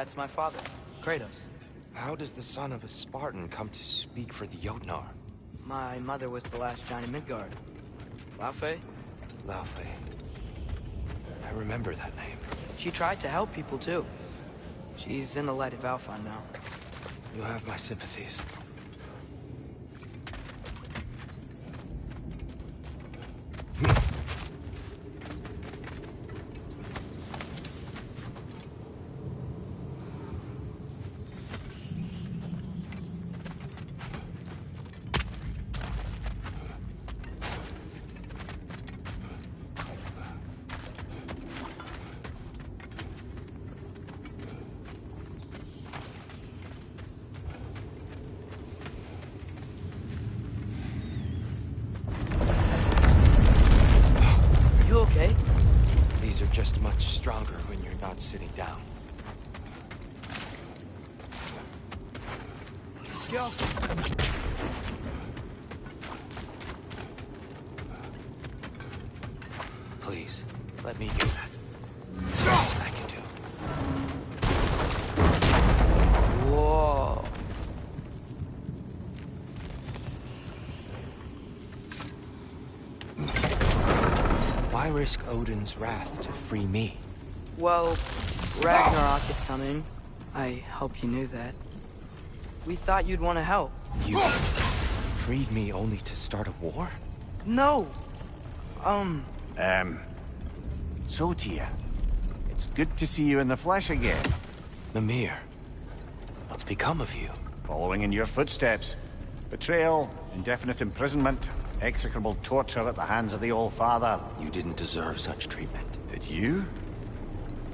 That's my father, Kratos. How does the son of a Spartan come to speak for the Jotnar? My mother was the last giant in Midgard. Laufey? Laufey. I remember that name. She tried to help people, too. She's in the light of Alphon now. You'll have my sympathies. Okay? These are just much stronger when you're not sitting down. Let's go. Please, let me do that. It's the best I can do. Whoa. Why risk Odin's wrath to free me? Well, Ragnarok is coming. I hope you knew that. We thought you'd want to help. You freed me only to start a war? No! So Tiyr, it's good to see you in the flesh again. Mimir, what's become of you? Following in your footsteps. Betrayal, indefinite imprisonment, execrable torture at the hands of the All-Father. You didn't deserve such treatment. Did you?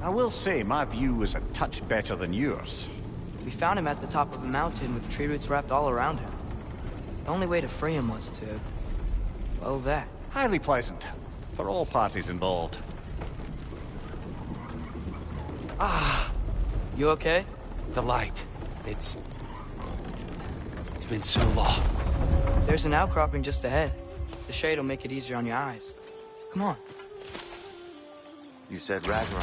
I will say, my view was a touch better than yours. We found him at the top of a mountain with tree roots wrapped all around him. The only way to free him was to... well, that. Highly pleasant, for all parties involved. Ah! You okay? The light. It's been so long. There's an outcropping just ahead. The shade will make it easier on your eyes. Come on. You said Ragnarok.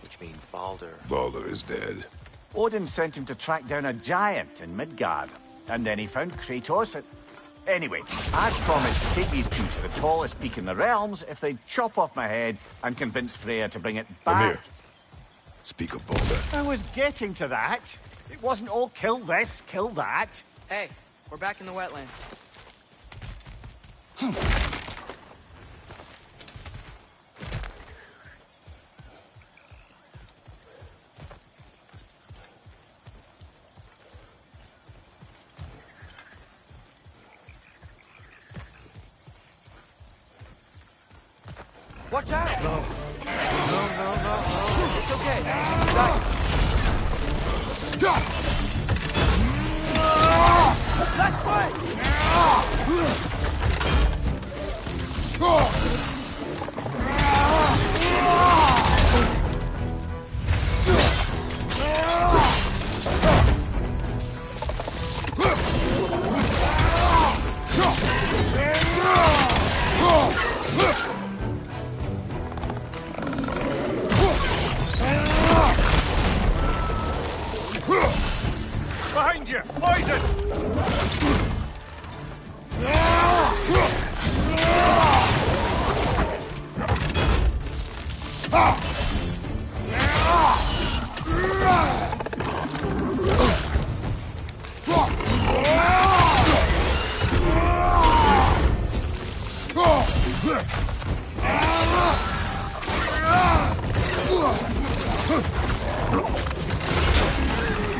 Which means Baldur. Baldur is dead. Odin sent him to track down a giant in Midgard, and then he found Kratos and... Anyway, I promised to take these two to the tallest peak in the realms if they'd chop off my head and convince Freya to bring it back. Mimir, speak of Baldur. I was getting to that. It wasn't all kill this, kill that. Hey, we're back in the wetland. Watch out! No. No. It's okay. Got you. Left way! Behind you! Poison!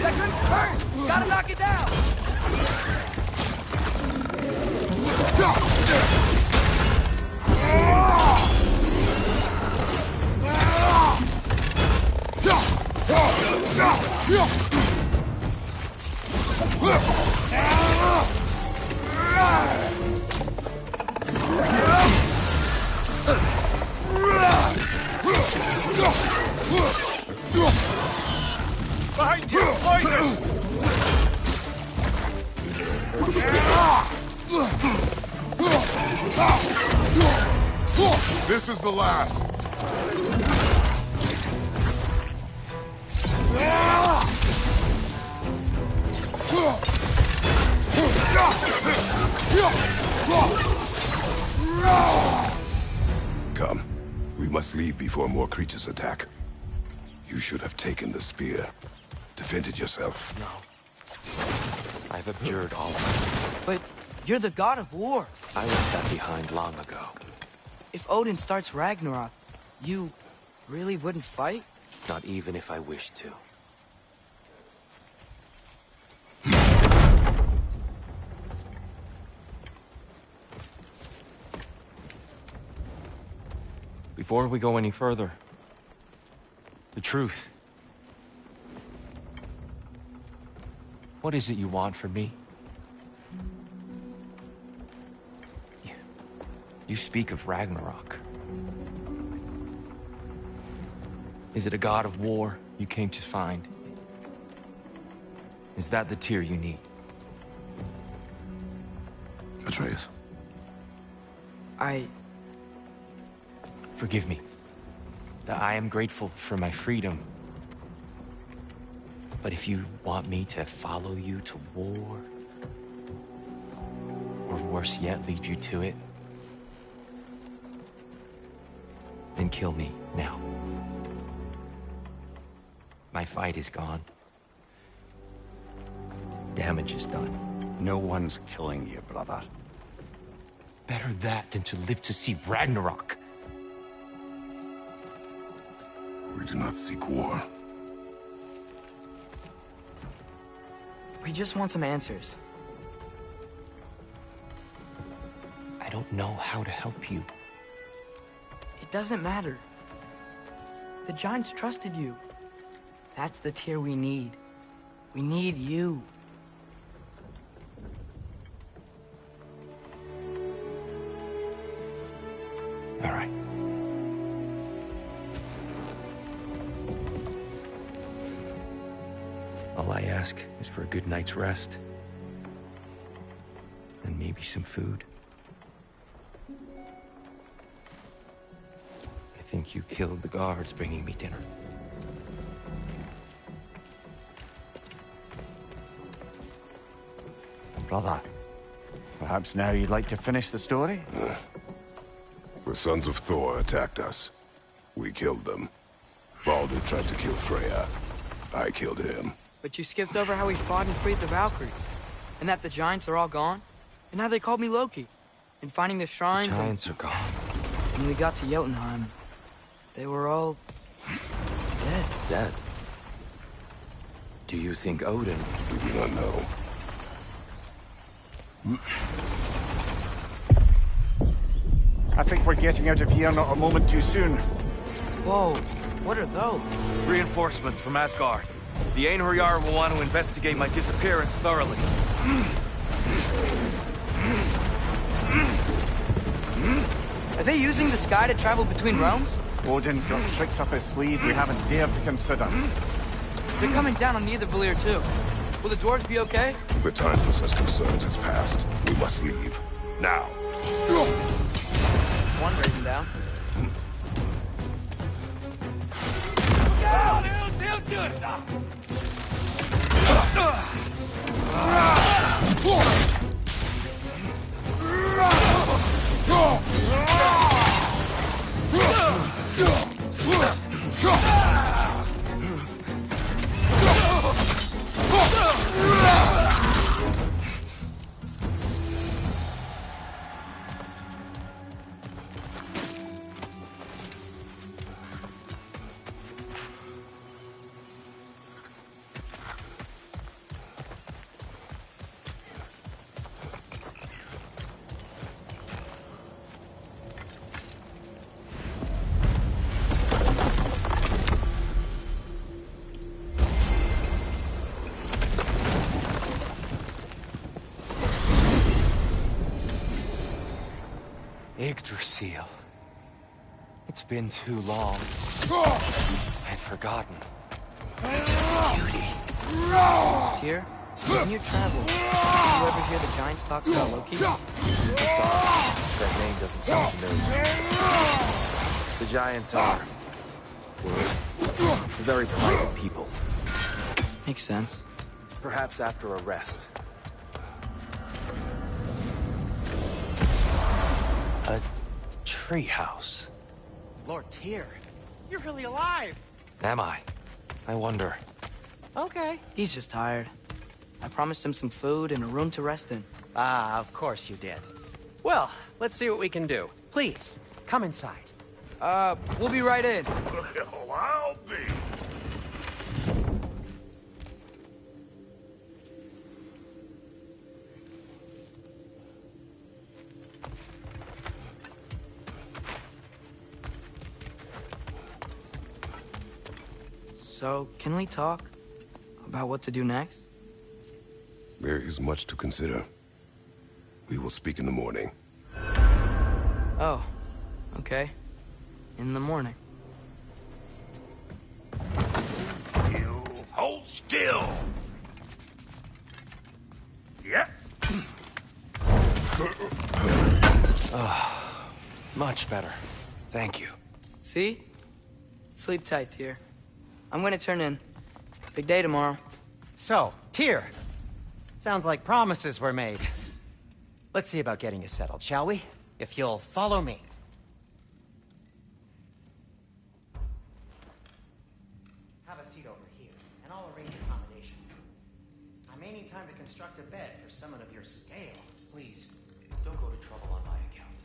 That couldn't hurt! Gotta knock it down! Behind you! Poison! This is the last. must leave before more creatures attack. You should have taken the spear. Defended yourself. No. I've abjured all of But you're the God of War. it. I left that behind long ago. If Odin starts Ragnarok, you really wouldn't fight? Not even if I wished to. Before we go any further, the truth. What is it you want from me? You speak of Ragnarok. Is it a god of war you came to find? Is that the Tiyr you need? Atreus. Forgive me. I am grateful for my freedom. But if you want me to follow you to war, or worse yet, lead you to it, then kill me now. My fight is gone. Damage is done. No one's killing you, brother. Better that than to live to see Ragnarok. We do not seek war. We just want some answers. I don't know how to help you. It doesn't matter. The Giants trusted you. That's the Tiyr we need. We need you. All right. All I ask is for a good night's rest. And maybe some food. I think you killed the guards bringing me dinner. Brother, perhaps now you'd like to finish the story? The sons of Thor attacked us. We killed them. Baldur tried to kill Freya. I killed him. But you skipped over how we fought and freed the Valkyries. And that the Giants are all gone. And how they called me Loki. And finding the shrines Giants are gone. When we got to Jotunheim, they were all... dead. Dead? Do you think Odin... We do not know. I think we're getting out of here not a moment too soon. Whoa, what are those? Reinforcements from Asgard. The Einherjar will want to investigate my disappearance thoroughly. Are they using the sky to travel between realms? Odin's got tricks up his sleeve we haven't dared to consider. They're coming down on either Valir too. Will the dwarves be okay? The time for such concerns has passed. We must leave. Now. One raising down. Yggdrasil. It's been too long. I've forgotten. Beauty. Tiyr, in your travels, did you ever hear the Giants talk about Loki? Sorry, that name doesn't sound familiar. The Giants are... were very private people. Makes sense. Perhaps after a rest. A treehouse. Lord Tiyr. You're really alive! Am I? I wonder. Okay. He's just tired. I promised him some food and a room to rest in. Ah, of course you did. Well, let's see what we can do. Please, come inside. We'll be right in. Well, I'll be. So, can we talk about what to do next? There is much to consider. We will speak in the morning. Oh, okay. In the morning. You hold still. Yep. Much better. Thank you. See? Sleep tight, Tiyr. I'm gonna turn in. Big day tomorrow. So, Tiyr. Sounds like promises were made. Let's see about getting you settled, shall we? If you'll follow me. Have a seat over here, and I'll arrange accommodations. I may need time to construct a bed for someone of your scale. Please, don't go to trouble on my account.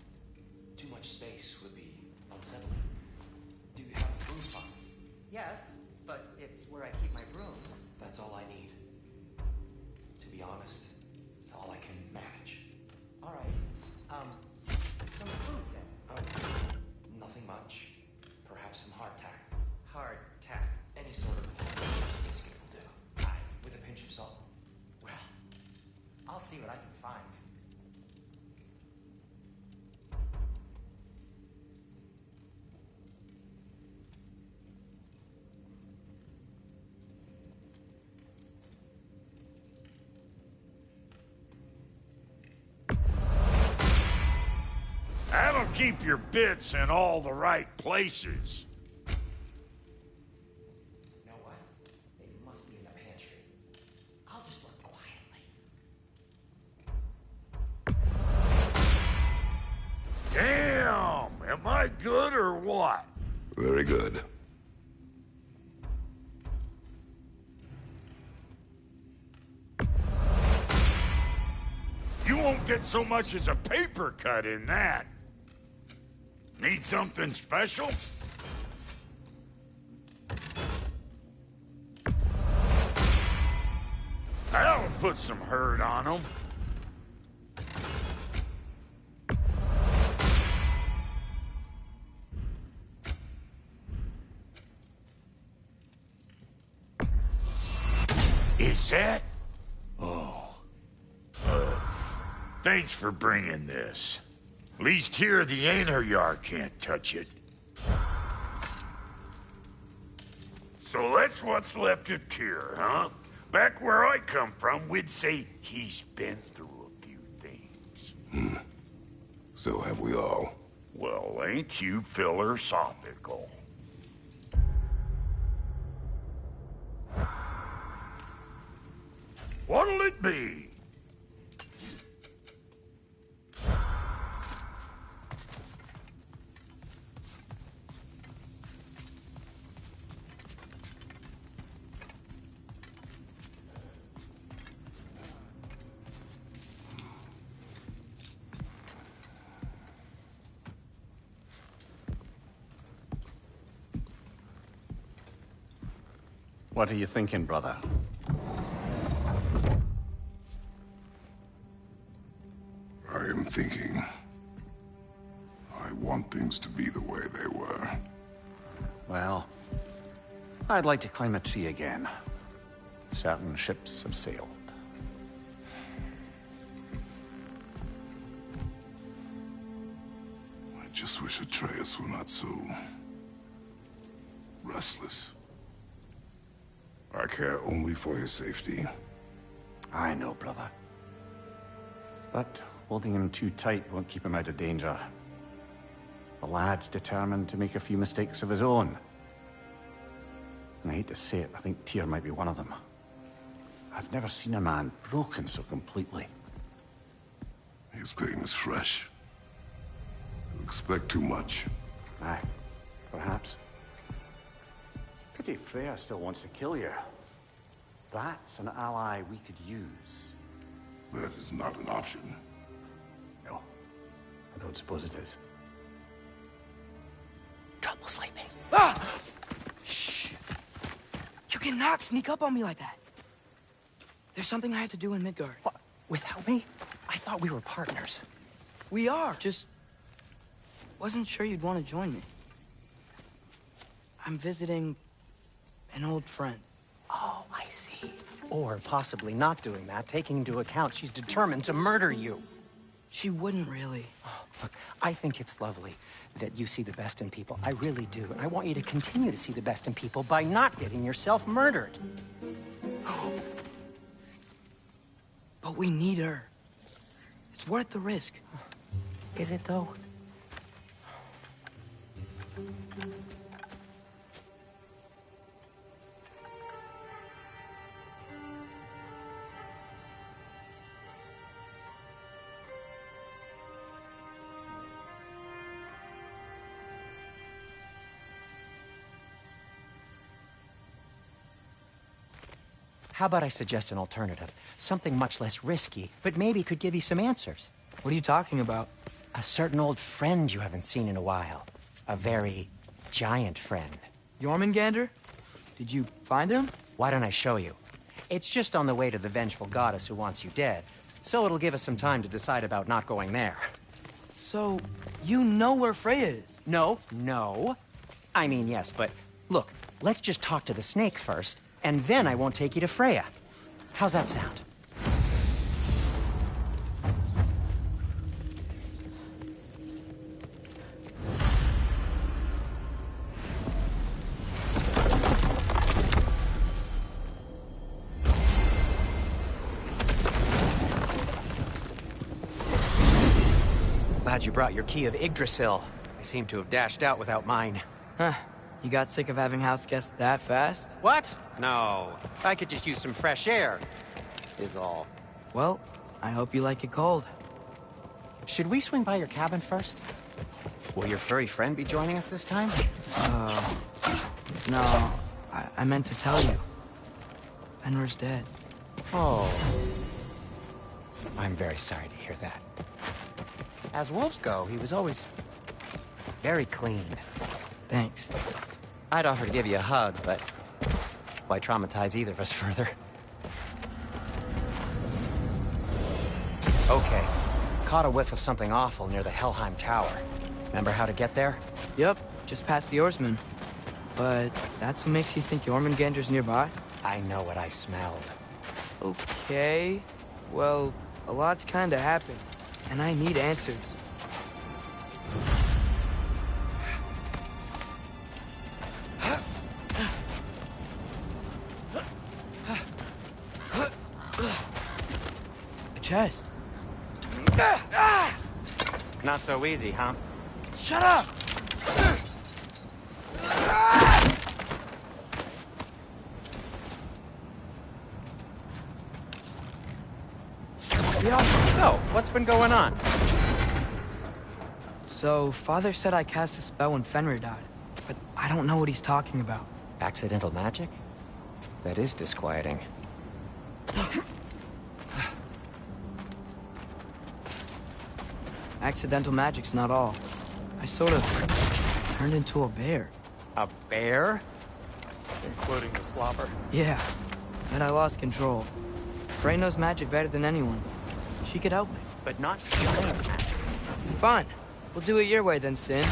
Too much space would be unsettling. Do you have a broom closet? Yes, but it's where I keep my brooms. That's all I need. To be honest, it's all I can manage. All right. Some food then. Nothing much. Perhaps some hardtack. Hard tack. Any sort of biscuit will do. Aye, with a pinch of salt. Well, I'll see what I can find. That'll keep your bits in all the right places. You know what? They must be in the pantry. I'll just look quietly. Damn! Am I good or what? Very good. You won't get so much as a paper cut in that. Need something special? That'll put some hurt on them. Is that? Oh. Thanks for bringing this. At least here the Einherjar can't touch it. So that's what's left of Tiyr, huh? Back where I come from, we'd say he's been through a few things. So have we all. Well, ain't you philosophical? What'll it be? What are you thinking, brother? I am thinking. I want things to be the way they were. Well, I'd like to climb a tree again. Certain ships have sailed. I just wish Atreus were not so restless. I care only for his safety. I know, brother. But holding him too tight won't keep him out of danger. The lad's determined to make a few mistakes of his own. And I hate to say it, I think Tiyr might be one of them. I've never seen a man broken so completely. His pain is fresh. You expect too much. Aye. perhaps. Pity Freya still wants to kill you. That's an ally we could use. That is not an option. No, I don't suppose it is. Trouble sleeping. Ah! Shh. You cannot sneak up on me like that. There's something I have to do in Midgard. What? Without me? I thought we were partners. We are. Just wasn't sure you'd want to join me. I'm visiting an old friend. Oh, I see. Or possibly not doing that, taking into account she's determined to murder you. She wouldn't really. Oh, look, I think it's lovely that you see the best in people. I really do. And I want you to continue to see the best in people by not getting yourself murdered. But we need her. It's worth the risk. Is it, though? How about I suggest an alternative? Something much less risky, but maybe could give you some answers. What are you talking about? A certain old friend you haven't seen in a while. A very giant friend. Jormungandr? Did you find him? Why don't I show you? It's just on the way to the vengeful goddess who wants you dead, so it'll give us some time to decide about not going there. So, you know where Freya is? No. I mean, yes, but look, let's just talk to the snake first, and then I won't take you to Freya. How's that sound? Glad you brought your key of Yggdrasil. I seem to have dashed out without mine. Huh. You got sick of having house guests that fast? What? No. I could just use some fresh air, is all. Well, I hope you like it cold. Should we swing by your cabin first? Will your furry friend be joining us this time? No. I meant to tell you. Fenrir's dead. Oh. I'm very sorry to hear that. As wolves go, he was always very clean. Thanks. I'd offer to give you a hug, but why traumatize either of us further? Okay. Caught a whiff of something awful near the Helheim Tower. Remember how to get there? Yep, just past the oarsman. But that's what makes you think Jormungandr's nearby? I know what I smelled. Okay. Well, a lot's kinda happened, and I need answers. A chest. Not so easy, huh? Shut up! So, what's been going on? So, Father said I cast a spell when Fenrir died, but I don't know what he's talking about. Accidental magic? That is disquieting. Accidental magic's not all. I sort of turned into a bear. A bear? Including the slobber. Yeah, but I lost control. Frey knows magic better than anyone. She could help me. But not flame magic. Fine. We'll do it your way then, Sin.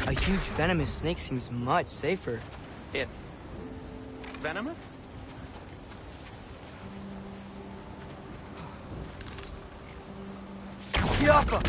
A huge venomous snake seems much safer. It's venomous? Kiafa!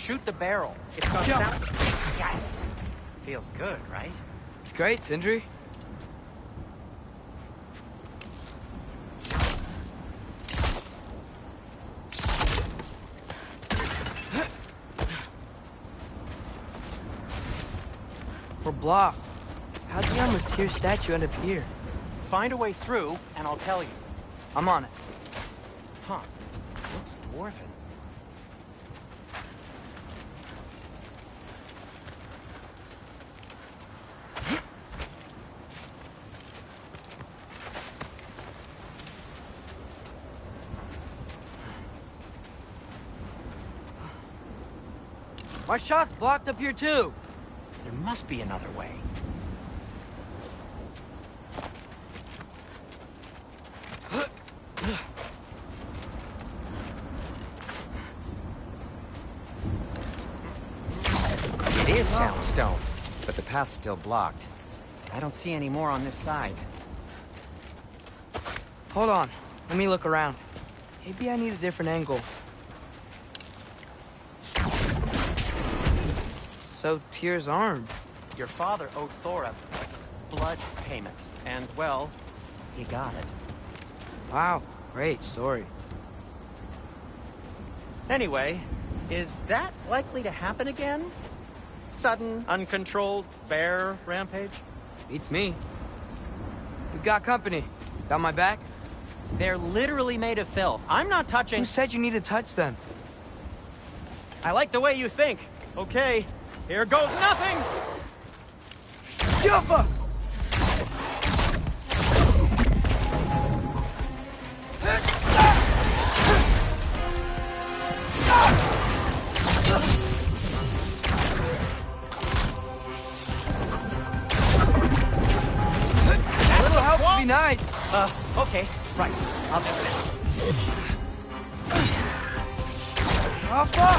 shoot the barrel. It's gonna sound... Yes! Feels good, right? It's great, Sindri. We're blocked. How'd the armored Tiyr statue end up here? Find a way through, and I'll tell you. I'm on it. Huh. Looks dwarven. My shot's blocked up here too. There must be another way. It is soundstone, but the path's still blocked. I don't see any more on this side. Hold on. Let me look around. Maybe I need a different angle. So, Tyr's armed. Your father owed Thor a blood payment, and, well, he got it. Wow, great story. Anyway, is that likely to happen again? Sudden, uncontrolled bear rampage? Beats me. We've got company. Got my back? They're literally made of filth. I'm not touching... Who said you need to touch them? I like the way you think. Okay, here goes nothing! Juffa! A little help would be nice. Okay, right. I'll just... Juffa!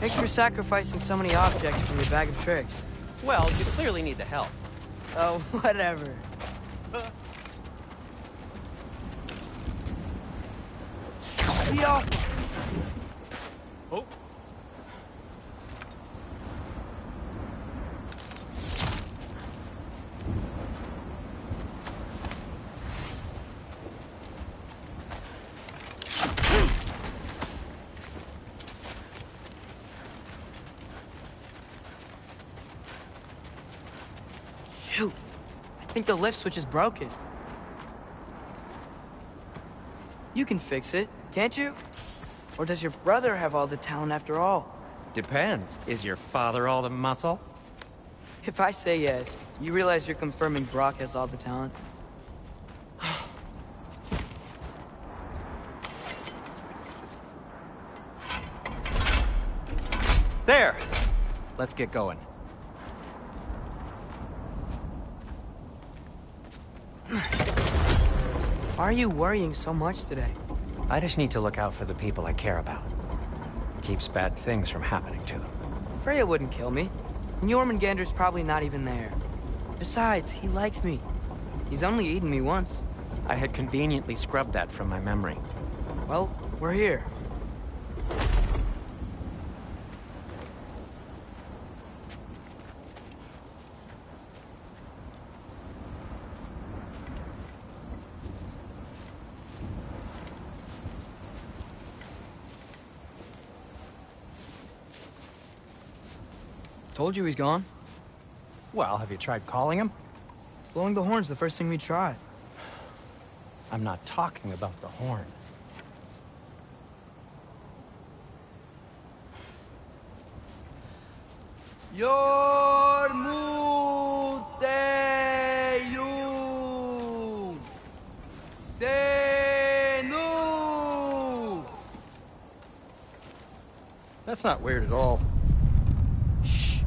Thanks for sacrificing so many objects from your bag of tricks. Well, you clearly need the help. Oh, whatever. Yo! Oh. Shoot! I think the lift switch is broken. You can fix it, can't you? Or does your brother have all the talent after all? Depends. Is your father all the muscle? If I say yes, you realize you're confirming Brock has all the talent? There! Let's get going. Why are you worrying so much today? I just need to look out for the people I care about. Keeps bad things from happening to them. Freya wouldn't kill me. And Jormungandr's probably not even there. Besides, he likes me. He's only eaten me once. I had conveniently scrubbed that from my memory. Well, we're here. Told you he's gone. Well, have you tried calling him? Blowing the horn's the first thing we tried. I'm not talking about the horn. Yormuteyu Senu. That's not weird at all. Shh.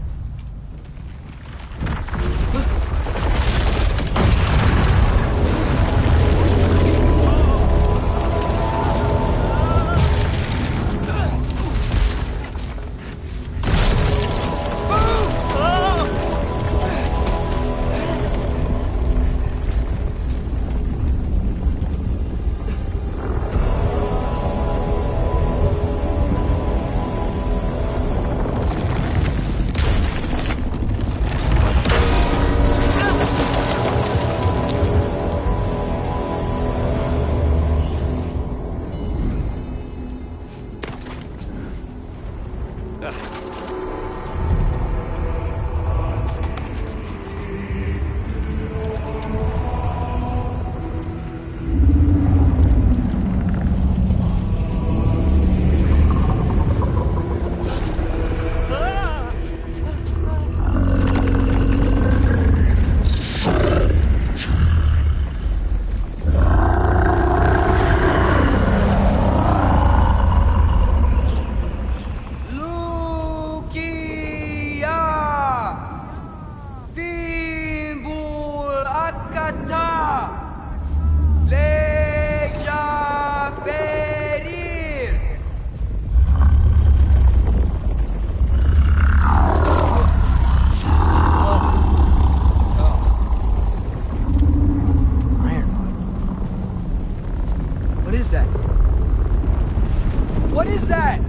What is that?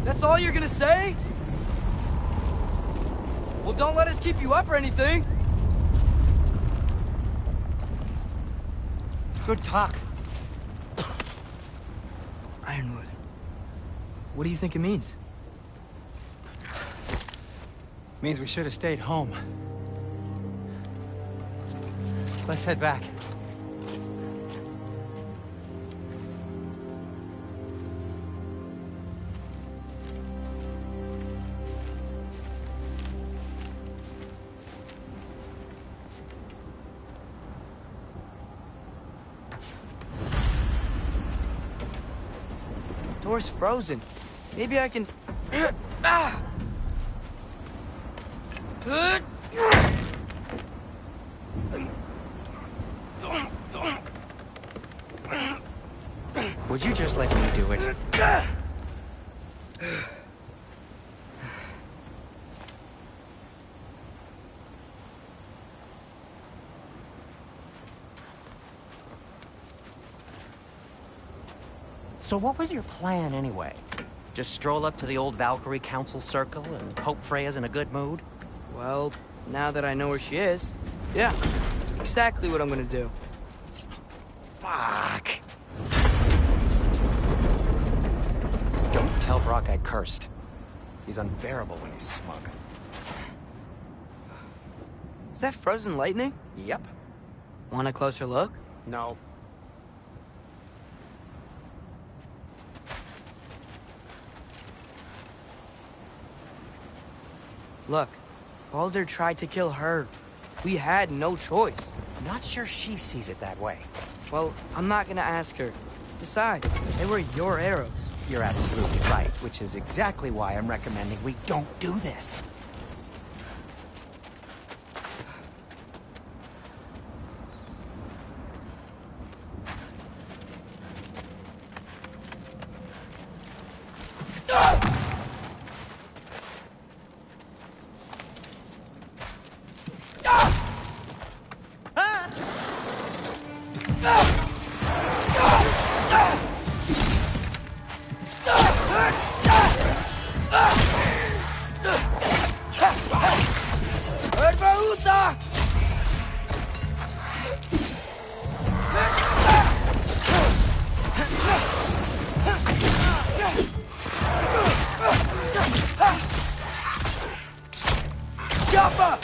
That's all you're gonna say? Well, don't let us keep you up or anything. Good talk. Ironwood. What do you think it means? Means we should have stayed home. Let's head back. Door's frozen. Maybe I can... Ah! Would you just let me do it? So what was your plan anyway? Just stroll up to the old Valkyrie Council circle and hope Freya's in a good mood? Well, now that I know where she is, yeah, exactly what I'm gonna do. Fuck! Don't tell Brock I cursed. He's unbearable when he's smug. Is that frozen lightning? Yep. Want a closer look? No. Look, Baldur tried to kill her. We had no choice. Not sure she sees it that way. Well, I'm not gonna ask her. Besides, they were your arrows. You're absolutely right, which is exactly why I'm recommending we don't do this. Jumper!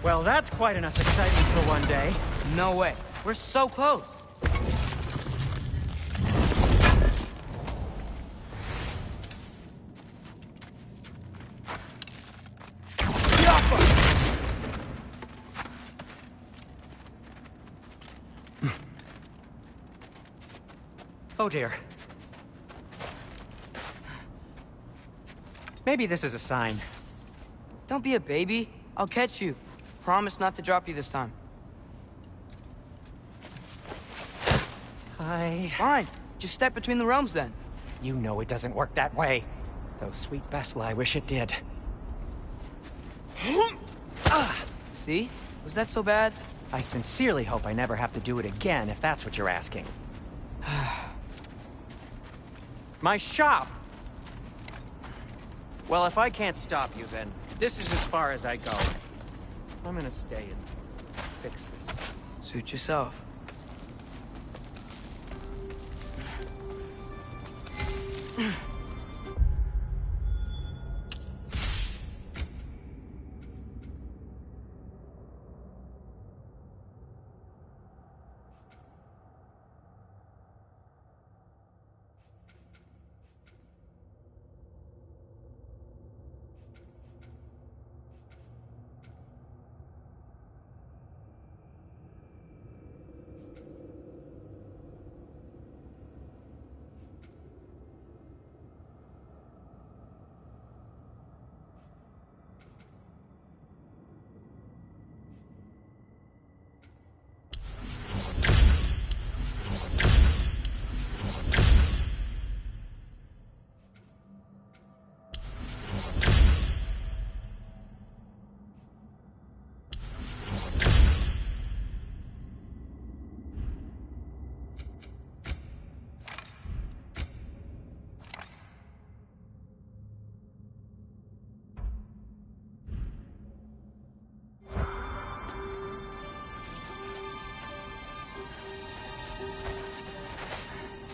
Well, that's quite enough excitement for one day. No way. We're so close. Oh dear. Maybe this is a sign. Don't be a baby. I'll catch you. Promise not to drop you this time. Fine. Just step between the realms then. You know it doesn't work that way. Though sweet Bessel, I wish it did. See? Was that so bad? I sincerely hope I never have to do it again, if that's what you're asking. My shop! Well, if I can't stop you, then this is as far as I go. I'm gonna stay and fix this. Suit yourself.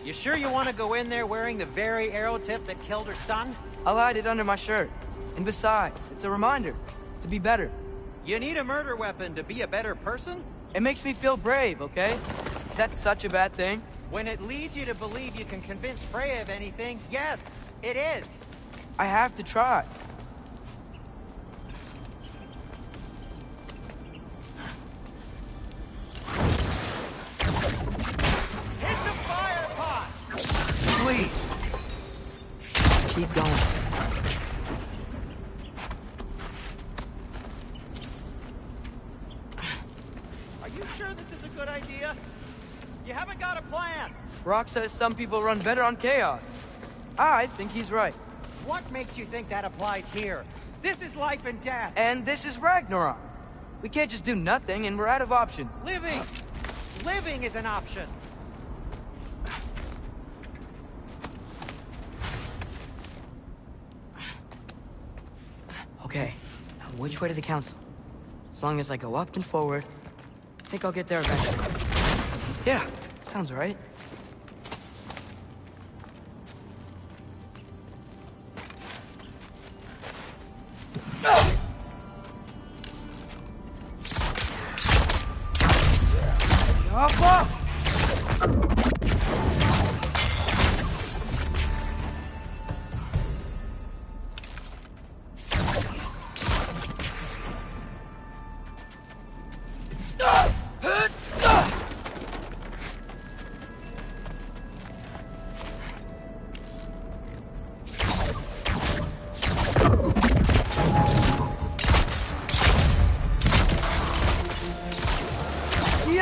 You sure you want to go in there wearing the very arrow tip that killed her son? I'll hide it under my shirt. And besides, it's a reminder to be better. You need a murder weapon to be a better person? It makes me feel brave, okay? Is that such a bad thing? When it leads you to believe you can convince Freya of anything, yes, it is. I have to try. Hit the fire pot! Please. Keep going. Are you sure this is a good idea? You haven't got a plan. Rock says some people run better on chaos. I think he's right. What makes you think that applies here? This is life and death. And this is Ragnarok. We can't just do nothing, and we're out of options. Living! Living is an option. Okay, now which way to the council? As long as I go up and forward, I think I'll get there eventually. Yeah, sounds right.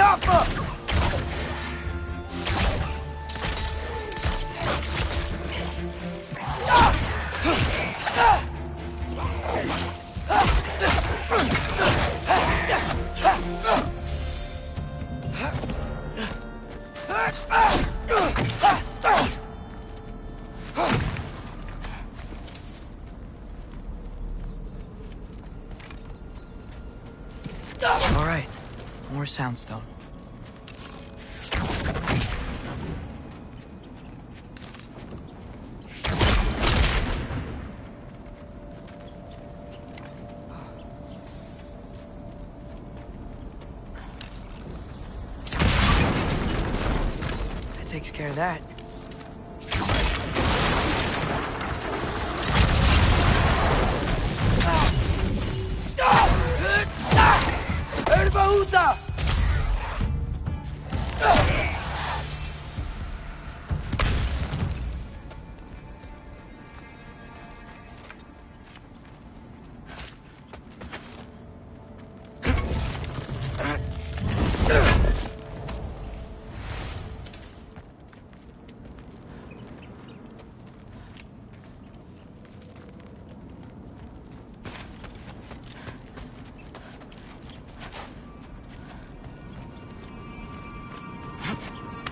Up! All right, more soundstone. That takes care of that.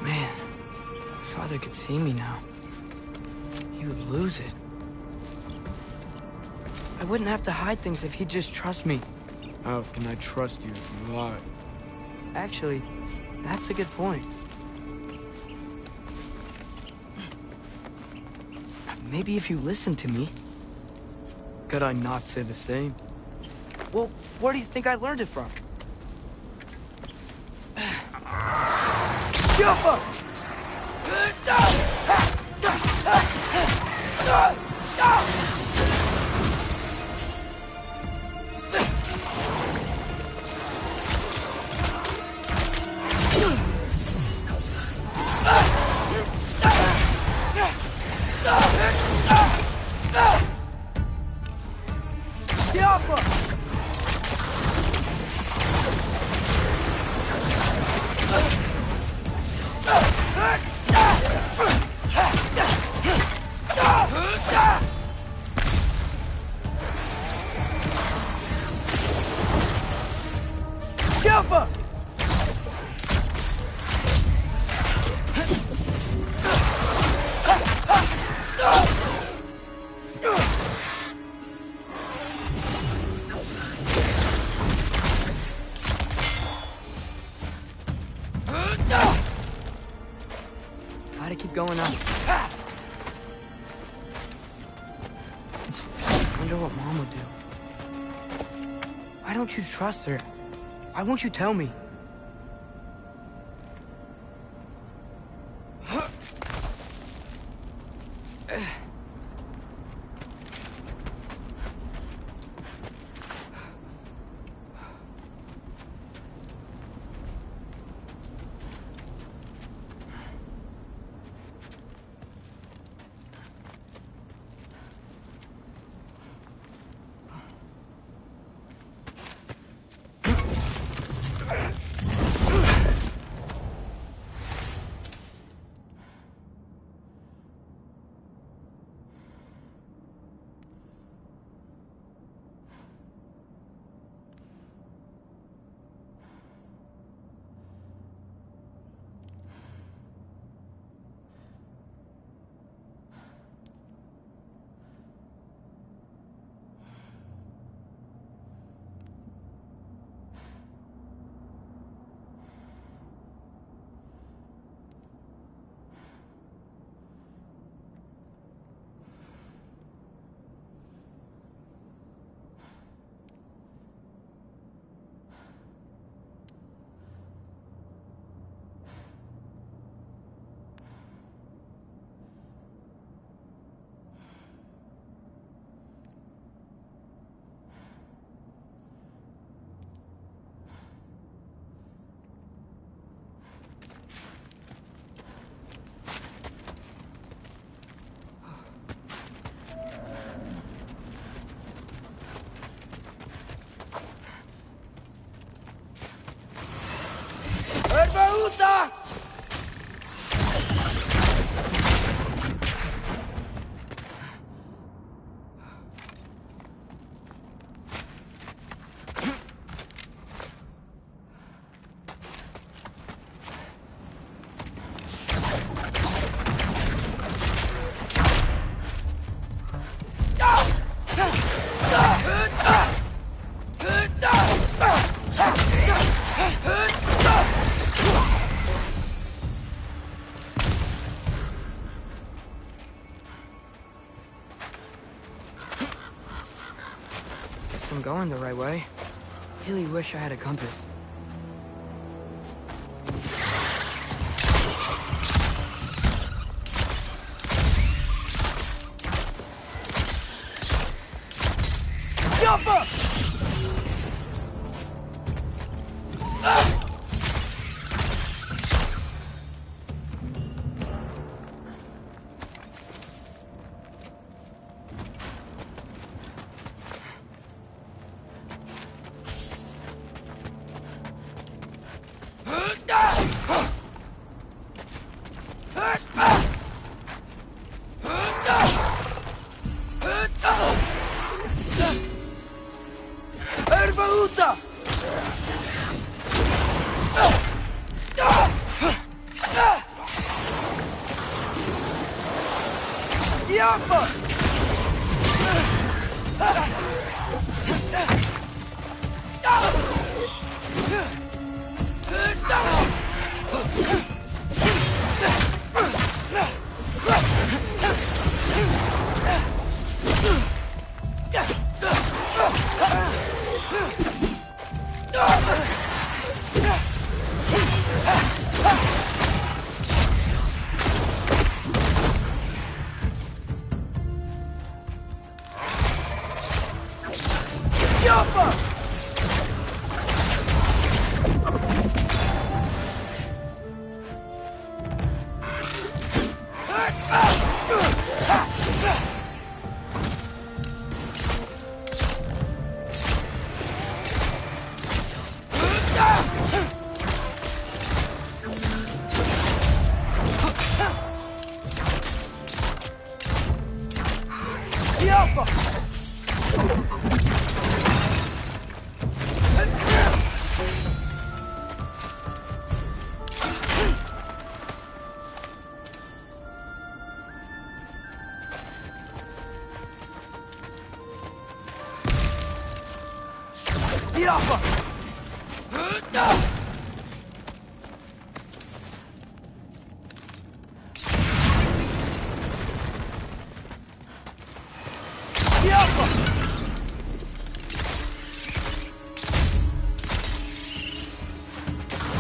Man, if Father could see me now, he would lose it. I wouldn't have to hide things if he'd just trust me. How can I trust you if you lie? Actually, that's a good point. Maybe if you listen to me. Could I not say the same? Well, where do you think I learned it from? Gotta keep going up. Wonder what Mom would do. Why don't you trust her? Why won't you tell me? going the right way. Really wish I had a compass.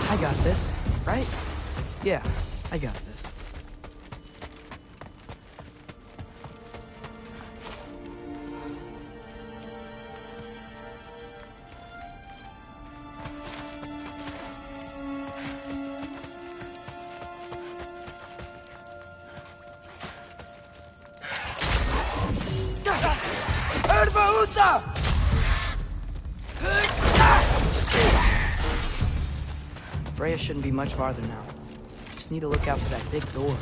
I got this, right? Yeah, I got this. Freya shouldn't be much farther now. Just need to look out for that big door.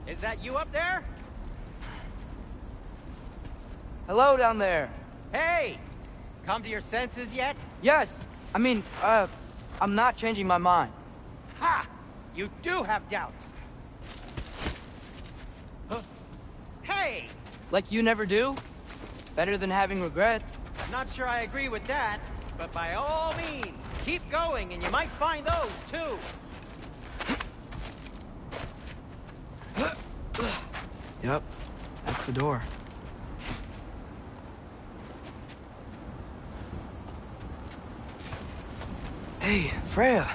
Is that you up there? Hello down there. Hey! Come to your senses yet? Yes. I mean, I'm not changing my mind. Ha! You do have doubts. Huh? Hey! Like you never do? Better than having regrets. I'm not sure I agree with that, but by all means, keep going and you might find those, too. Yep, that's the door. Hey, Freya.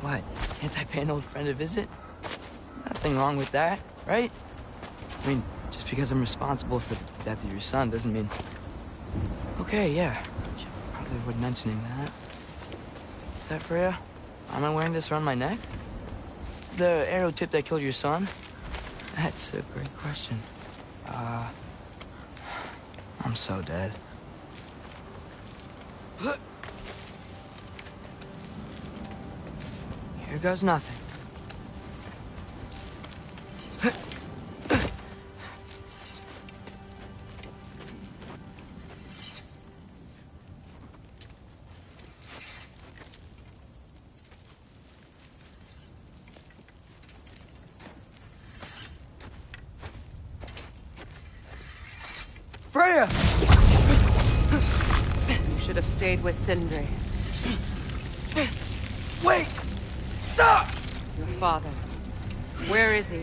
What? Can't I pay an old friend a visit? Nothing wrong with that, right? I mean, just because I'm responsible for the death of your son doesn't mean... Okay, yeah. Should probably avoid mentioning that. Is that Freya? Am I wearing this around my neck? The arrow tip that killed your son? That's a great question. I'm so dead. Here goes nothing. Freya! You should have stayed with Sindri. Wait! Stop! Your father. Where is he?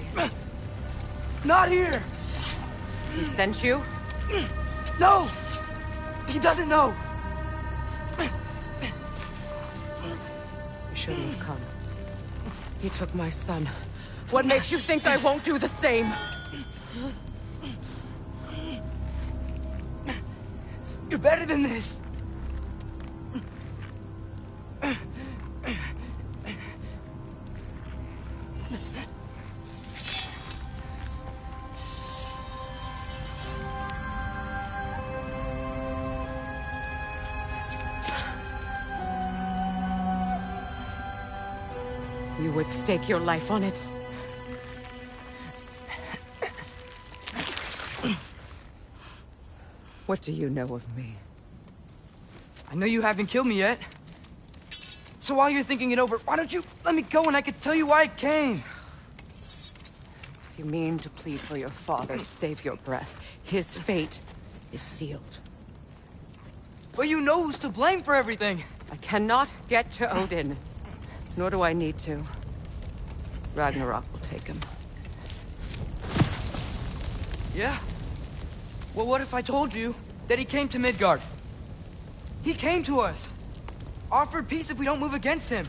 Not here! He sent you? No! He doesn't know! You shouldn't have come. He took my son. What makes you think I won't do the same? You're better than this! You would stake your life on it? What do you know of me? I know you haven't killed me yet. So while you're thinking it over, why don't you let me go and I can tell you why I came? You mean to plead for your father, save your breath. His fate is sealed. But you know who's to blame for everything. I cannot get to Odin. Nor do I need to. Ragnarok will take him. Yeah? Well, what if I told you that he came to Midgard? He came to us. Offered peace if we don't move against him.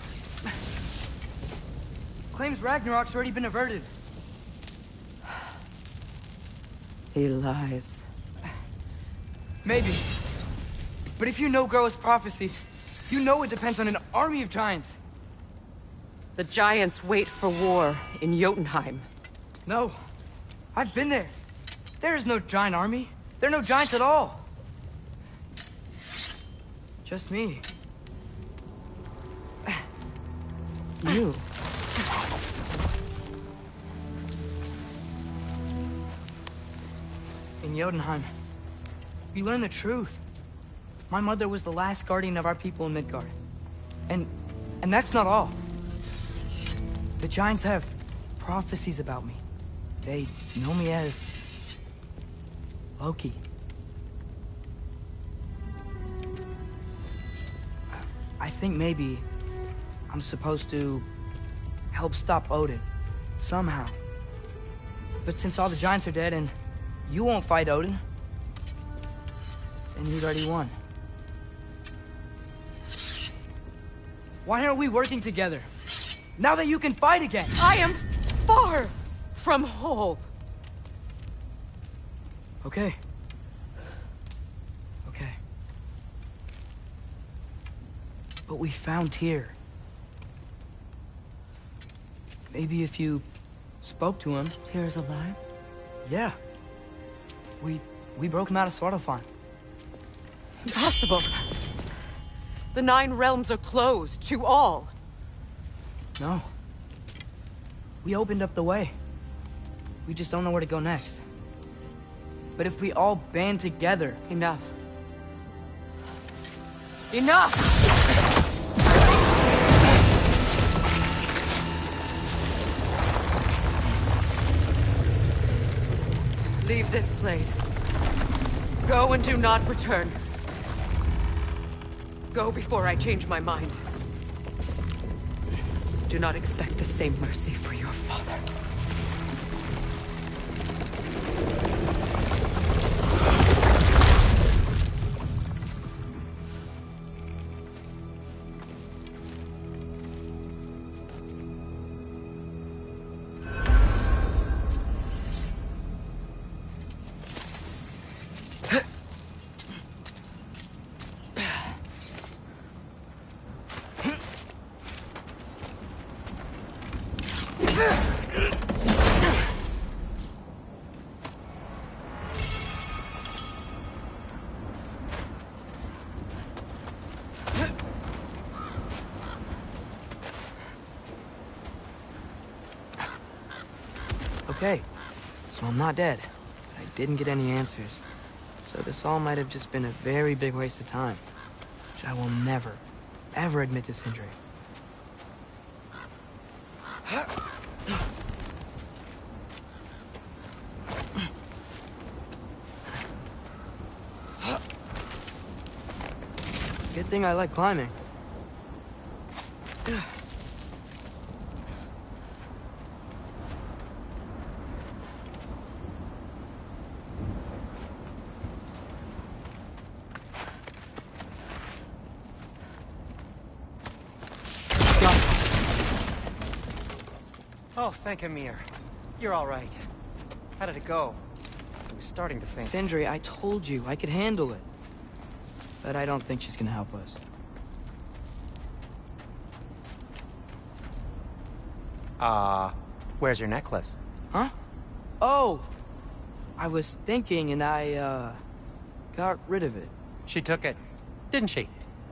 Claims Ragnarok's already been averted. He lies. Maybe. But if you know Groa's prophecy, you know it depends on an army of giants. The giants wait for war in Jotunheim. No. I've been there. There is no giant army. There are no giants at all. Just me. You? In Jotunheim, we learn the truth. My mother was the last guardian of our people in Midgard. And that's not all. The giants have prophecies about me. They know me as Loki. I think maybe I'm supposed to help stop Odin, somehow. But since all the giants are dead and you won't fight Odin, then he's already won. Why aren't we working together? Now that you can fight again! I am far from whole. Okay. Okay. But we found Tiyr. Maybe if you spoke to him... Tyr's alive? Yeah. We broke him out of Svartalfheim. Impossible. The 9 realms are closed to all. No. We opened up the way. We just don't know where to go next. But if we all band together... Enough. Enough! Leave this place. Go and do not return. Go before I change my mind. Do not expect the same mercy for your father. Okay, so I'm not dead. But I didn't get any answers. So this all might have just been a very big waste of time. Which I will never, ever admit to Sindri. Good thing I like climbing. Oh, thank Amir. You're all right. How did it go? I was starting to think... Sindri, I told you I could handle it. But I don't think she's gonna help us. Where's your necklace? Huh? Oh! I was thinking and I, got rid of it. She took it, didn't she?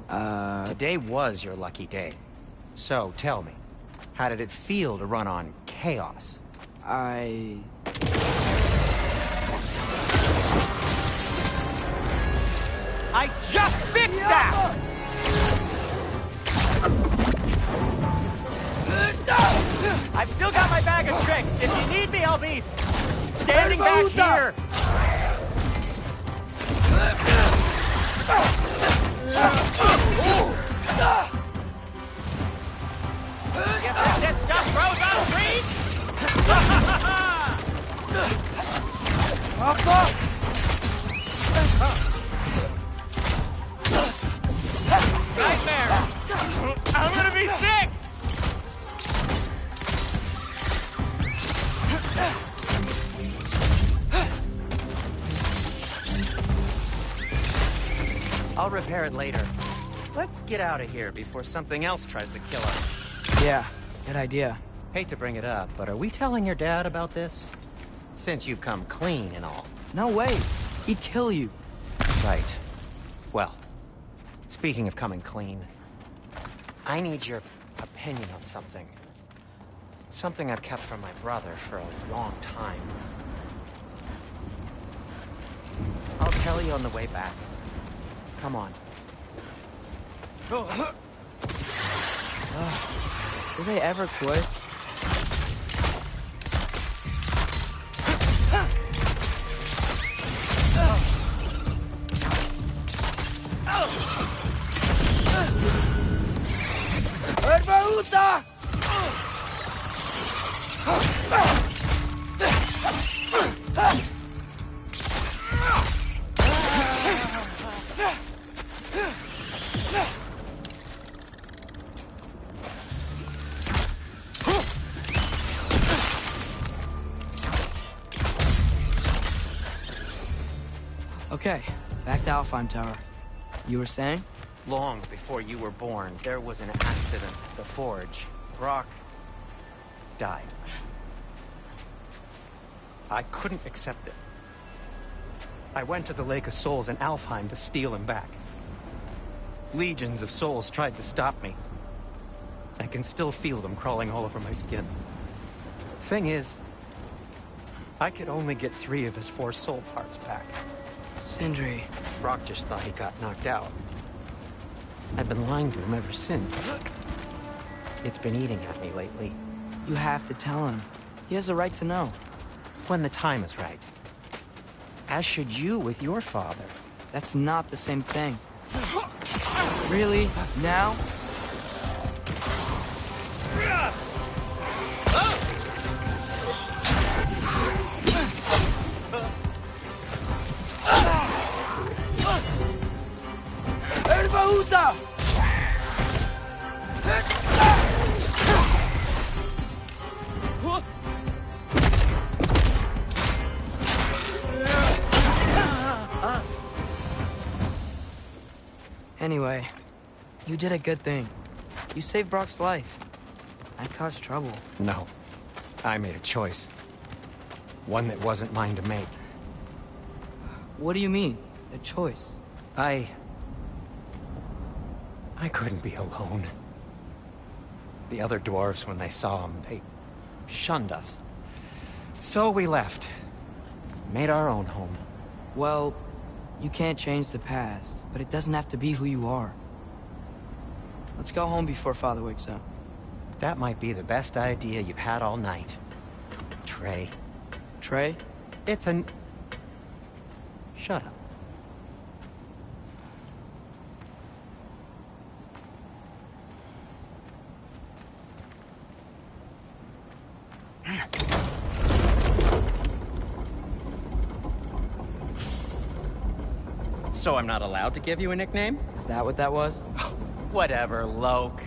Today was your lucky day. So, tell me, how did it feel to run on chaos? I just fixed that! I've still got my bag of tricks. If you need me, I'll be standing back here. If this stuff grows on trees? Nightmare! I'm gonna be sick! I'll repair it later. Let's get out of here before something else tries to kill us. Yeah, good idea. Hate to bring it up, but are we telling your dad about this? Since you've come clean and all. No way. He'd kill you. Right. Well, speaking of coming clean, I need your opinion on something. Something I've kept from my brother for a long time. I'll tell you on the way back. Come on. Do they ever quit? Okay, back to Alfheim Tower. You were saying? Long before you were born, there was an accident at the forge. Brock died. I couldn't accept it. I went to the Lake of Souls in Alfheim to steal him back. Legions of souls tried to stop me. I can still feel them crawling all over my skin. Thing is, I could only get 3 of his 4 soul parts back. Sindri. Brock just thought he got knocked out. I've been lying to him ever since. It's been eating at me lately. You have to tell him. He has a right to know. When the time is right. As should you with your father. That's not the same thing. Really? Now? Anyway, you did a good thing. You saved Brock's life. I caused trouble. No. I made a choice. One that wasn't mine to make. What do you mean? A choice? I couldn't be alone. The other dwarves, when they saw him, they shunned us. So we left. Made our own home. Well, you can't change the past, but it doesn't have to be who you are. Let's go home before Father wakes up. That might be the best idea you've had all night. Trey. Trey? It's an... Shut up. So I'm not allowed to give you a nickname? Is that what that was? Whatever, Loke.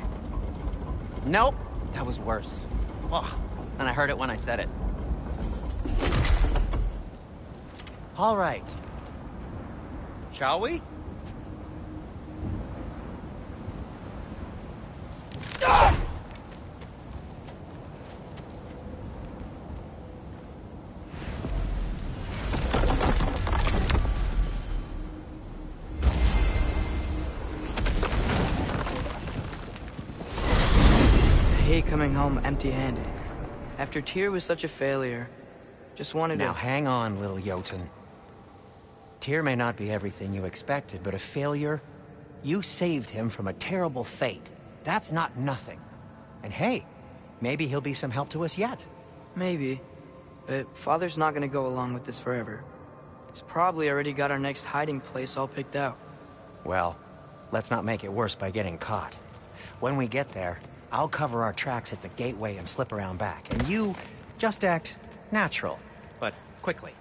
Nope, that was worse. Ugh, and I heard it when I said it. All right. Shall we? I hate coming home empty-handed. After Tiyr was such a failure, just wanted to... Now hang on, little Jotun. Tiyr may not be everything you expected, but a failure? You saved him from a terrible fate. That's not nothing. And hey, maybe he'll be some help to us yet. Maybe. But Father's not gonna go along with this forever. He's probably already got our next hiding place all picked out. Well, let's not make it worse by getting caught. When we get there, I'll cover our tracks at the gateway and slip around back. And you just act natural, but quickly.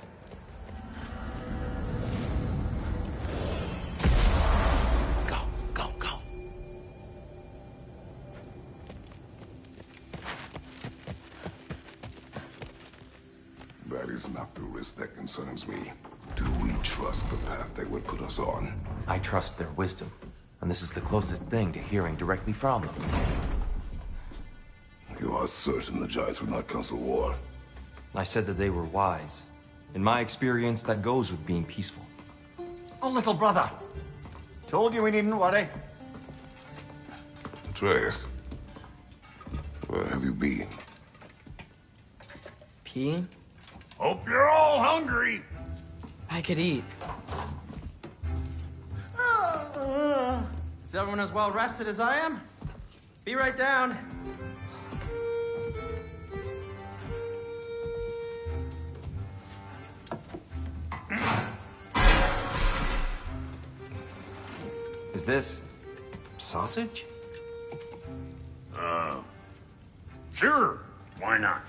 Go, go, go. That is not the risk that concerns me. Do we trust the path they would put us on? I trust their wisdom, and this is the closest thing to hearing directly from them. You are certain the Giants would not counsel war? I said that they were wise. In my experience, that goes with being peaceful. Oh, little brother. Told you we needn't worry. Atreus, where have you been? Peeing? Hope you're all hungry. I could eat. Is everyone as well rested as I am? Be right down. Is this... sausage? Sure. Why not?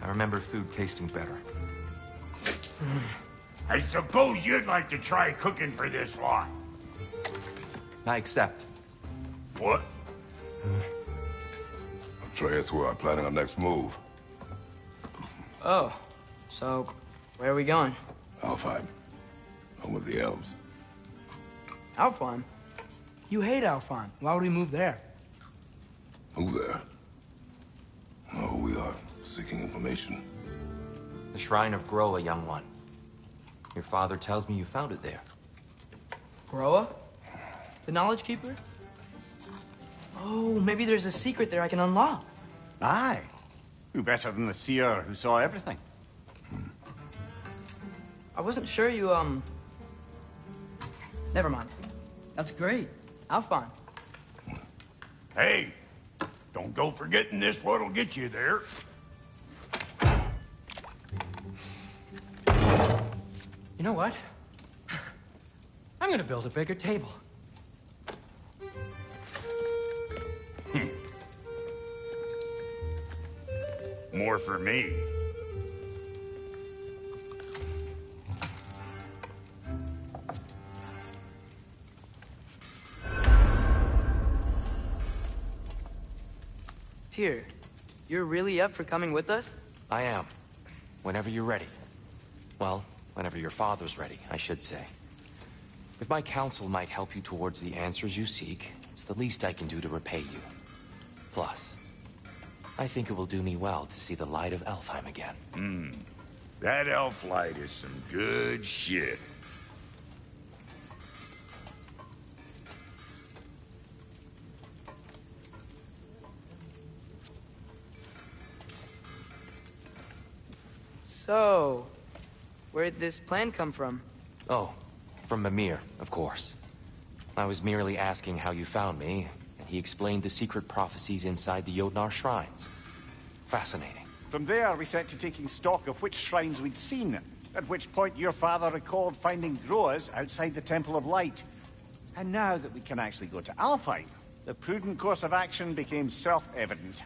I remember food tasting better. I suppose you'd like to try cooking for this lot. I accept. What? Atreus, we are planning our next move. Oh, so where are we going? Alfheim. Home of the elves. Alfheim? You hate Alfheim. Why would we move there? Who there? No, we are seeking information. The Shrine of Groa, young one. Your father tells me you found it there. Groa? The Knowledge Keeper? Oh, maybe there's a secret there I can unlock. Aye. Who better than the seer who saw everything? I wasn't sure you, Never mind. That's great. Alfheim. Hey, don't go forgetting this what'll get you there. You know what? I'm gonna build a bigger table. More for me. Tiyr, you're really up for coming with us? I am. Whenever you're ready. Well, whenever your father's ready, I should say. If my counsel might help you towards the answers you seek, It's the least I can do to repay you. Plus, I think it will do me well to see the light of Elfheim again. That elf light is some good shit. So, where'd this plan come from? Oh, from Mimir, of course. I was merely asking how you found me, and he explained the secret prophecies inside the Jotnar shrines. Fascinating. From there, we set to taking stock of which shrines we'd seen, at which point your father recalled finding Groas outside the Temple of Light. And now that we can actually go to Alfheim, the prudent course of action became self-evident.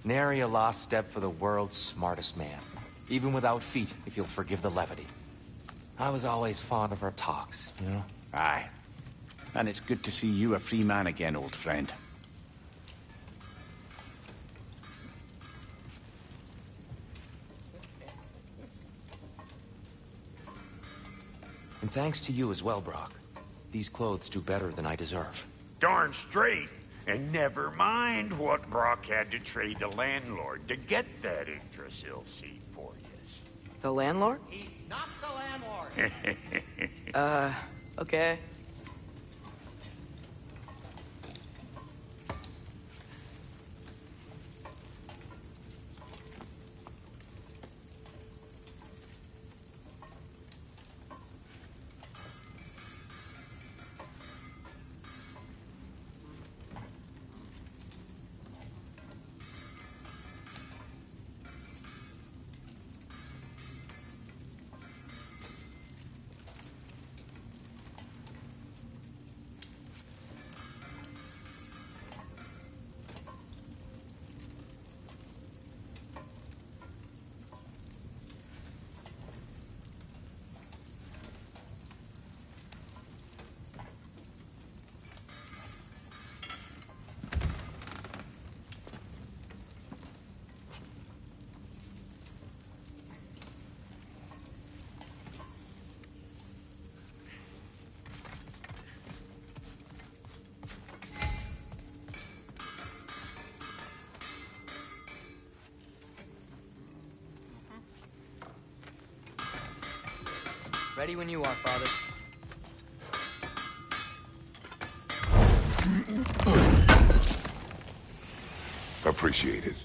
Nary a lost step for the world's smartest man. Even without feet, if you'll forgive the levity. I was always fond of our talks, you know? Aye. And it's good to see you a free man again, old friend. And thanks to you as well, Brock. These clothes do better than I deserve. Darn straight. And never mind what Brock had to trade the landlord to get that Yggdrasil seed for you. The landlord? He's not the landlord. Okay. Ready when you are, Father. Appreciate it.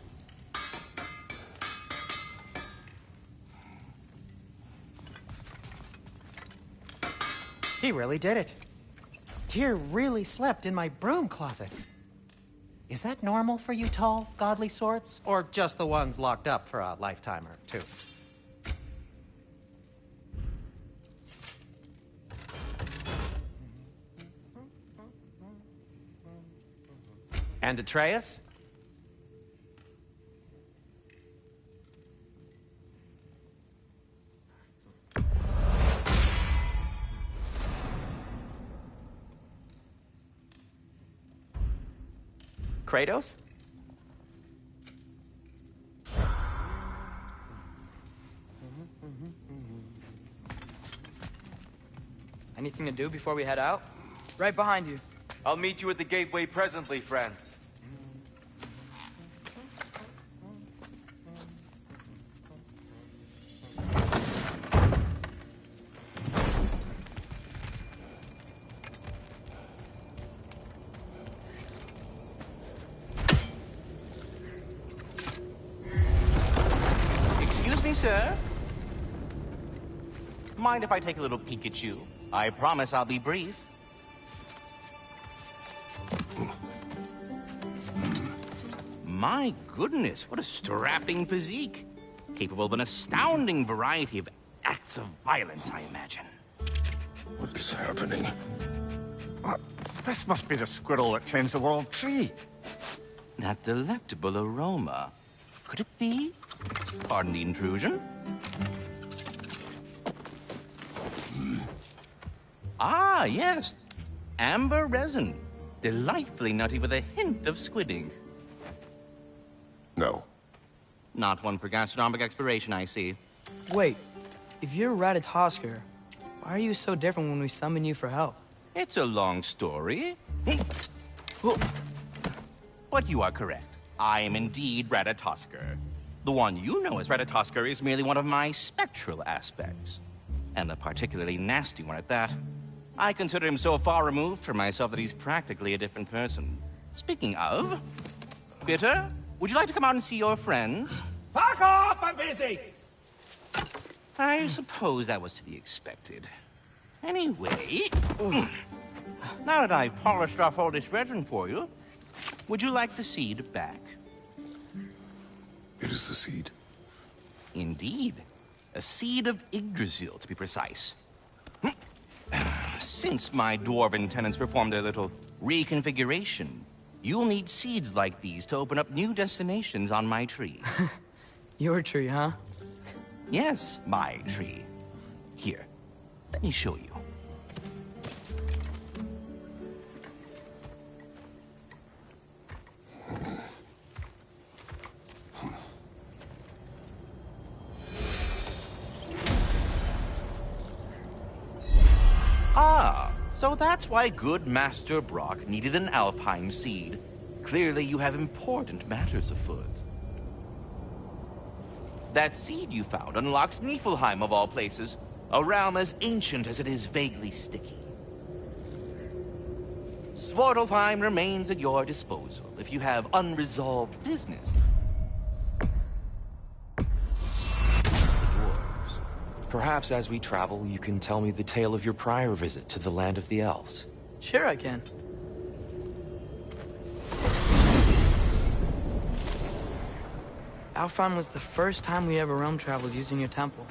He really did it. Tiyr really slept in my broom closet. Is that normal for you tall, godly sorts? Or just the ones locked up for a lifetime or two? And Atreus? Kratos? Anything to do before we head out? Right behind you. I'll meet you at the gateway presently, friends. Excuse me, sir? Mind if I take a little peek at you? I promise I'll be brief. My goodness, what a strapping physique. Capable of an astounding variety of acts of violence, I imagine. What is happening? This must be the squirrel that tends the world tree. That delectable aroma. Could it be? Pardon the intrusion. Ah, yes. Amber resin. Delightfully nutty with a hint of squidding. No. Not one for gastronomic exploration, I see. Wait, if you're Ratatoskr, why are you so different when we summon you for help? It's a long story. But you are correct. I am indeed Ratatoskr. The one you know as Ratatoskr is merely one of my spectral aspects. And a particularly nasty one at that. I consider him so far removed from myself that he's practically a different person. Speaking of... Bitter, would you like to come out and see your friends? Fuck off! I'm busy! I suppose that was to be expected. Anyway... Now that I've polished off all this resin for you, would you like the seed back? It is the seed? Indeed. A seed of Yggdrasil, to be precise. Since my dwarven tenants performed their little reconfiguration, you'll need seeds like these to open up new destinations on my tree. Your tree, huh? Yes, my tree. Here, let me show you. Ah, so that's why good Master Brock needed an Alpine seed. Clearly you have important matters afoot. That seed you found unlocks Niflheim of all places, a realm as ancient as it is vaguely sticky. Svartalfheim remains at your disposal if you have unresolved business. Perhaps as we travel, you can tell me the tale of your prior visit to the land of the elves. Sure I can. Alfheim was the first time we ever realm traveled using your temple.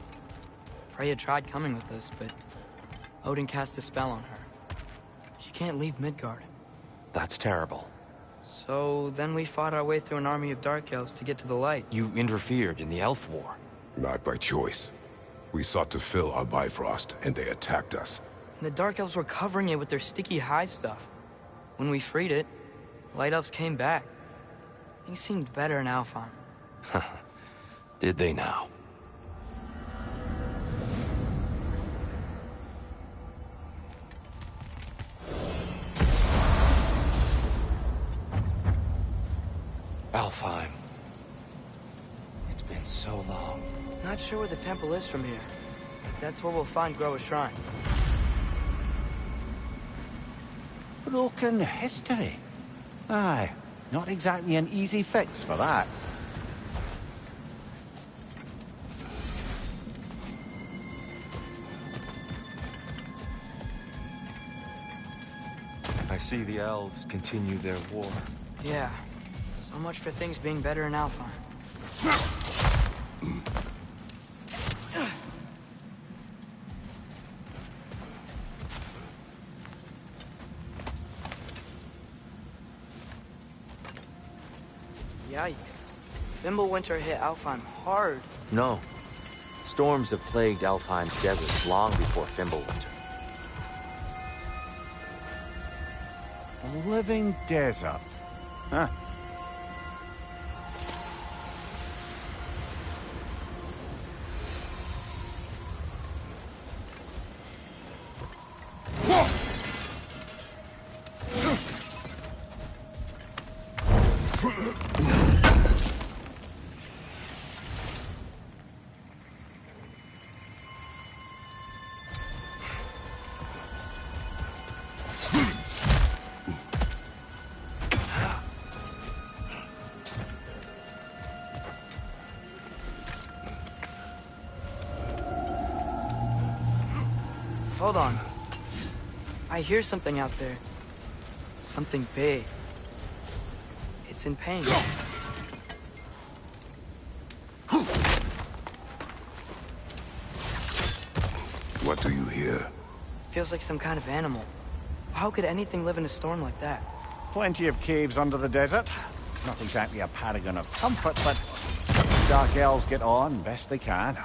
Freya tried coming with us, but Odin cast a spell on her. She can't leave Midgard. That's terrible. So then we fought our way through an army of dark elves to get to the light. You interfered in the elf war. Not by choice. We sought to fill our Bifrost, and they attacked us. And the dark elves were covering it with their sticky hive stuff. When we freed it, light elves came back. Things seemed better in Alfheim. Did they now? Alfheim. It's been so long. Not sure where the temple is from here. That's where we'll find Groa's shrine. Broken history. Aye, not exactly an easy fix for that. I see the elves continue their war. Yeah. So much for things being better in Alfheim. Yikes. Fimbulwinter hit Alfheim hard. No. Storms have plagued Alfheim's deserts long before Fimbulwinter. A living desert. Huh. Hold on. I hear something out there. Something big. It's in pain. What do you hear? Feels like some kind of animal. How could anything live in a storm like that? Plenty of caves under the desert. Not exactly a paragon of comfort, but dark elves get on best they can.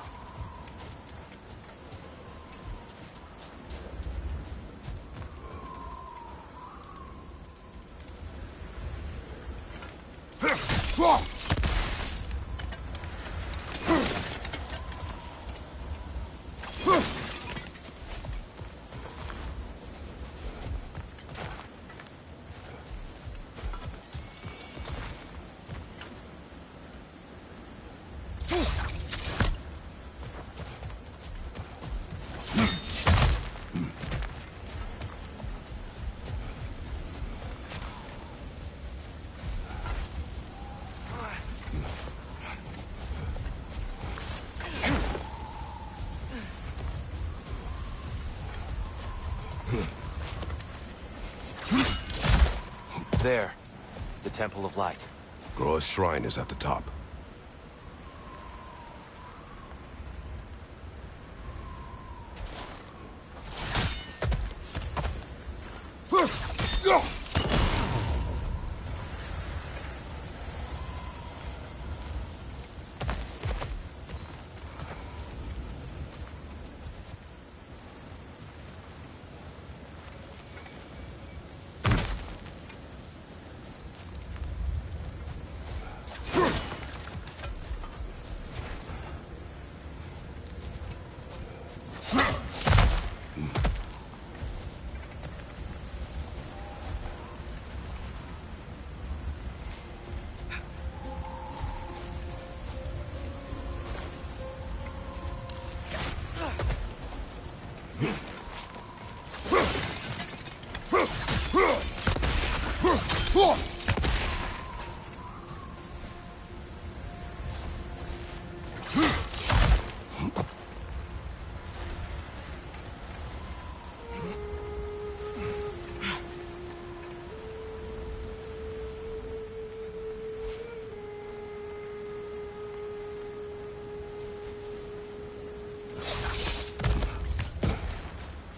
There. The Temple of Light. Groa's shrine is at the top.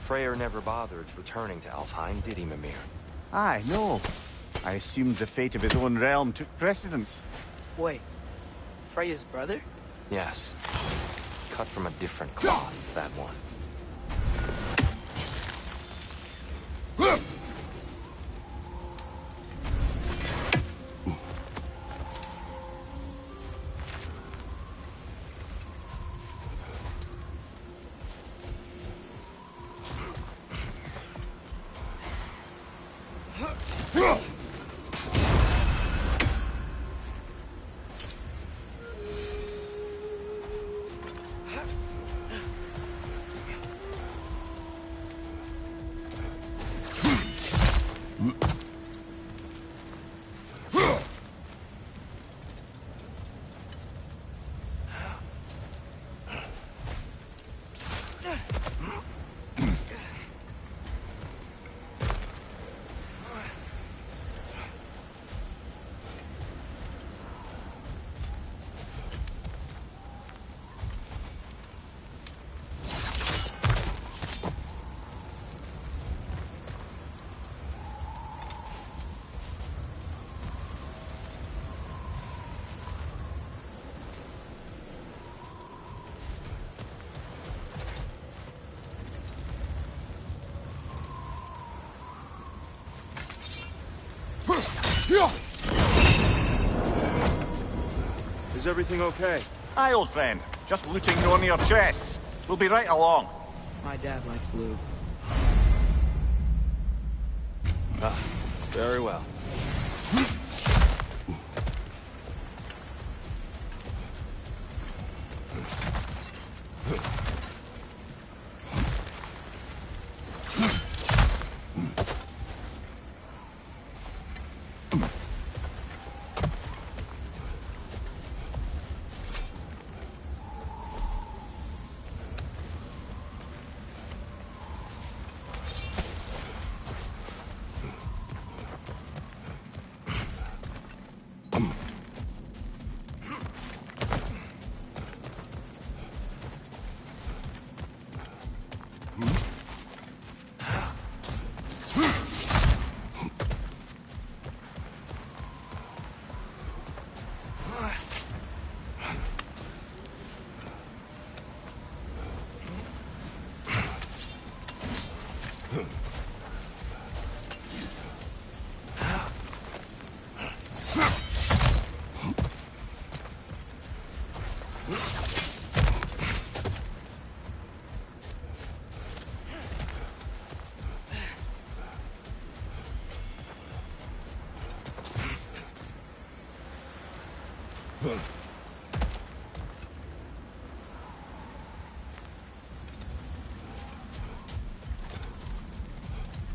Freyr never bothered returning to Alfheim, did he, Mimir? Aye, no. I assumed the fate of his own realm took precedence. Wait, Freya's brother? Yes. Cut from a different cloth, that one. Is everything okay? Aye, old friend. Just looting one of your chests. We'll be right along. My dad likes lube. Ah, very well.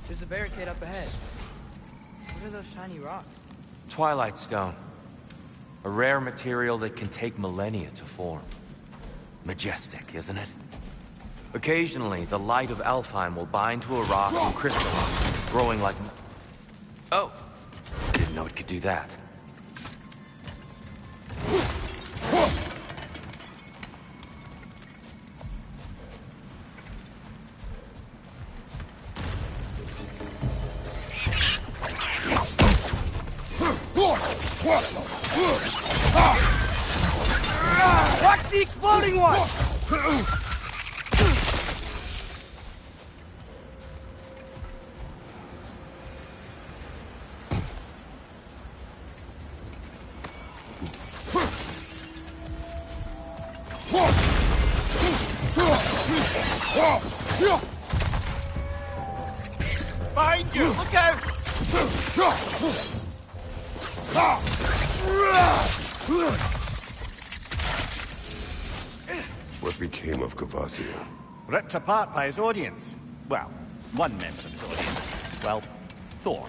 There's a barricade up ahead. What are those shiny rocks? Twilight Stone. A rare material that can take millennia to form. Majestic, isn't it? Occasionally, the light of Alfheim will bind to a rock and crystallize, growing like... Oh! could do that. Watch the exploding one! Behind you! Look out! What became of Kvasir? Ripped apart by his audience. Well, one member of his audience. Well, Thor.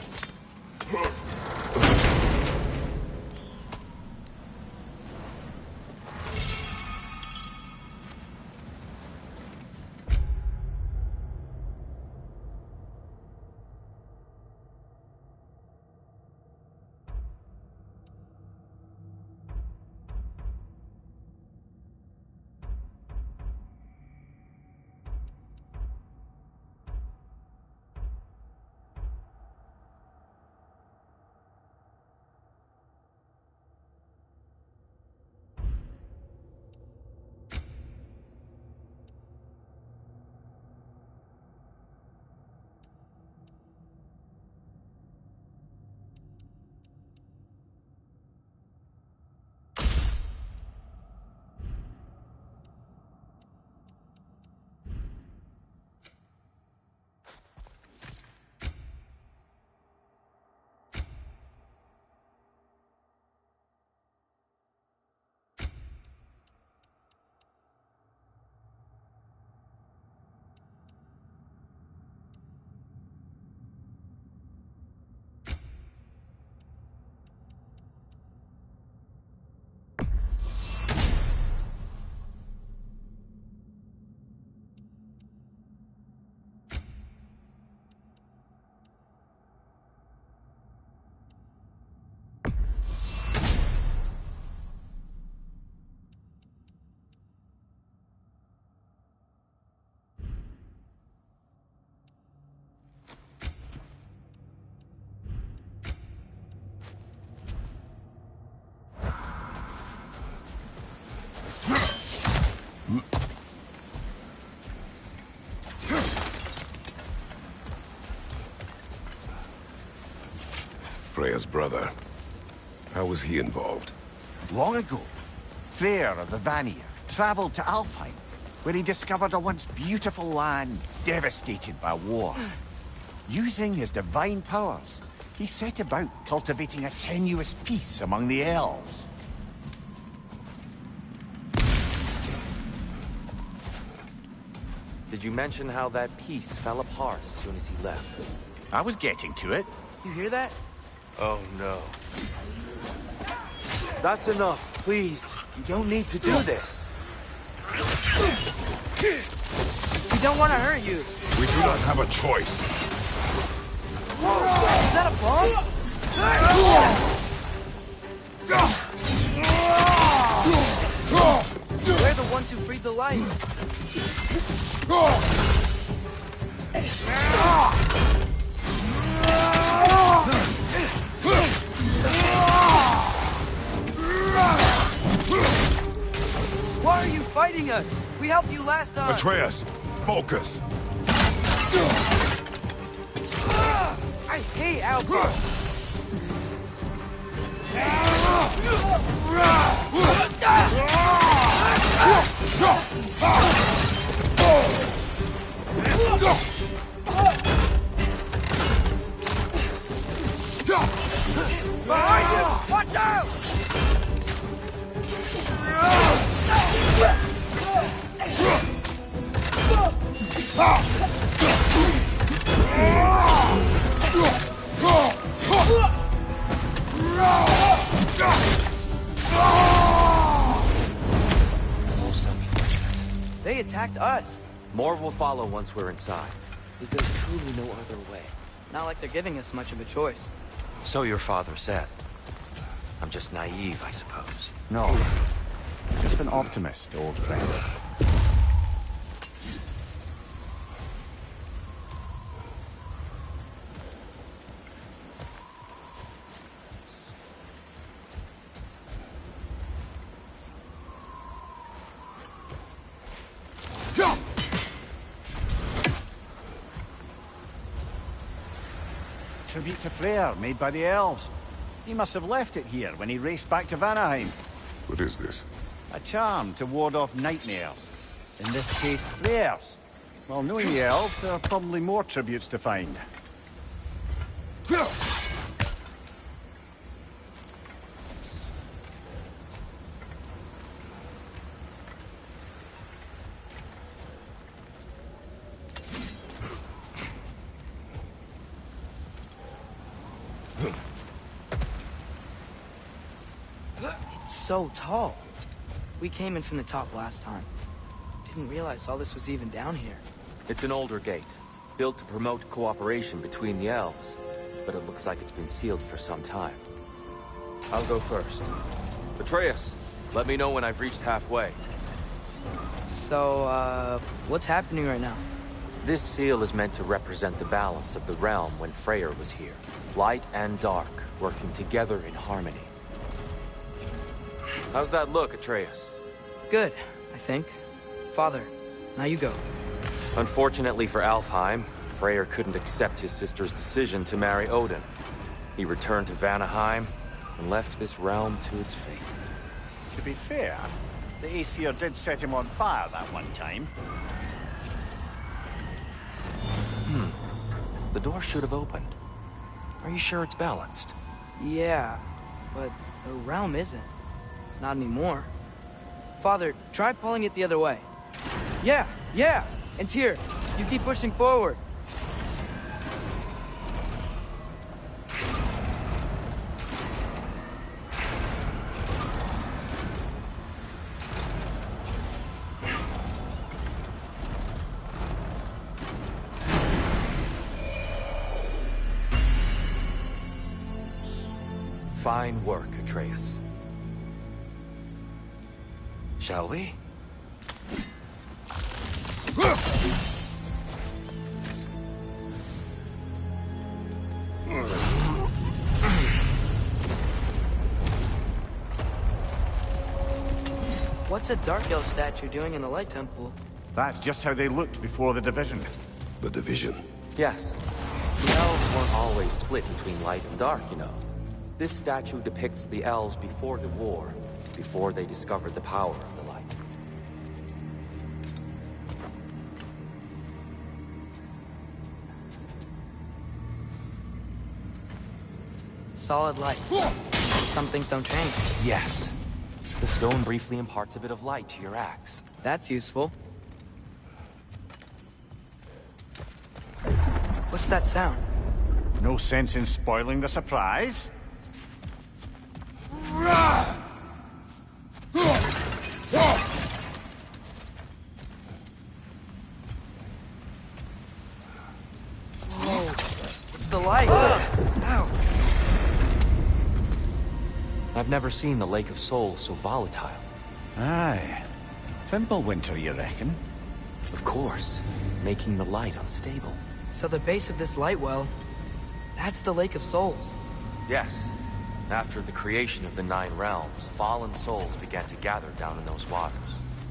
Freya's brother. How was he involved? Long ago, Freyr of the Vanir traveled to Alfheim, where he discovered a once beautiful land devastated by war. Using his divine powers, he set about cultivating a tenuous peace among the elves. Did you mention how that piece fell apart as soon as he left? I was getting to it. You hear that? Oh no. That's enough, please. You don't need to do this. We don't want to hurt you. We do not have a choice. Is that a bomb? We're the ones who freed the light. Why are you fighting us? We helped you last time. Atreus, focus. I hate Alpha. Behind you! Watch out! They attacked us. More will follow once we're inside. Is there truly no other way? Not like they're giving us much of a choice. So your father said. I'm just naive, I suppose. No. Just an optimist, old friend. Tribute to Freyr, made by the elves. He must have left it here when he raced back to Vanaheim. What is this? A charm to ward off nightmares. In this case, Freyr's. Well, knowing the elves, there are probably more tributes to find. So tall. We came in from the top last time. Didn't realize all this was even down here. It's an older gate, built to promote cooperation between the elves, but it looks like it's been sealed for some time. I'll go first. Atreus, let me know when I've reached halfway. So, what's happening right now? This seal is meant to represent the balance of the realm when Freyr was here. Light and dark, working together in harmony. How's that look, Atreus? Good, I think. Father, now you go. Unfortunately for Alfheim, Freyr couldn't accept his sister's decision to marry Odin. He returned to Vanaheim and left this realm to its fate. To be fair, the Aesir did set him on fire that one time. The door should have opened. Are you sure it's balanced? Yeah, but the realm isn't. Not anymore. Father, try pulling it the other way. Yeah! And Tiyr, you keep pushing forward. Fine work, Atreus. Shall we? What's a Dark Elf statue doing in the Light Temple? That's just how they looked before the division. The division. Yes. The elves weren't always split between light and dark, you know. This statue depicts the elves before the war, before they discovered the power of the light. Solid light. Some things don't change. Yes. The stone briefly imparts a bit of light to your axe. That's useful. What's that sound? No sense in spoiling the surprise. Whoa. It's the light. Ow. I've never seen the Lake of Souls so volatile. Aye. Fimbulwinter, you reckon? Of course. Making the light unstable. So the base of this light well, that's the Lake of Souls. Yes. After the creation of the Nine Realms, fallen souls began to gather down in those waters.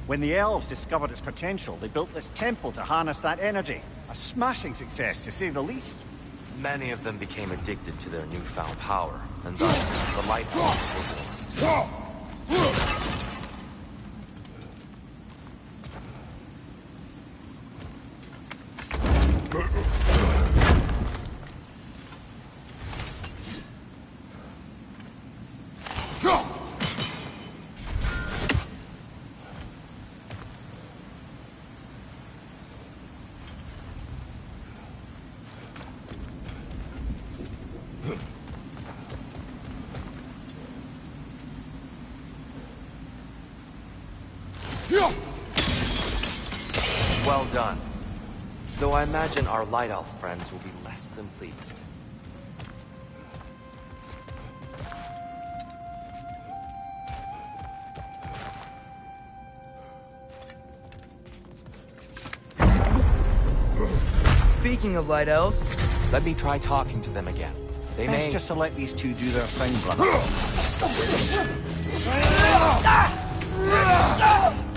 When the elves discovered its potential, they built this temple to harness that energy. A smashing success, to say the least. Many of them became addicted to their newfound power, and thus the light elves were born. Well done. Though I imagine our Light Elf friends will be less than pleased. Speaking of light elves... Let me try talking to them again. They Best may... just to let these two do their thing, brother.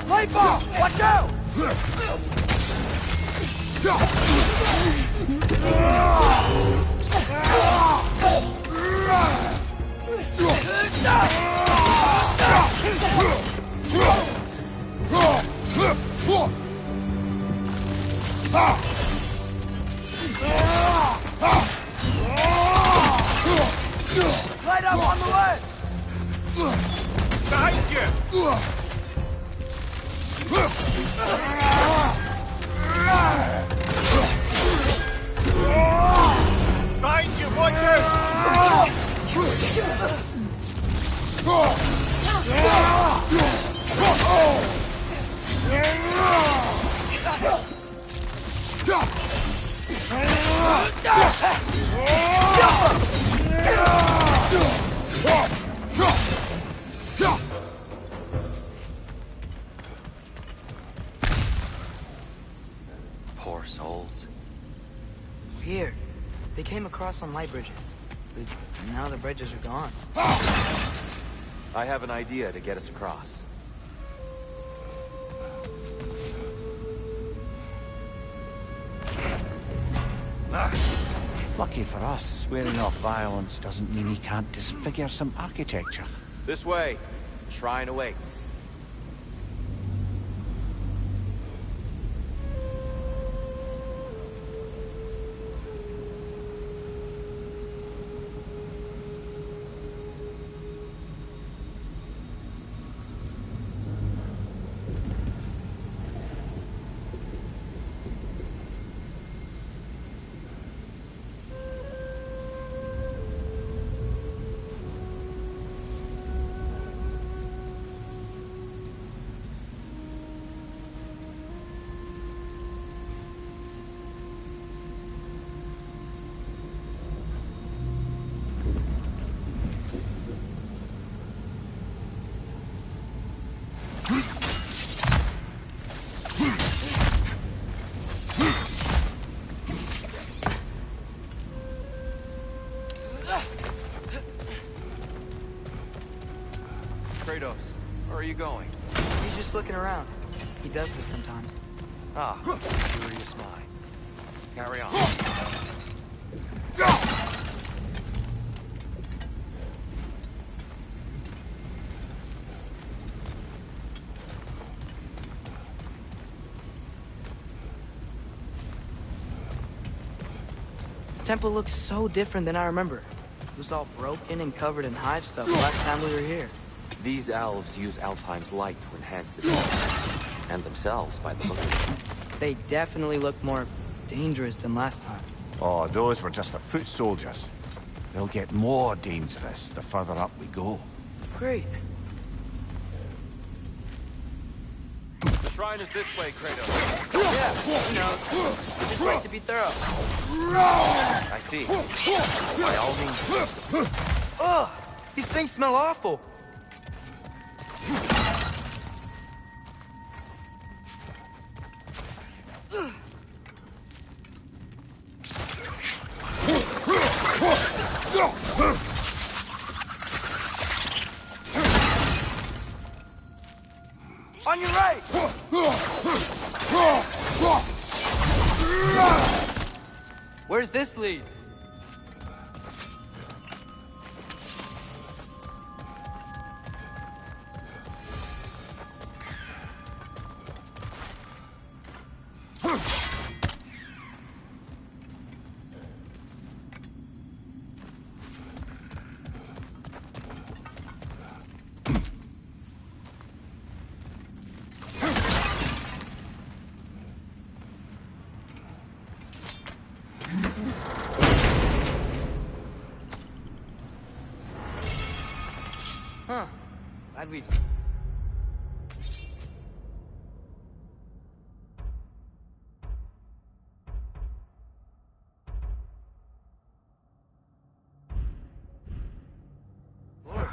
Light ball! Watch out! Light up on the left! Behind you! Behind you, watch out! Poor souls. Weird. They came across on light bridges. But now the bridges are gone. I have an idea to get us across. Lucky for us, swearing off violence doesn't mean he can't disfigure some architecture. This way. Shrine awaits. Kratos, where are you going? He's just looking around. He does this sometimes. Ah, curious mind. Carry on. Temple looks so different than I remember. It was all broken and covered in hive stuff last time we were here. These elves use Alfheim's light to enhance the temple. And themselves, by the look of it. They definitely look more dangerous than last time. Oh, those were just the foot soldiers. They'll get more dangerous the further up we go. Great. The shrine is this way, Kratos. Yeah, you know, we just like to be thorough. I see. By all means. Ugh! These things smell awful. On your right! Where's this lead? Huh. Glad we... Lord.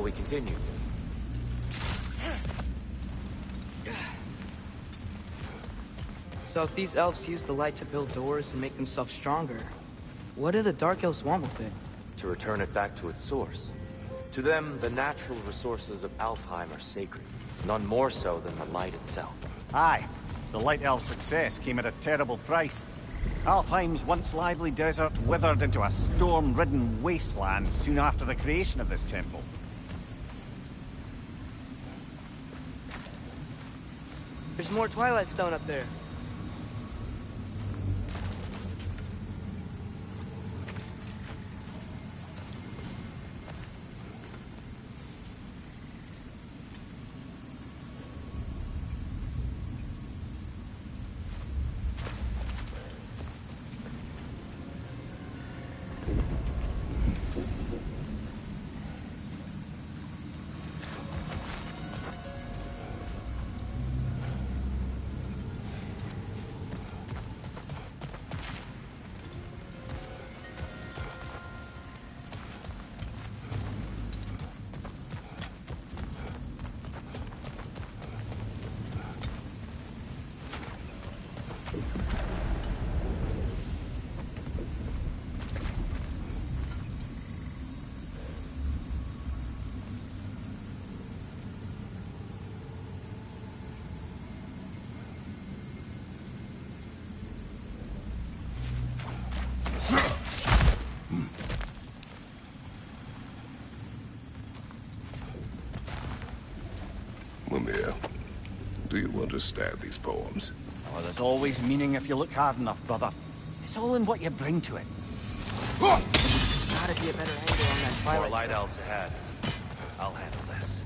we continue? So if these elves use the light to build doors and make themselves stronger, what do the Dark Elves want with it? To return it back to its source. To them, the natural resources of Alfheim are sacred, none more so than the light itself. Aye. The Light Elf's success came at a terrible price. Alfheim's once lively desert withered into a storm-ridden wasteland soon after the creation of this temple. There's more Twilight Stone up there. Mimir, do you understand these poems? Oh, there's always meaning if you look hard enough, brother. It's all in what you bring to it. Gotta be a better angle on that More Twilight light Stone. elves ahead. I'll handle this.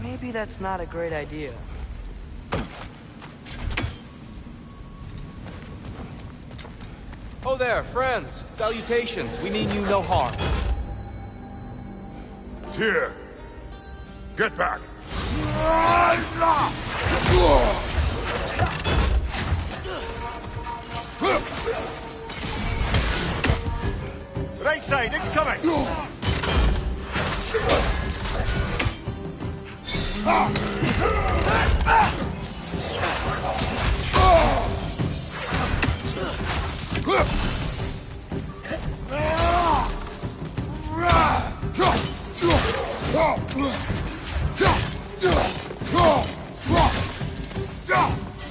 Maybe that's not a great idea. Oh there, friends. Salutations. We mean you no harm. Tiyr! Get back! Right side, incoming!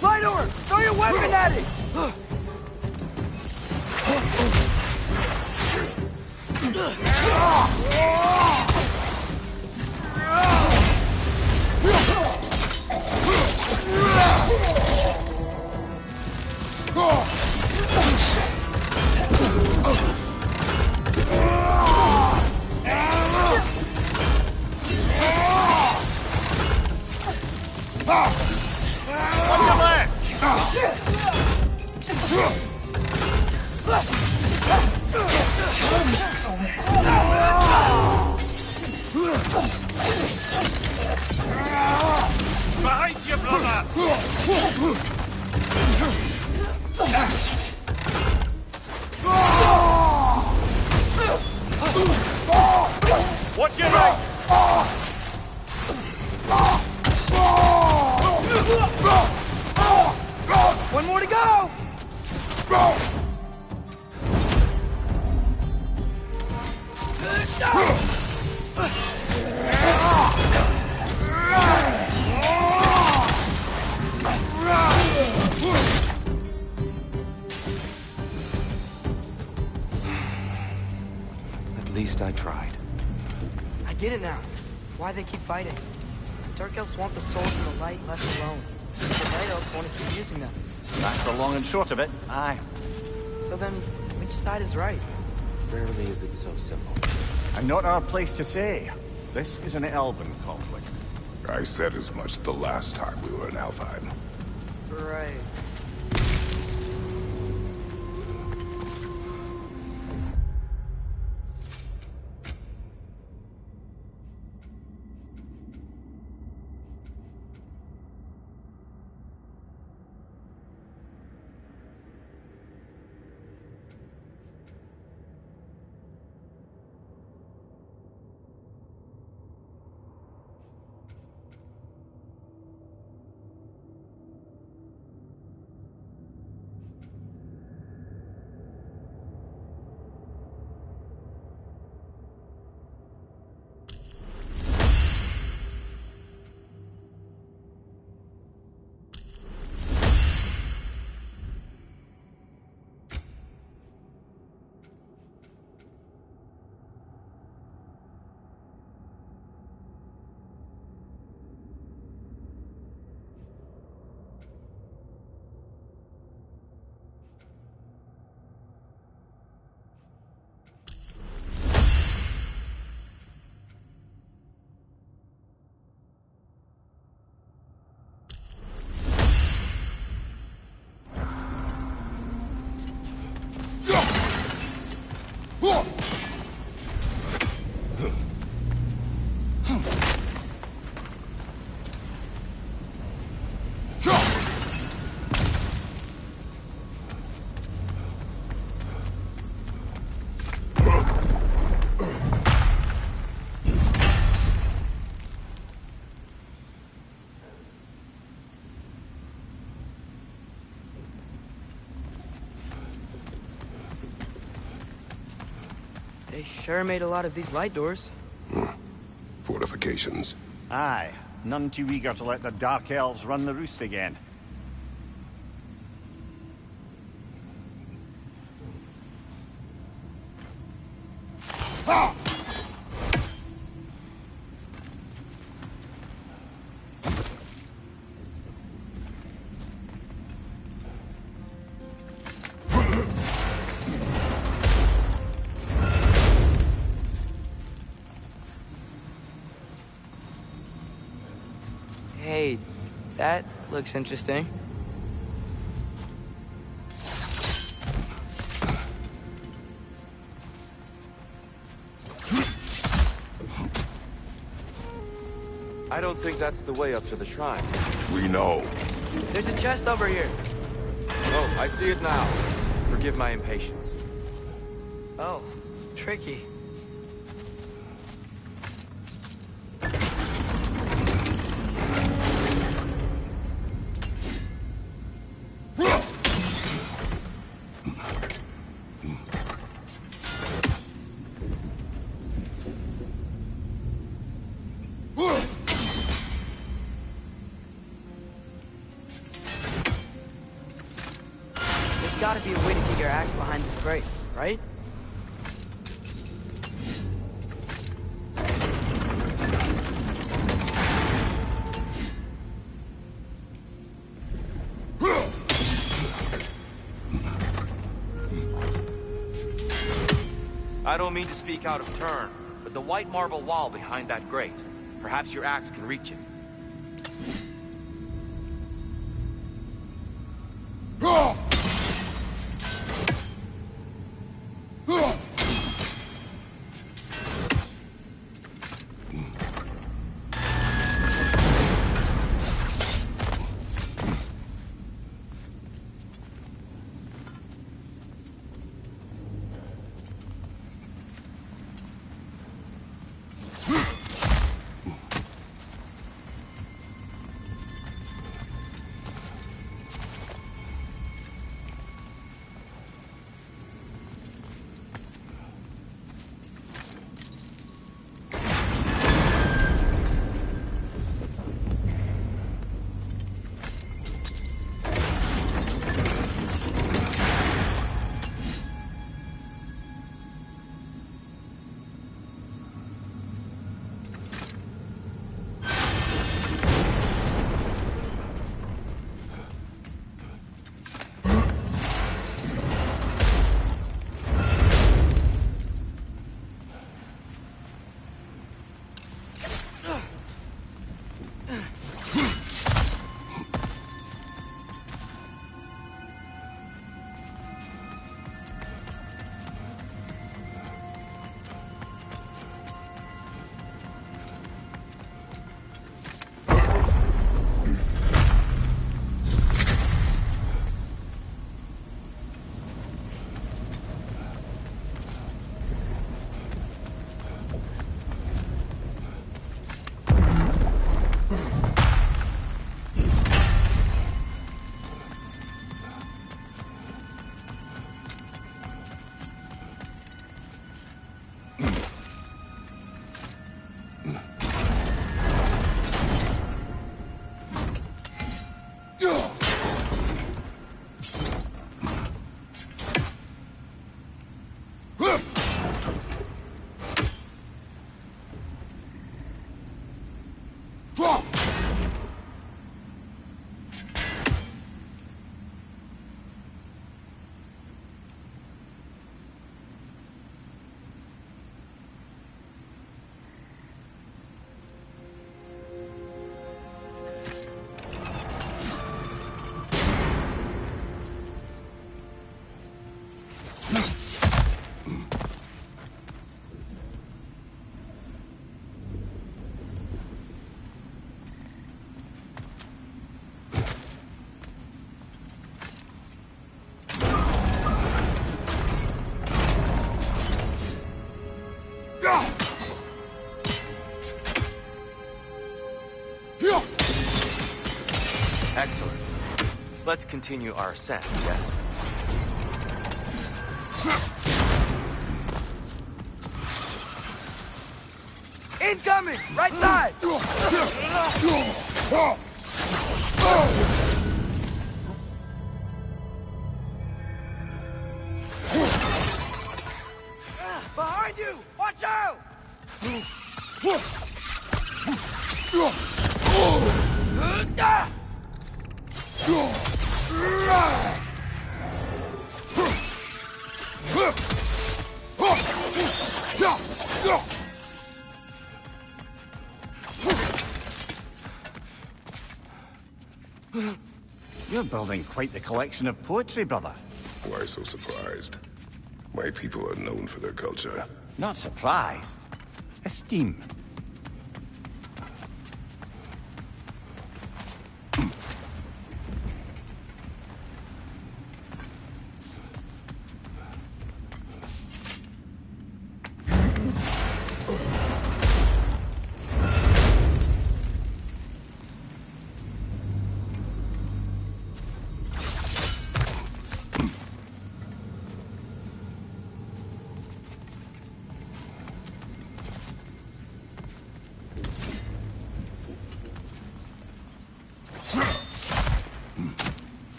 Lightor! Throw your weapon at it! On your left! Behind you, brother! Watch your right! One more to go! At least I tried. I get it now. Why they keep fighting. The Dark Elves want the souls of the light left alone. The Light Elves want to keep using them. That's the long and short of it. Aye. So then, which side is right? Rarely is it so simple. And not our place to say. This is an elven conflict. I said as much the last time we were in Alfheim. Right. They sure made a lot of these light doors. Fortifications. Aye, none too eager to let the Dark Elves run the roost again. Hey, that looks interesting. I don't think that's the way up to the shrine. We know. There's a chest over here. Oh, I see it now. Forgive my impatience. Oh, tricky. There's gotta be a way to get your axe behind this grate, right? I don't mean to speak out of turn, but the white marble wall behind that grate, perhaps your axe can reach it. Excellent. Let's continue our ascent, yes? Incoming! Right side! Behind you! Watch out! You're building quite the collection of poetry, brother. Why so surprised? My people are known for their culture. Not surprise. Esteem.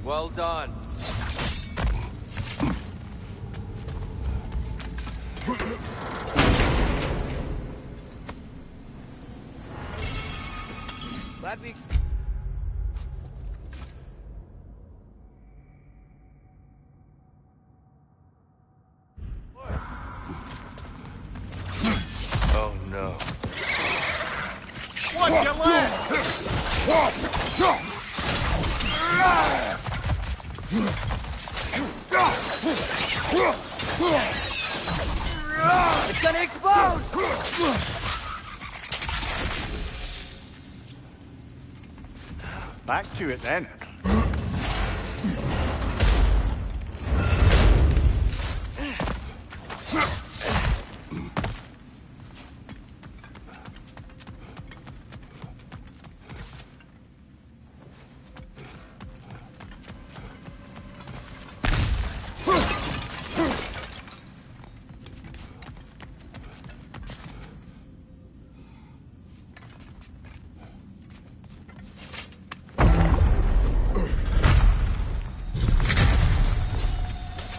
Well done. Glad we... Oh no. Watch your legs! It's gonna explode! Back to it then.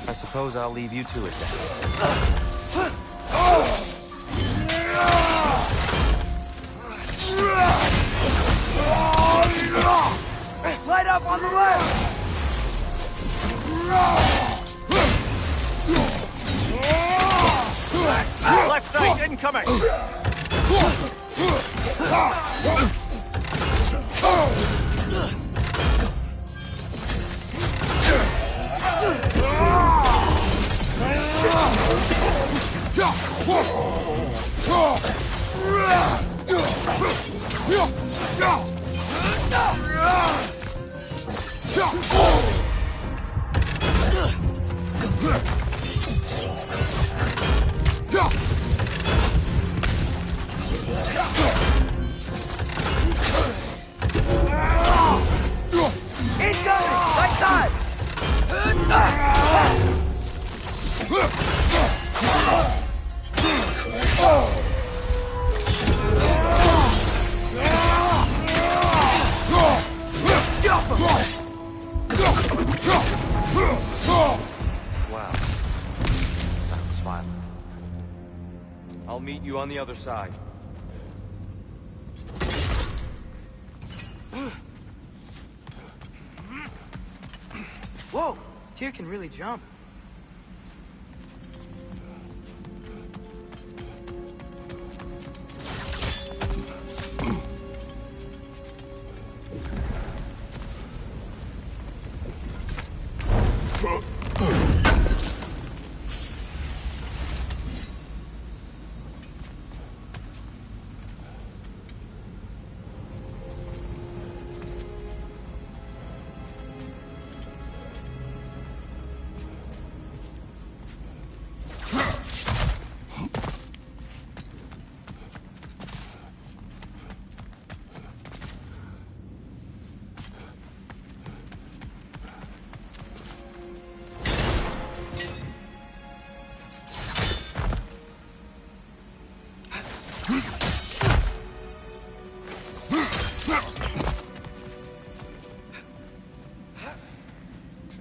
I suppose I'll leave you to it then. Light up on the left! Left side incoming! Incoming! Right side! Wow. That was violent. I'll meet you on the other side. Whoa! Tiyr can really jump.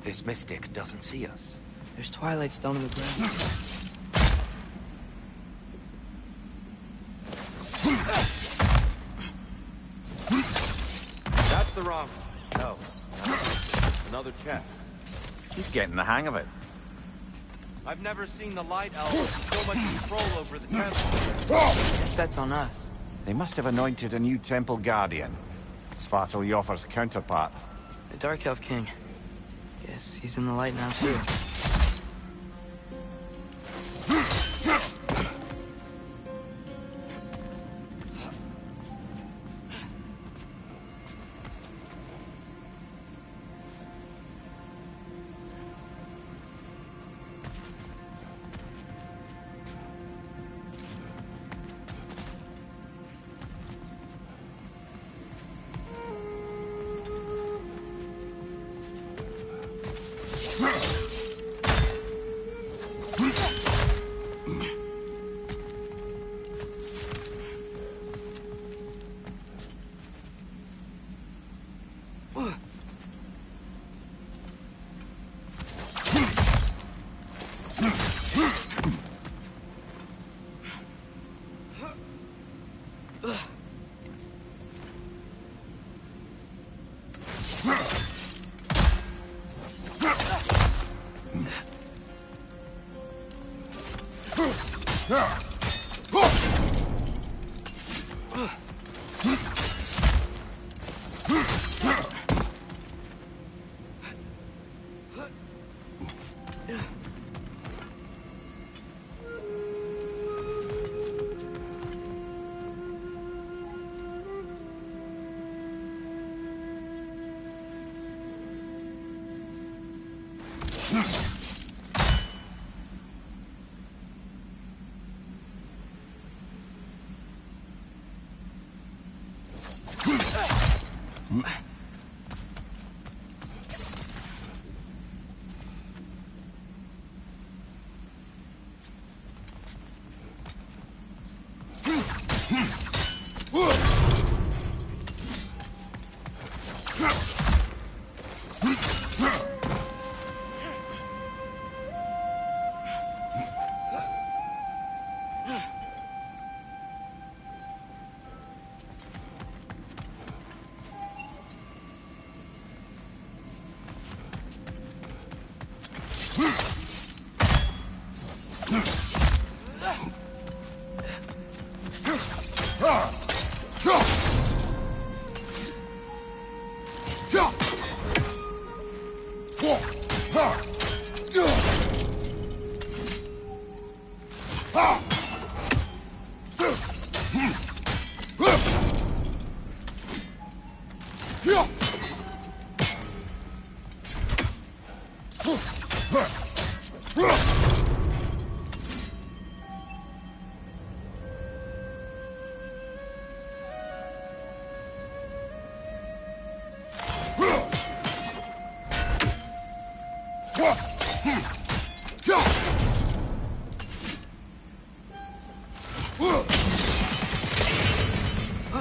This mystic doesn't see us. There's Twilight Stone on the ground. That's the wrong... No. Another chest. He's getting the hang of it. I've never seen the Light Elves with so much control over the temple. Guess that's on us. They must have anointed a new temple guardian. Svartal Yofr's counterpart. The Dark Elf King. Guess he's in the light now, too.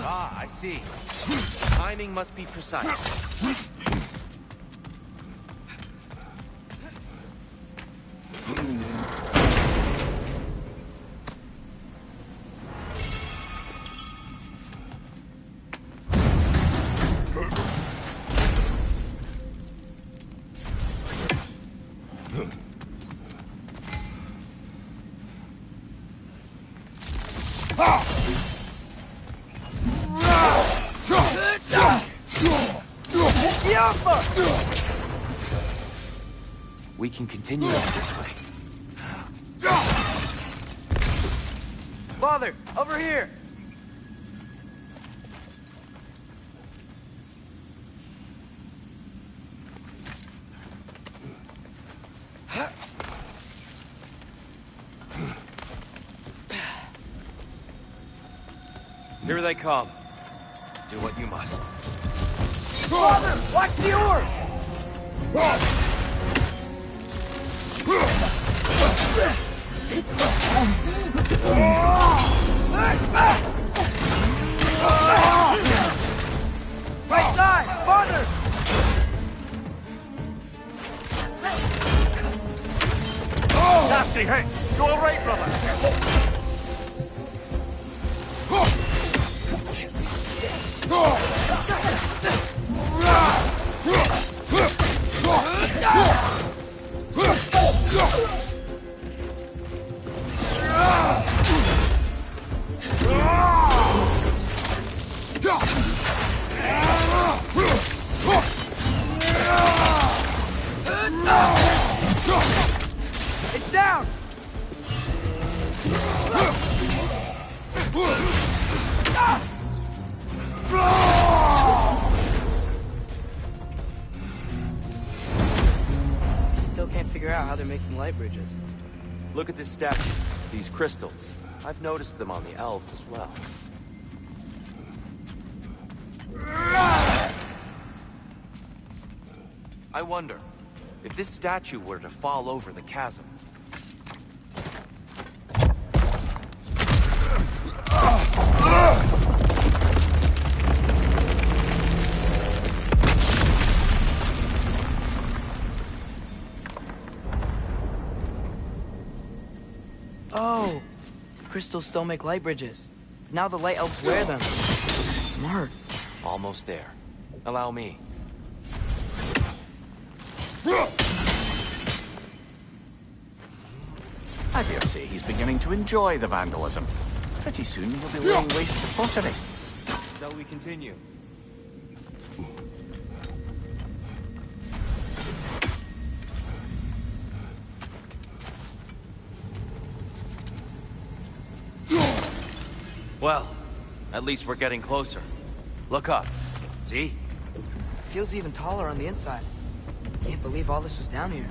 Ah, I see. Timing must be precise. We can continue on this way. Father, over here! Here they come. Do what you must. Father, watch Tiyr! Right side! Father! Nasty, hey! You all right, brother? It's down! Still can't figure out how they're making light bridges. Look at this statue. These crystals. I've noticed them on the elves as well. I wonder, if this statue were to fall over the chasm... Oh, crystals still make light bridges. Now the light elves wear them. Smart. Almost there. Allow me. I dare say he's beginning to enjoy the vandalism. Pretty soon he'll be laying waste to pottery. Shall we continue? Well, at least we're getting closer. Look up. See? Feels even taller on the inside. Can't believe all this was down here.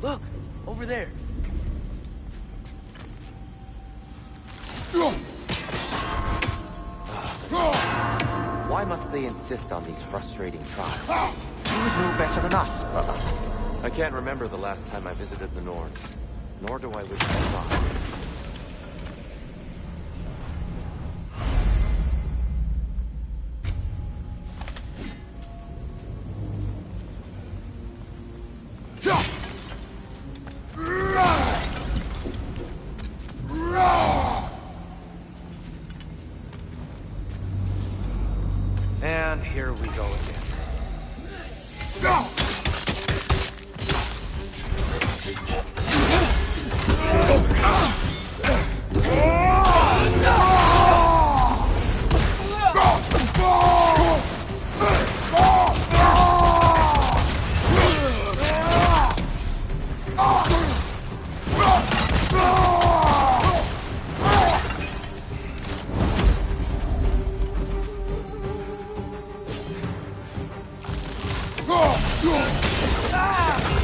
Look, over there. Why must they insist on these frustrating trials? You would know better than us, brother. I can't remember the last time I visited the Nords, nor do I wish I might. And here we go again.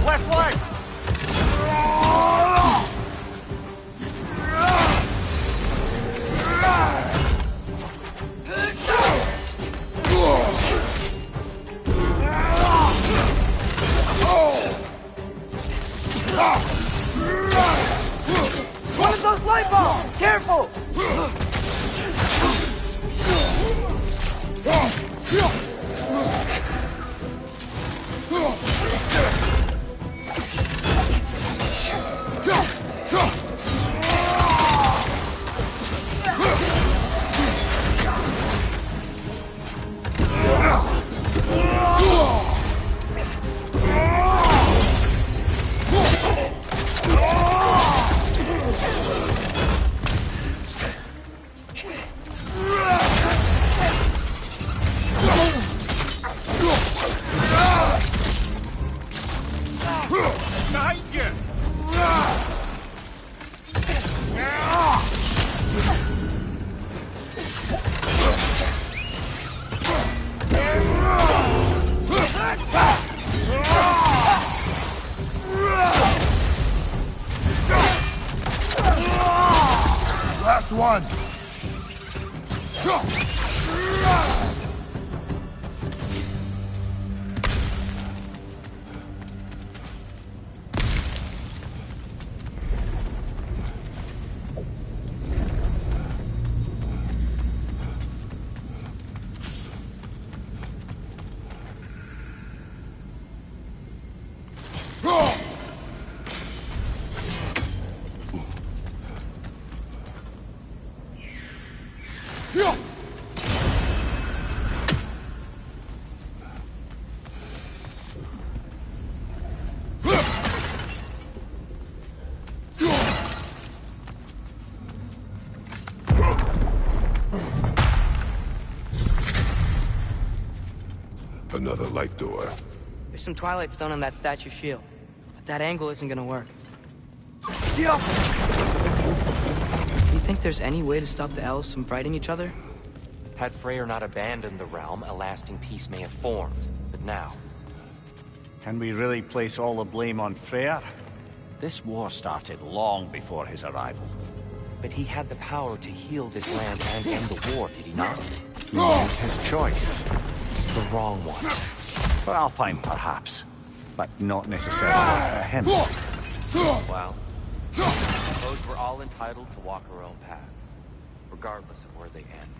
Left leg! One of those light bulbs! Careful! Last one! Another light door. There's some Twilight Stone on that statue shield, but that angle isn't gonna work. Do you think there's any way to stop the elves from fighting each other? Had Freyr not abandoned the realm, a lasting peace may have formed. But now... Can we really place all the blame on Freyr? This war started long before his arrival. But he had the power to heal this land and end the war, did he not? He made his choice. The wrong one. For Alfheim, perhaps. But not necessarily for him. Well, I suppose we're all entitled to walk our own paths, regardless of where they end.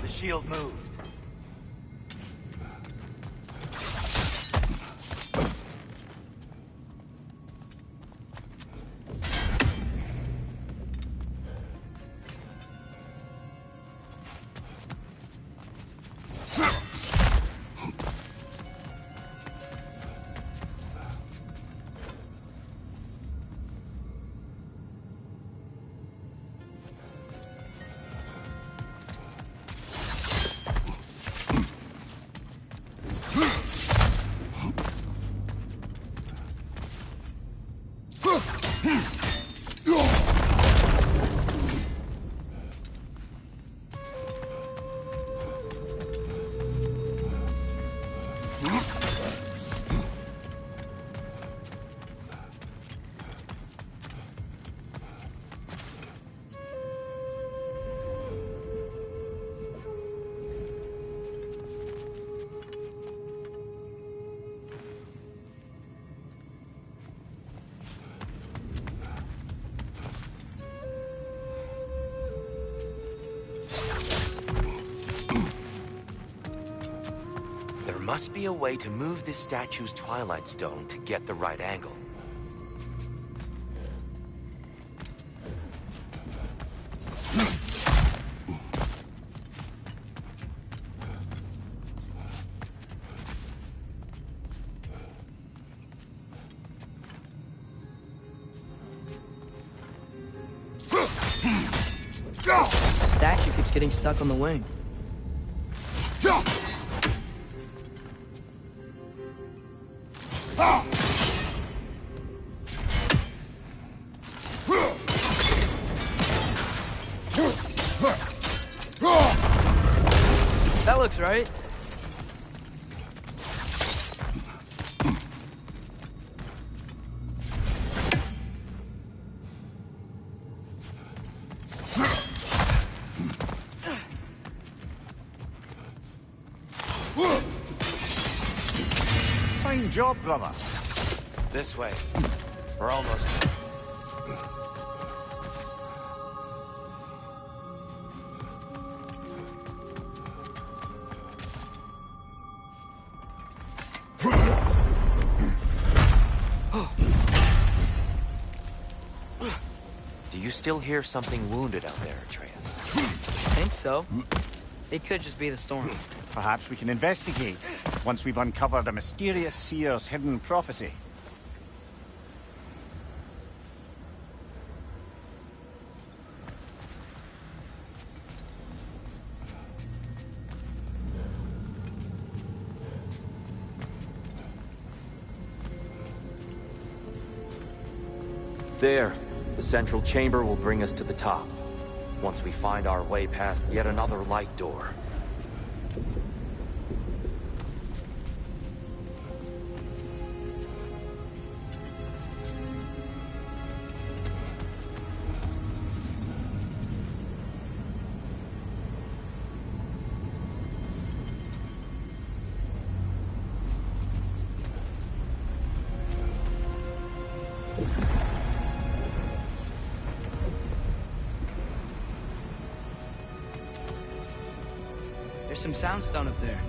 The shield moved. There must be a way to move this statue's Twilight Stone to get the right angle. The statue keeps getting stuck on the wing. That looks right. Fine job, brother. This way. We're almost there. Do you still hear something wounded out there, Atreus? I think so. It could just be the storm. Perhaps we can investigate, once we've uncovered a mysterious seer's hidden prophecy. There. The central chamber will bring us to the top, once we find our way past yet another light door. There's some soundstone up there.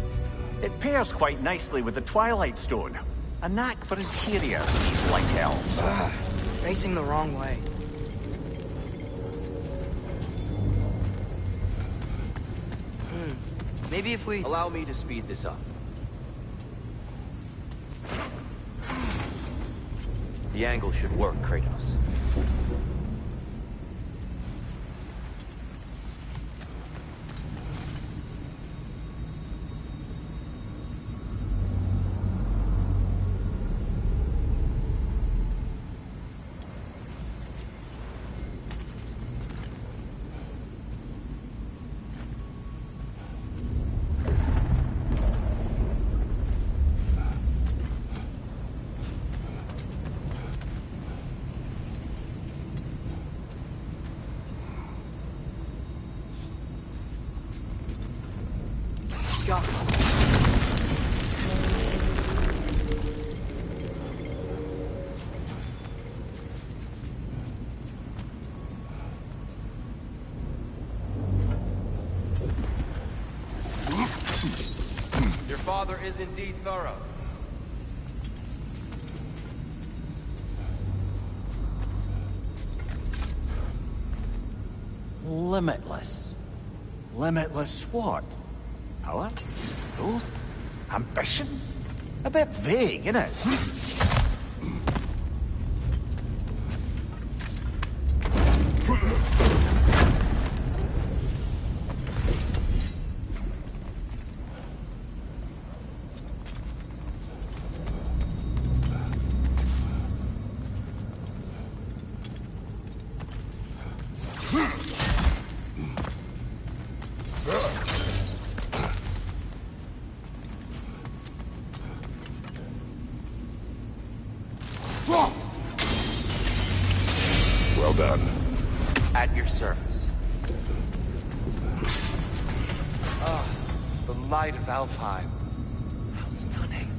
It pairs quite nicely with the Twilight Stone. A knack for interior, these light elves. It's facing the wrong way. Maybe if we... Allow me to speed this up. The angle should work, Kratos. Go. Your father is indeed thorough. Limitless. Limitless what? Power? Growth? Ambition? A bit vague, innit? Well done. At your service. Ah, the light of Alfheim. How stunning.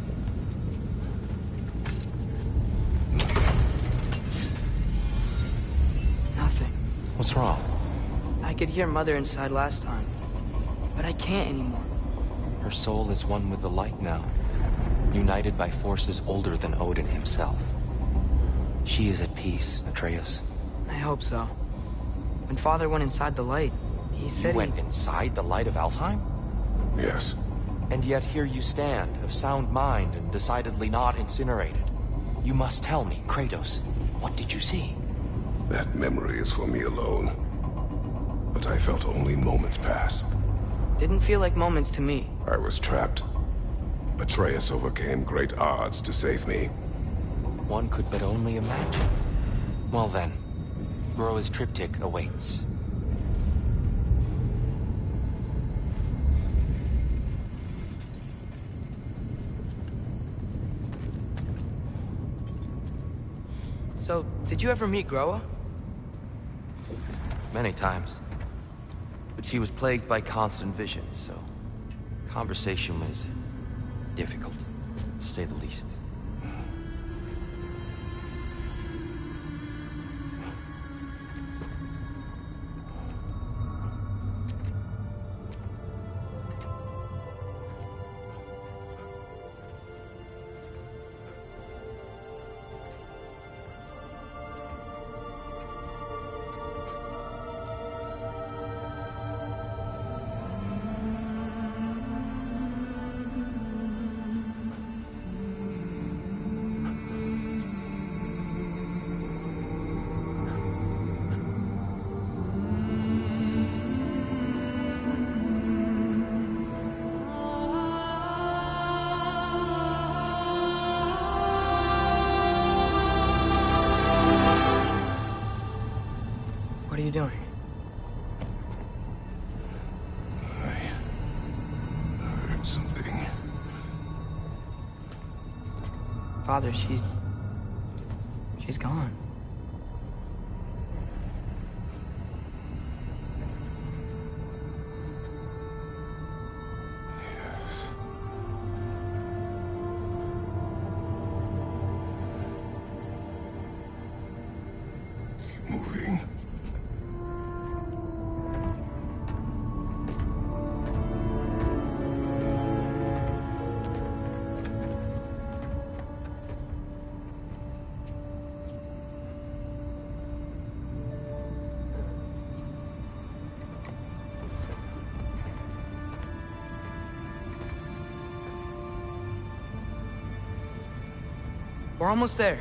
Nothing. What's wrong? I could hear Mother inside last time, but I can't anymore. Her soul is one with the light now, united by forces older than Odin himself. She is at peace, Atreus. I hope so. When Father went inside the light, he said You went inside the light of Alfheim? Yes. And yet here you stand, of sound mind and decidedly not incinerated. You must tell me, Kratos, what did you see? That memory is for me alone. But I felt only moments pass. Didn't feel like moments to me. I was trapped. Atreus overcame great odds to save me. One could but only imagine. Well then, Groa's triptych awaits. So, did you ever meet Groa? Many times. But she was plagued by constant visions, so conversation was difficult, to say the least. Father, she's gone. Moving. We're almost there.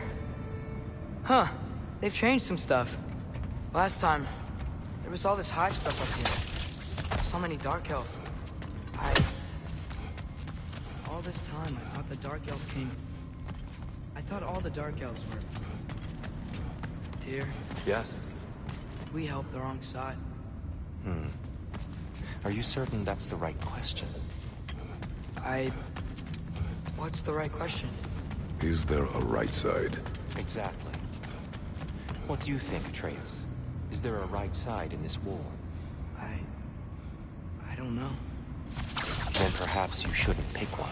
Huh. They've changed some stuff. Last time, there was all this hive stuff up here. So many Dark Elves. All this time, I thought the Dark Elf King... I thought all the Dark Elves were... Tiyr, Yes? we helped the wrong side. Are you certain that's the right question? What's the right question? Is there a right side? Exactly. What do you think, Atreus? Is there a right side in this war? I don't know. Then perhaps you shouldn't pick one.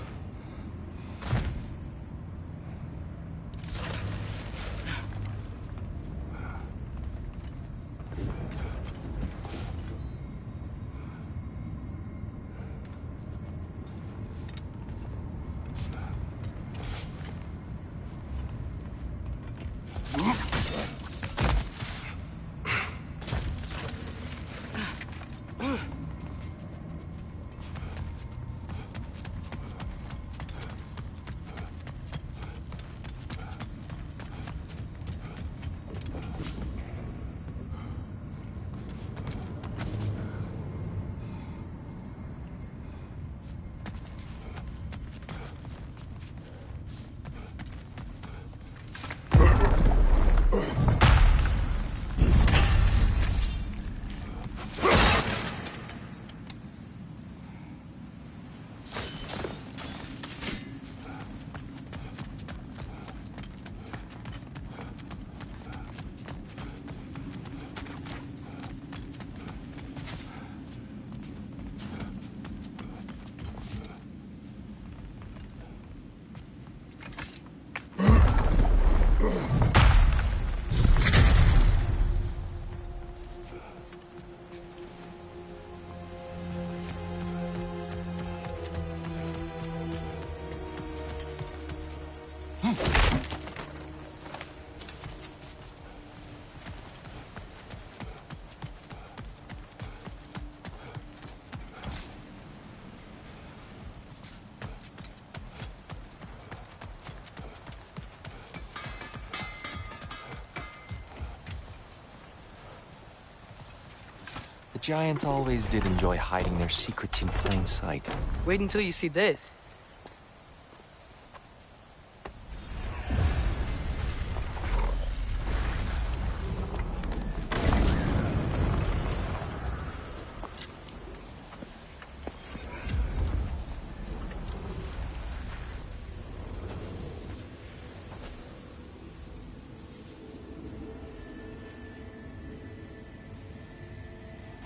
The Giants always did enjoy hiding their secrets in plain sight. Wait until you see this.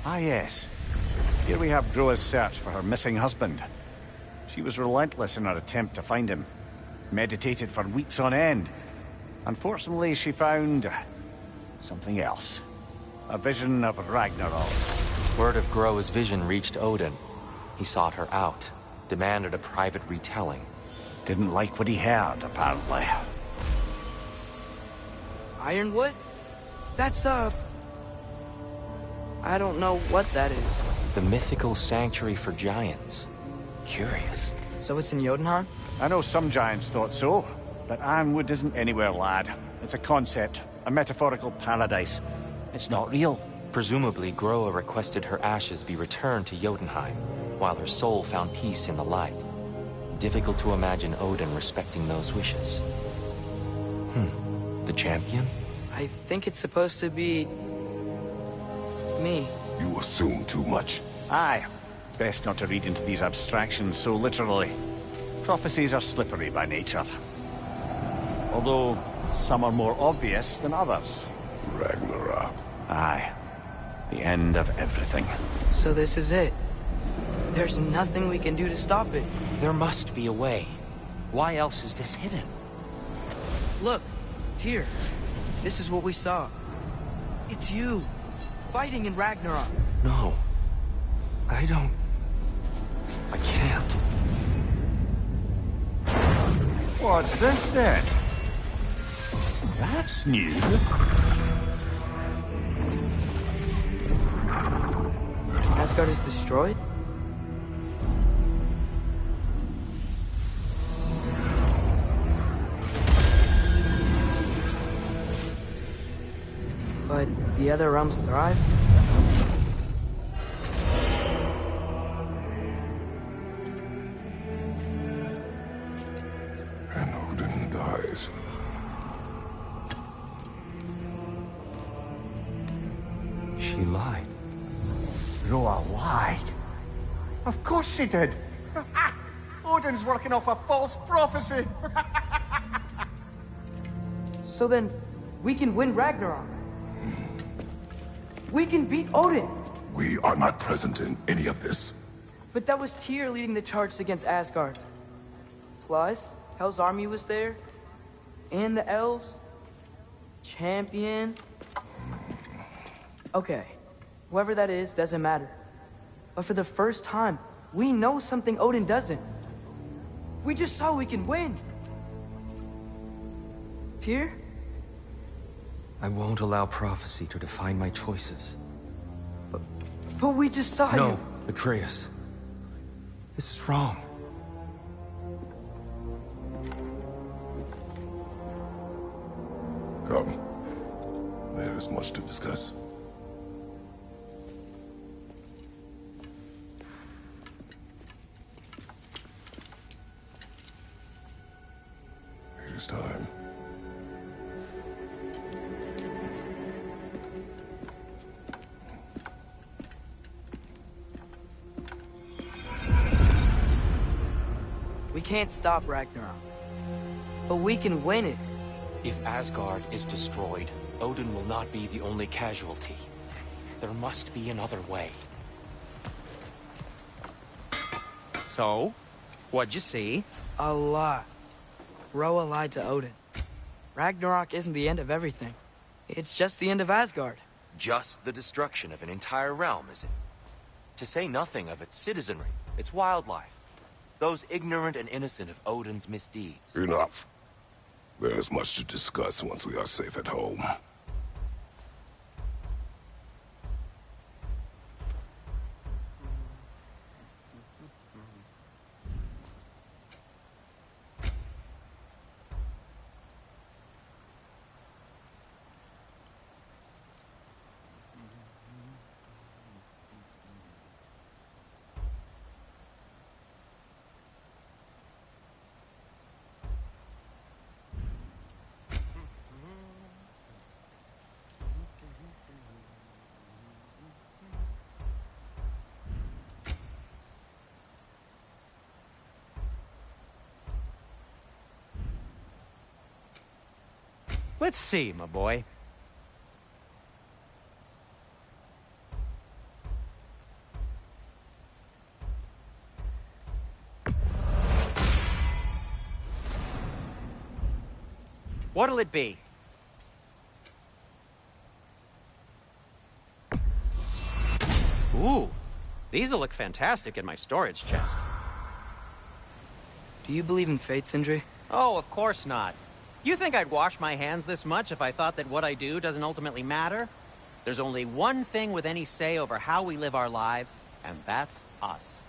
Ah, yes. Here we have Groa's search for her missing husband. She was relentless in her attempt to find him. Meditated for weeks on end. Unfortunately, she found... something else. A vision of Ragnarok. Word of Groa's vision reached Odin. He sought her out, demanded a private retelling. Didn't like what he heard, apparently. Ironwood? That's the... I don't know what that is. The mythical sanctuary for giants. Curious. So it's in Jotunheim? I know some giants thought so, but Ironwood isn't anywhere, lad. It's a concept, a metaphorical paradise. It's not real. Presumably, Groa requested her ashes be returned to Jotunheim, while her soul found peace in the light. Difficult to imagine Odin respecting those wishes. The champion? I think it's supposed to be... me. You assume too much. Aye. Best not to read into these abstractions so literally. Prophecies are slippery by nature. Although, some are more obvious than others. Ragnarok. Aye. The end of everything. So this is it. There's nothing we can do to stop it. There must be a way. Why else is this hidden? Look, Tiyr. This is what we saw. It's you, fighting in Ragnarok. No. I don't... I can't. What's this then? That's new. Asgard is destroyed? But the other realms thrive? And Odin dies. She lied. Roa lied. Of course she did. Odin's working off a false prophecy. So then, we can win Ragnarok. We can beat Odin. We are not present in any of this. But that was Tiyr leading the charge against Asgard. Plus, Hell's army was there. And the elves. Champion. Okay. Whoever that is, doesn't matter. But for the first time, we know something Odin doesn't. We just saw we can win. Tiyr? I won't allow prophecy to define my choices. But we just saw you. No, Atreus. This is wrong. Come. There is much to discuss. It is time. We can't stop Ragnarok. But we can win it. If Asgard is destroyed, Odin will not be the only casualty. There must be another way. So, what'd you see? A lot. Roa lied to Odin. Ragnarok isn't the end of everything. It's just the end of Asgard. Just the destruction of an entire realm, is it? To say nothing of its citizenry, its wildlife. Those ignorant and innocent of Odin's misdeeds. Enough. There's much to discuss once we are safe at home. Let's see, my boy. What'll it be? Ooh, these'll look fantastic in my storage chest. Do you believe in fate, Sindri? Oh, of course not. You think I'd wash my hands this much if I thought that what I do doesn't ultimately matter? There's only one thing with any say over how we live our lives, and that's us.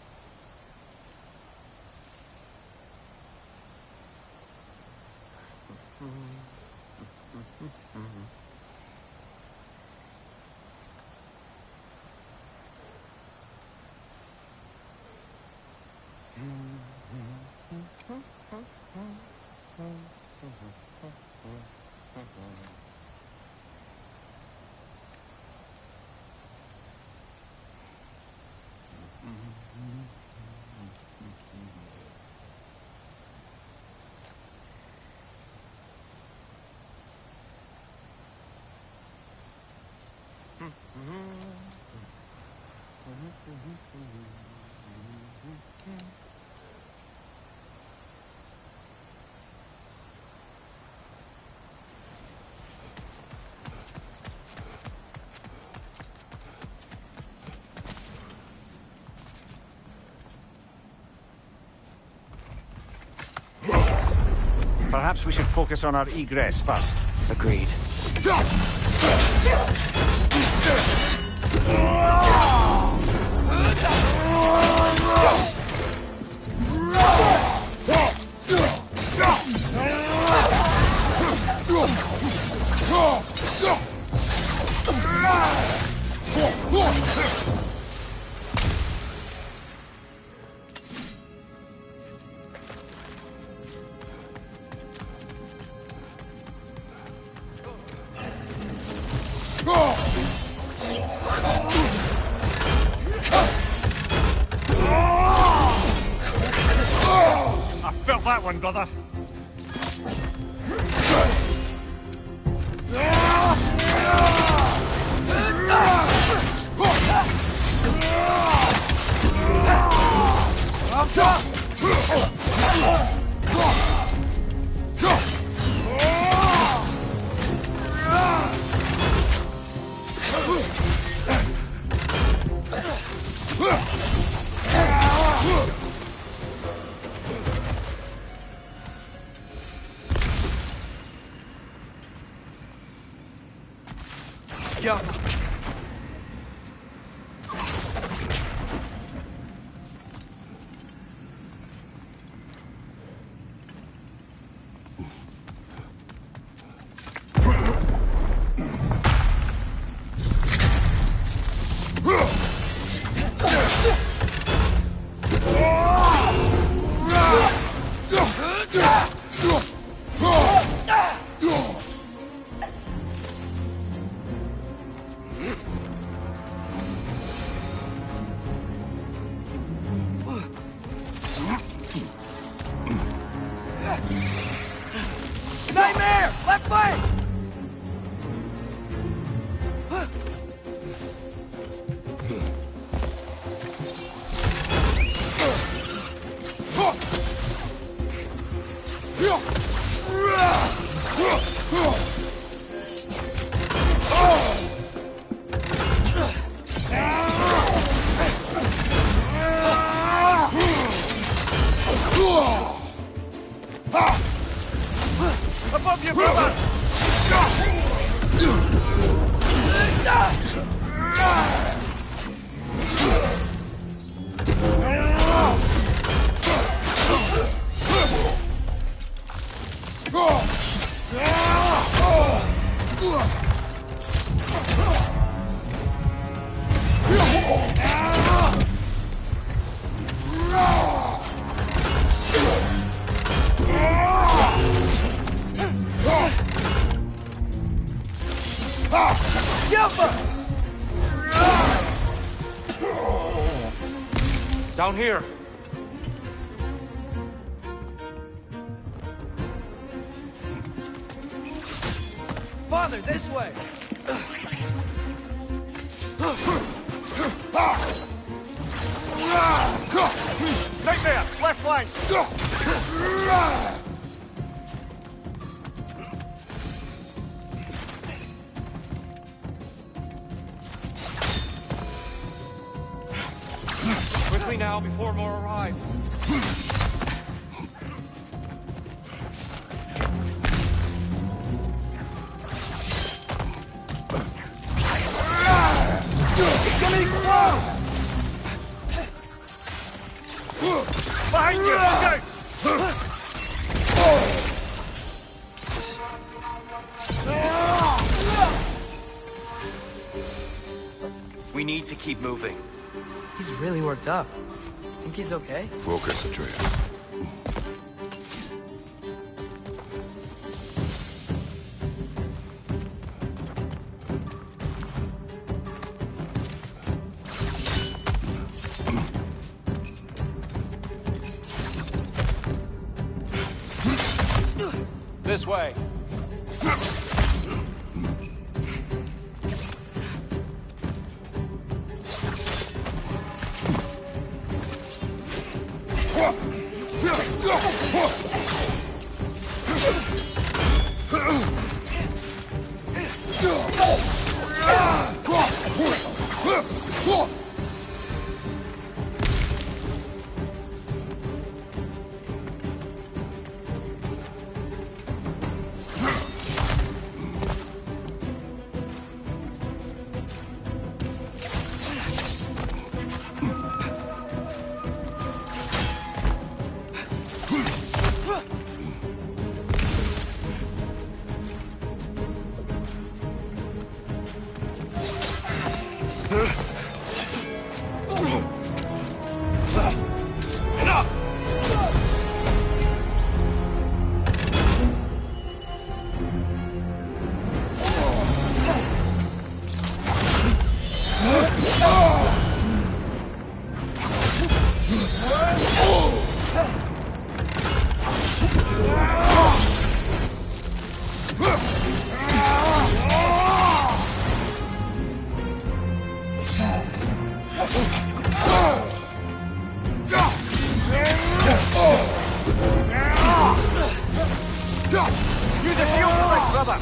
Perhaps we should focus on our egress first. Agreed. I felt that one, brother. Yo. Nightmare! Left flank! Above you, brother! Down here. Father, this way! Nightmare! Left flank! Quickly now, before more arrive. Getting close! Behind you! We need to keep moving. He's really worked up. Think he's okay? Focus, Atreus. This way. Use a shield strike, brother!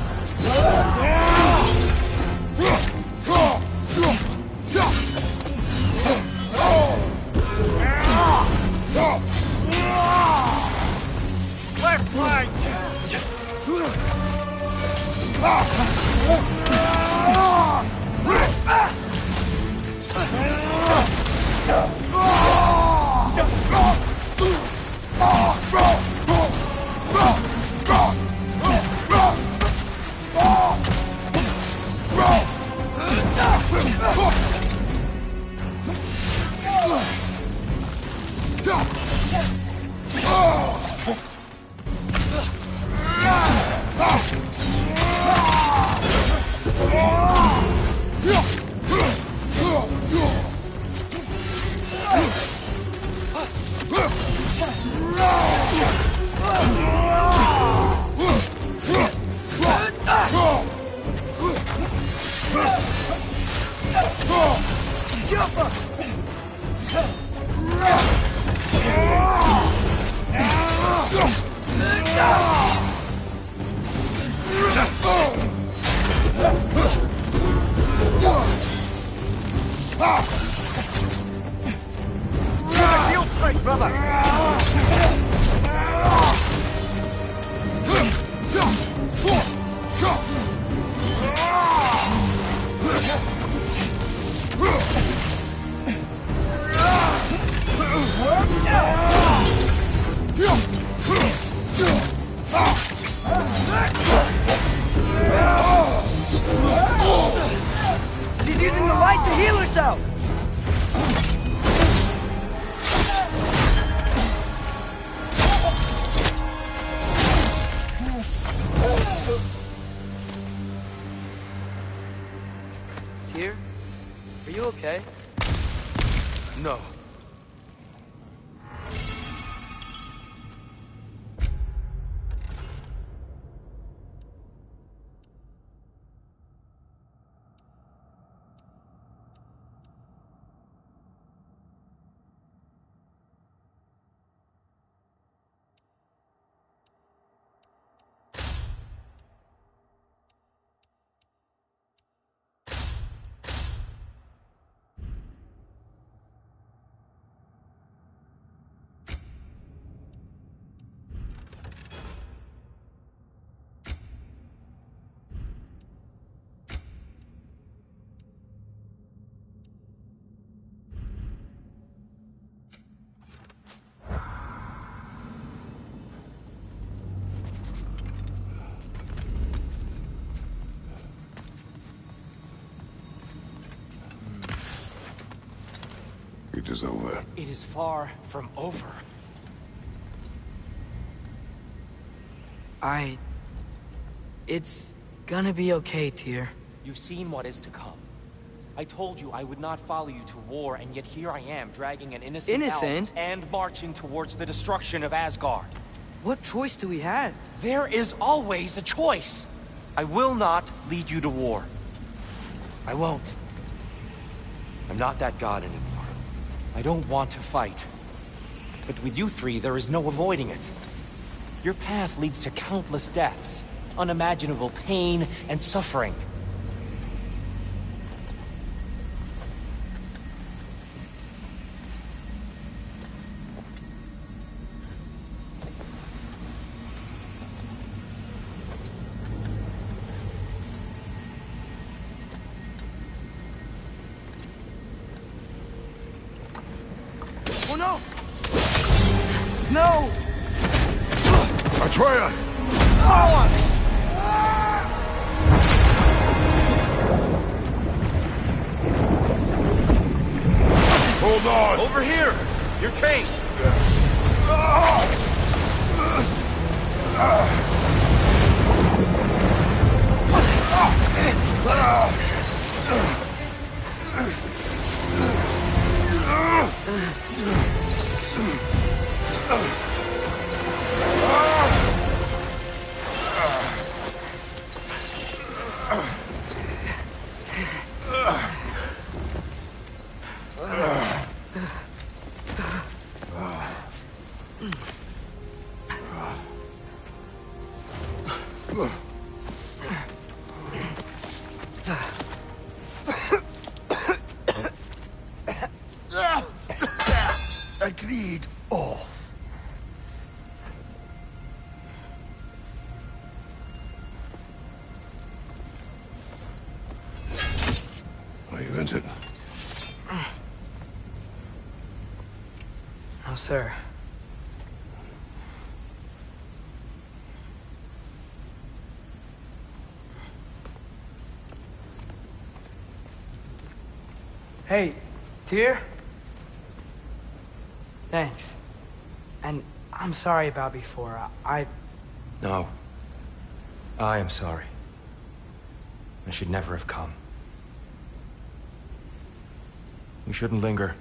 Left flank! Shield strike, brother! She's using the light to heal herself! Tiyr? Are you okay? No. It is over. It is far from over. It's gonna be okay, Tiyr. You've seen what is to come. I told you I would not follow you to war, and yet here I am, dragging an innocent elf and marching towards the destruction of Asgard. What choice do we have? There is always a choice. I will not lead you to war. I won't. I'm not that god anymore. I don't want to fight. But with you three, there is no avoiding it. Your path leads to countless deaths, unimaginable pain and suffering. Oh no! No! Atreus! Hold on! Over here! Your chain! Agreed. Oh. Are you injured? No, sir. Hey, Tiyr? Thanks. And I'm sorry about before. No. I am sorry. I should never have come. We shouldn't linger.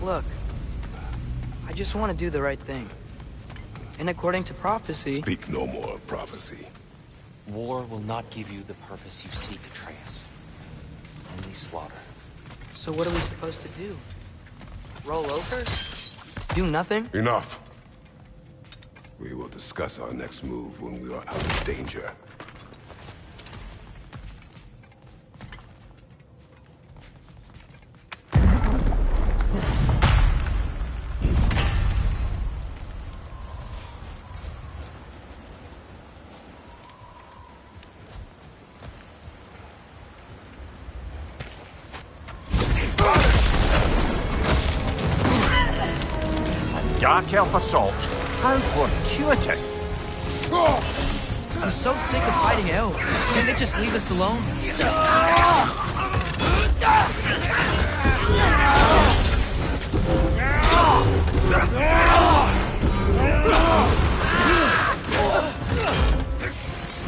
Look, I just want to do the right thing. And according to prophecy... Speak no more of prophecy. War will not give you the purpose you seek, Atreus. Only slaughter. So what are we supposed to do? Roll over? Do nothing? Enough. We will discuss our next move when we are out of danger. Dark Elf assault. How fortuitous. I'm so sick of fighting elves. Can't they just leave us alone?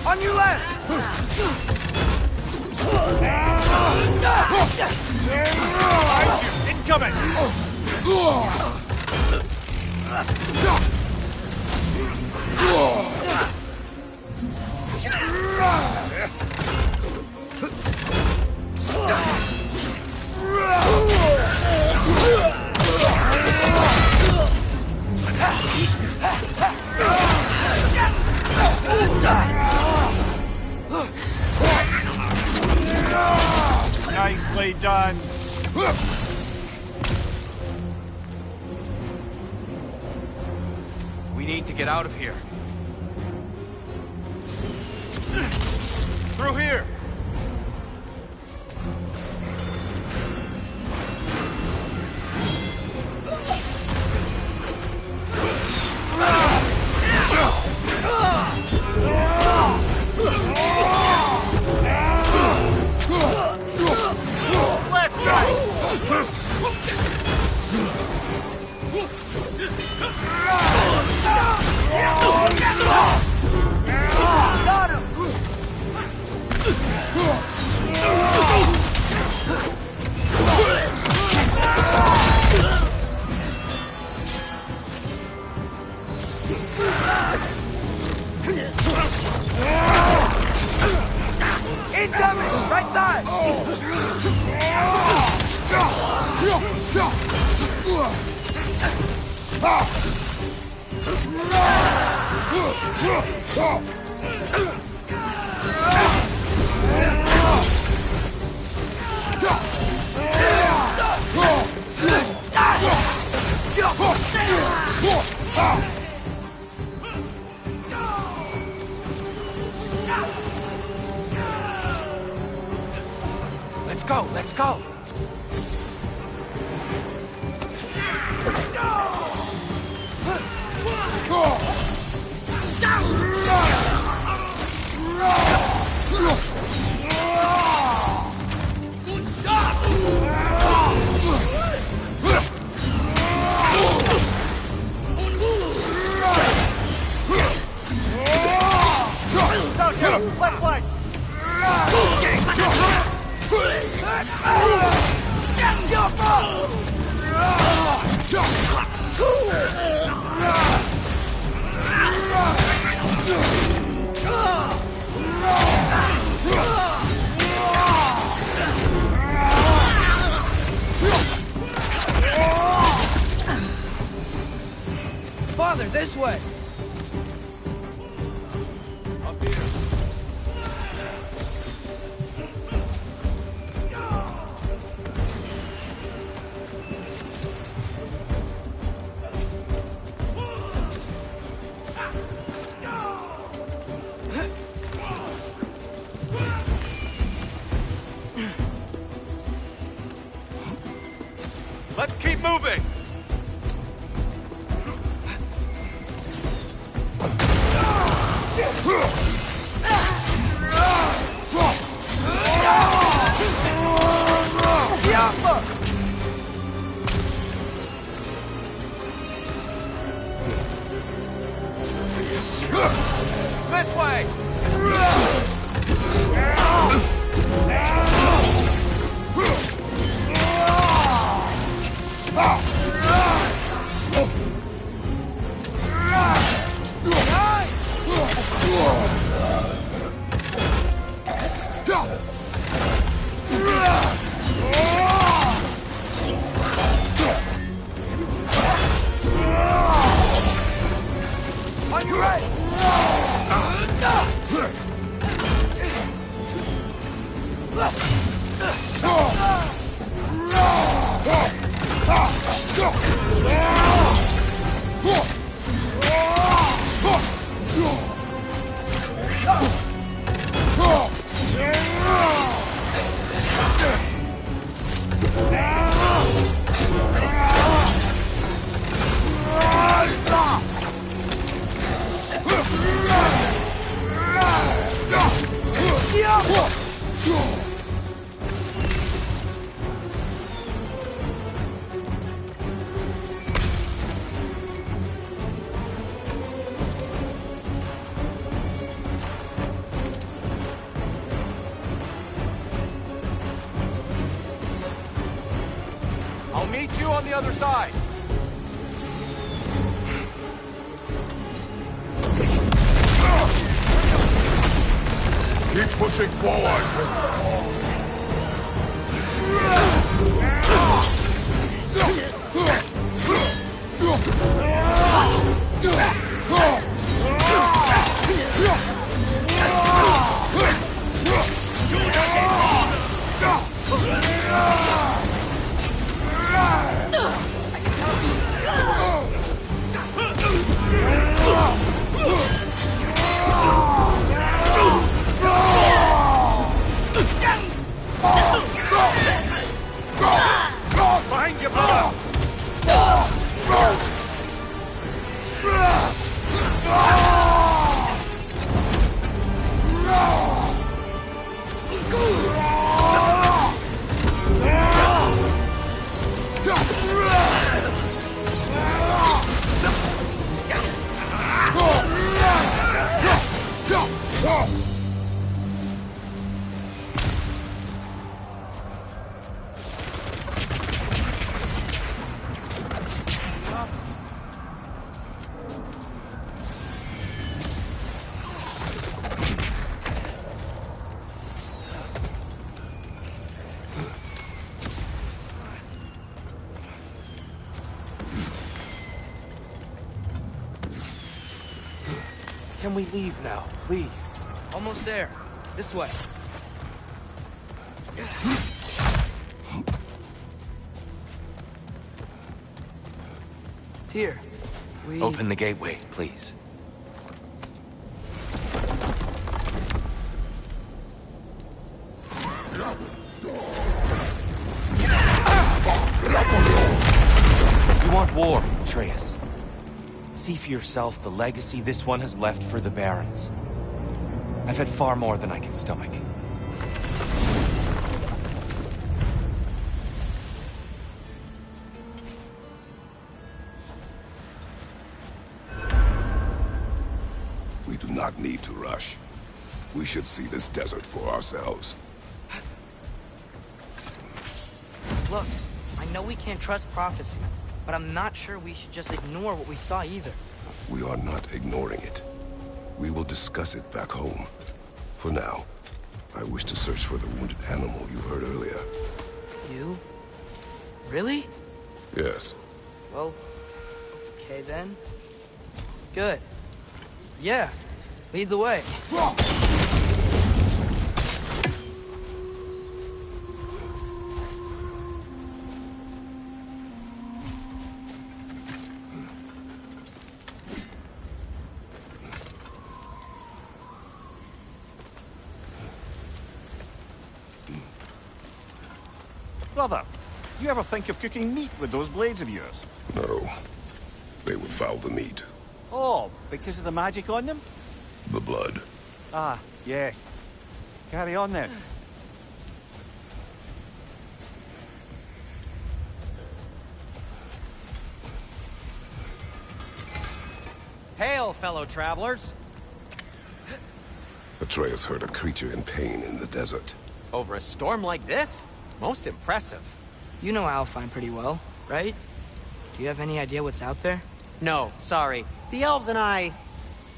On your left! Incoming! Nicely done. We need to get out of here. Through here! Left, right! Got him! Incoming! Right side! Let's go, let's go! Left flank! way. Up here. Let's keep moving! This way! On your right! I'll meet you on the other side. Keep pushing forward. Behind you, brother! Can we leave now, please? Almost there. This way. Tiyr, we... Open the gateway, please. You want war, Atreus. See for yourself the legacy this one has left for the Barons. I've had far more than I can stomach. We do not need to rush. We should see this desert for ourselves. Look, I know we can't trust prophecy, but I'm not sure we should just ignore what we saw either. We are not ignoring it. We will discuss it back home. For now, I wish to search for the wounded animal you heard earlier. You? Really? Yes. Well, okay then. Good. Yeah, lead the way. Brother, you ever think of cooking meat with those blades of yours? No. They would foul the meat. Oh, because of the magic on them? The blood. Ah, yes. Carry on then. Hail, fellow travelers. Atreus heard a creature in pain in the desert. Over a storm like this? Most impressive. You know Alfheim pretty well, right? Do you have any idea what's out there? No, sorry. The elves and I...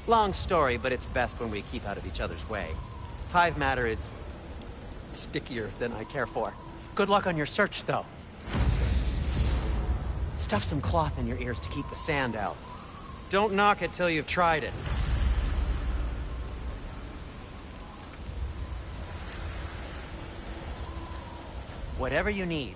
Long story, but it's best when we keep out of each other's way. Hive matter is... stickier than I care for. Good luck on your search, though. Stuff some cloth in your ears to keep the sand out. Don't knock it till you've tried it. Whatever you need.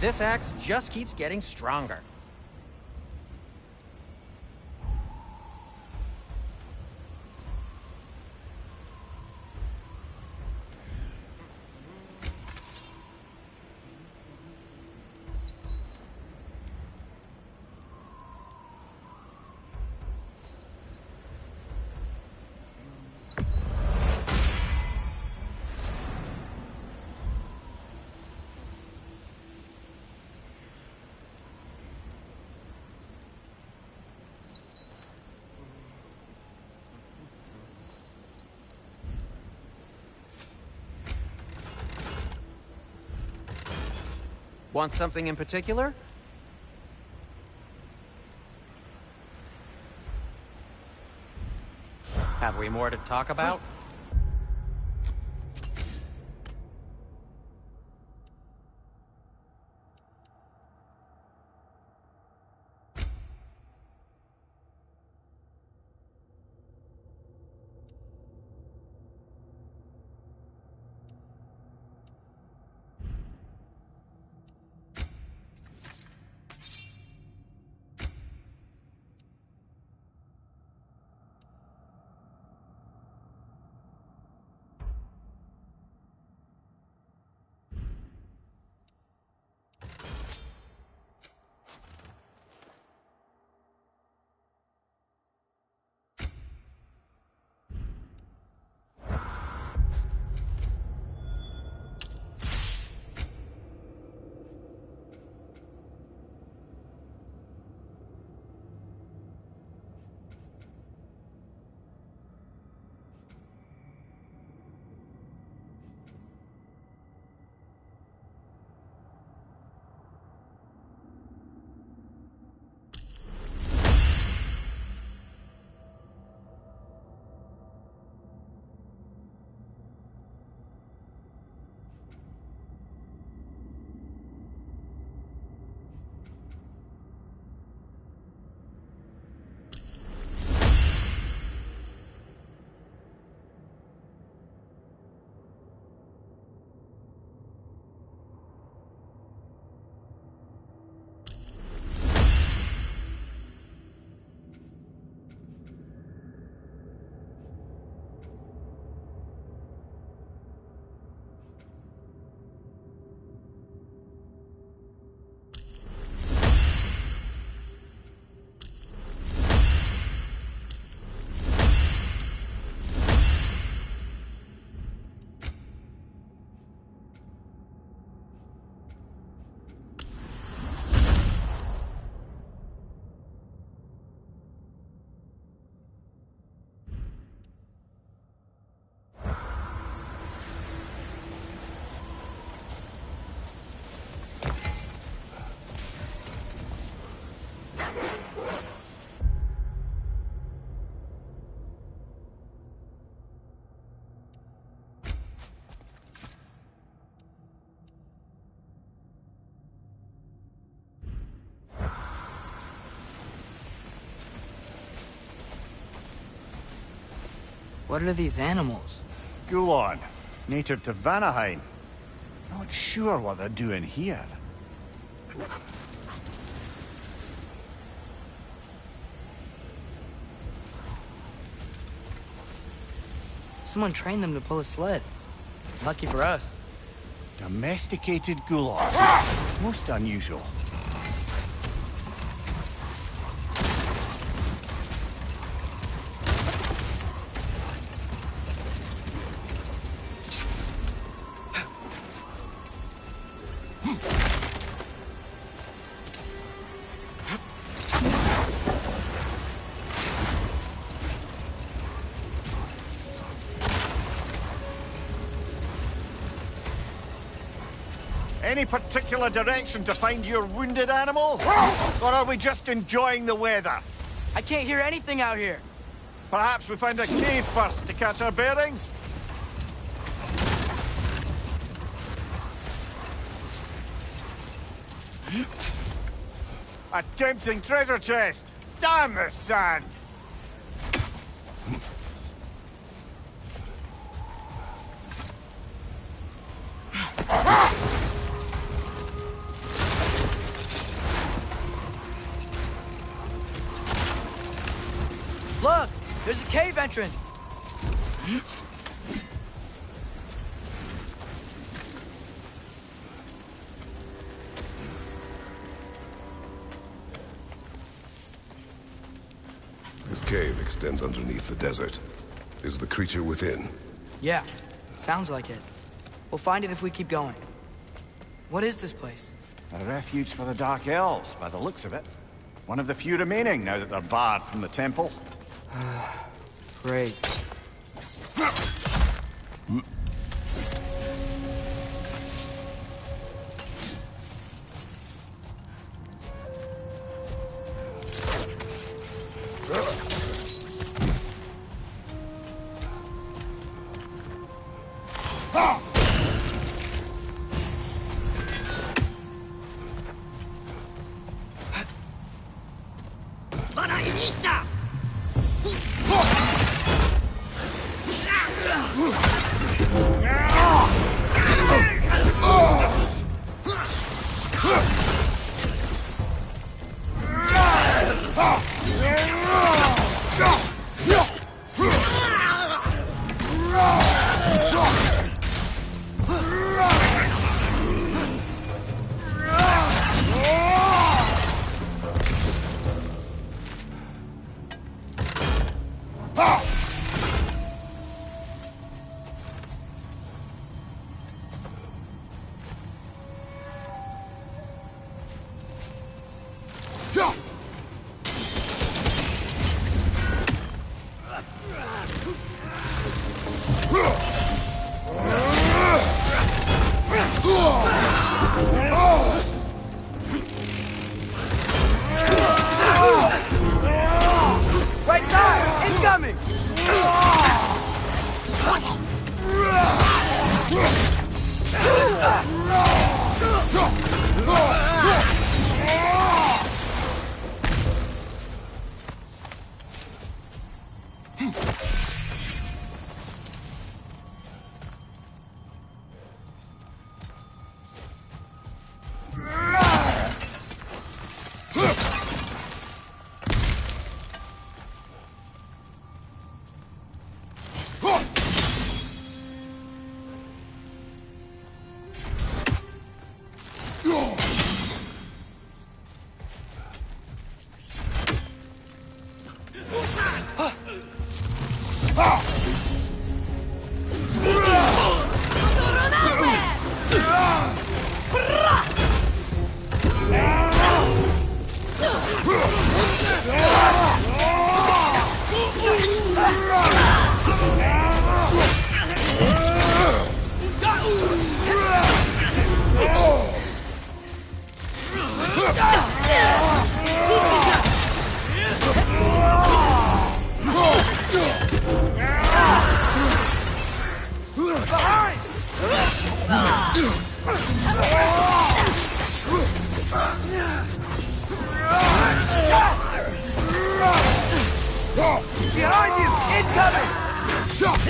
This axe just keeps getting stronger. Want something in particular? Have we more to talk about? What are these animals? Gulon, native to Vanaheim. Not sure what they're doing here. Someone trained them to pull a sled. Lucky for us. Domesticated Gulon. Most unusual. Any particular direction to find your wounded animal? Or are we just enjoying the weather? I can't hear anything out here. Perhaps we find a cave first to catch our bearings? A tempting treasure chest! Damn the sand! Look! There's a cave entrance! This cave extends underneath the desert. Is the creature within? Yeah, sounds like it. We'll find it if we keep going. What is this place? A refuge for the Dark Elves, by the looks of it. One of the few remaining, now that they're barred from the temple. Great. Right side! Incoming! Behind you! Incoming! Watch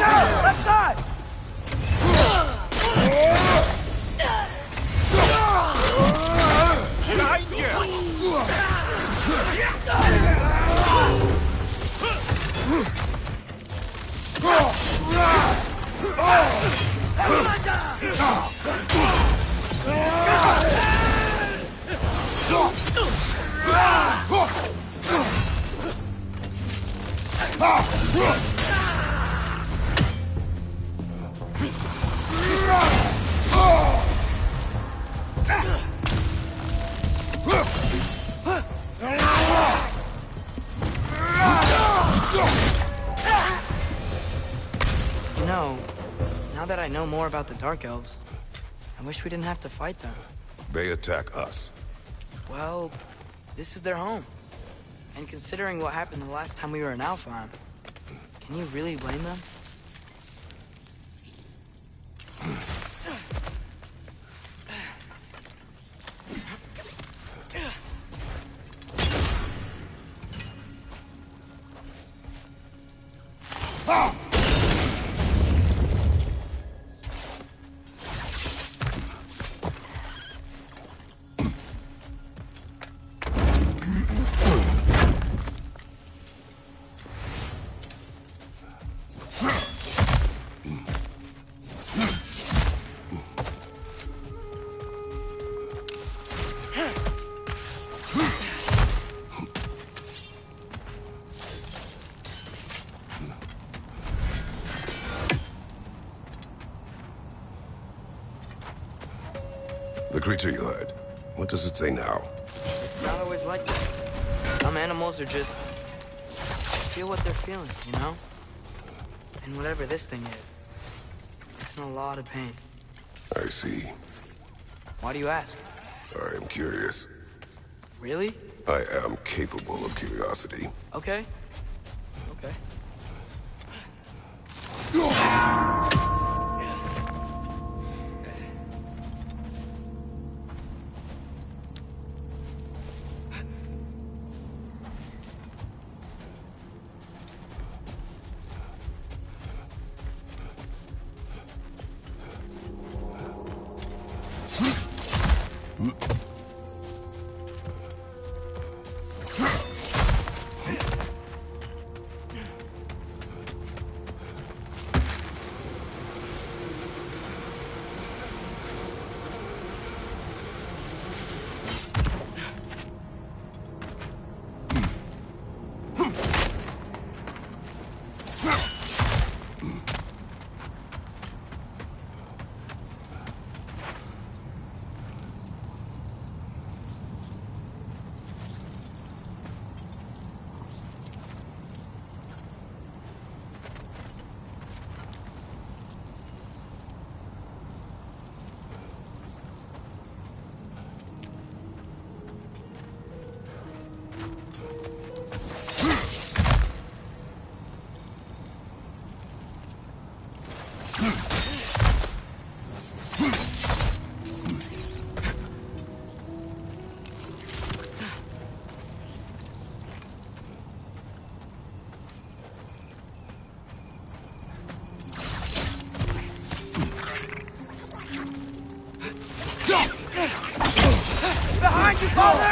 out! Left side! Behind You know, now that I know more about the Dark Elves, I wish we didn't have to fight them. They attack us. Well, this is their home. And considering what happened the last time we were in Alfheim, can you really blame them? The creature you heard. What does it say now? It's not always like that. Some animals are just... feel what they're feeling, you know? And whatever this thing is, it's in a lot of pain. I see. Why do you ask? I am curious. Really? I am capable of curiosity. Okay. Okay. Behind you, father!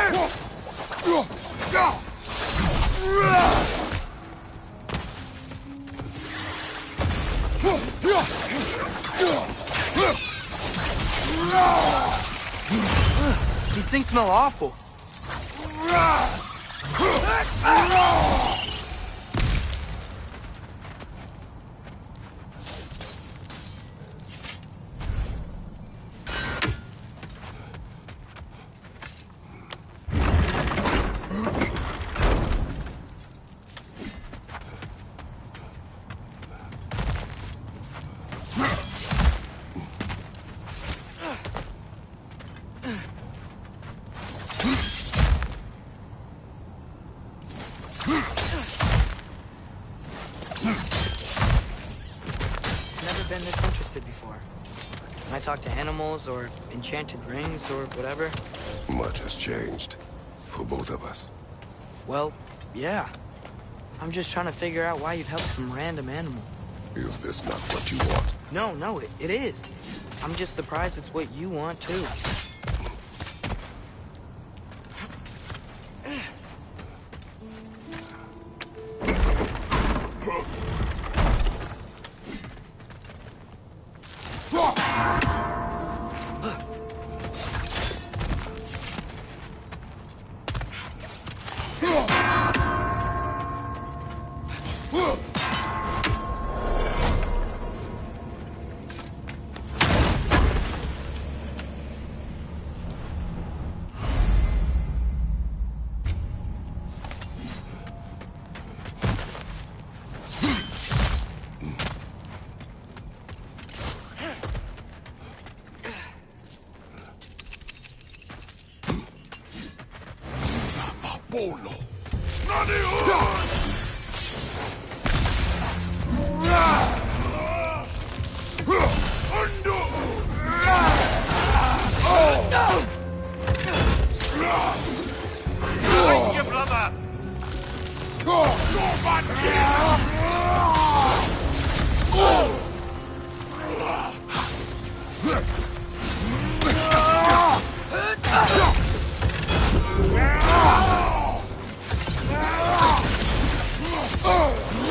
These things smell awful. Never been this interested before. Can I talk to animals or enchanted rings or whatever? Much has changed. For both of us. Well, yeah. I'm just trying to figure out why you'd help some random animal. Is this not what you want? No, it is. I'm just surprised it's what you want, too.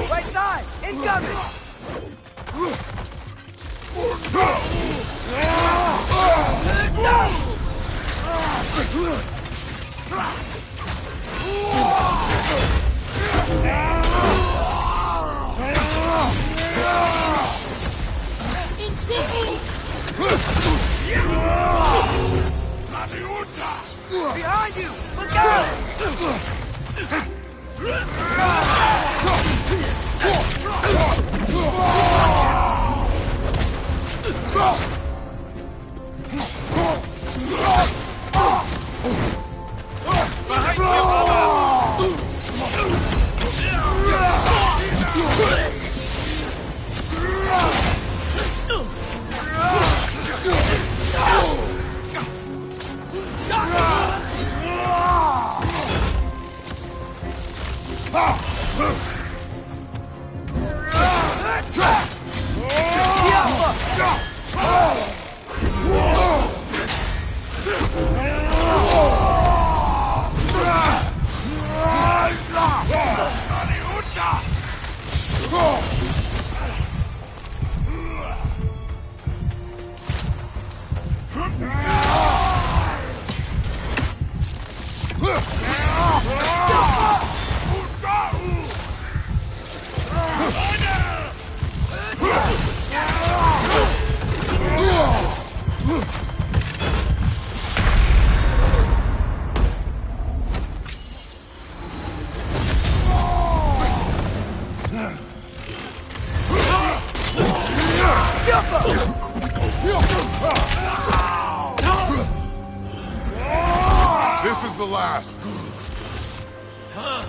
Right side! Incoming! Behind you! Look out! This is the last. Are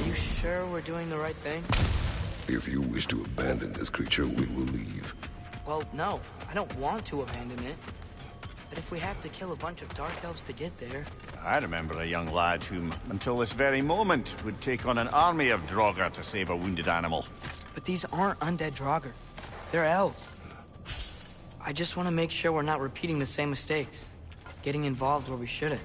you sure we're doing the right thing? If you wish to abandon this creature, we will leave. Well, no. I don't want to abandon it. But if we have to kill a bunch of Dark Elves to get there... I remember a young lad whom, until this very moment, would take on an army of Draugr to save a wounded animal. But these aren't undead Draugr. They're elves. I just want to make sure we're not repeating the same mistakes. Getting involved where we shouldn't.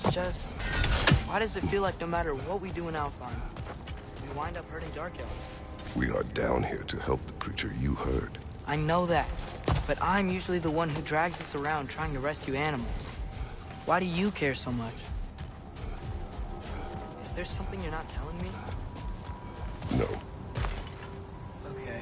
Just, why does it feel like no matter what we do in Alfheim, we wind up hurting Dark Elves? We are down here to help the creature you heard. I know that, but I'm usually the one who drags us around trying to rescue animals. Why do you care so much? Is there something you're not telling me? No. Okay.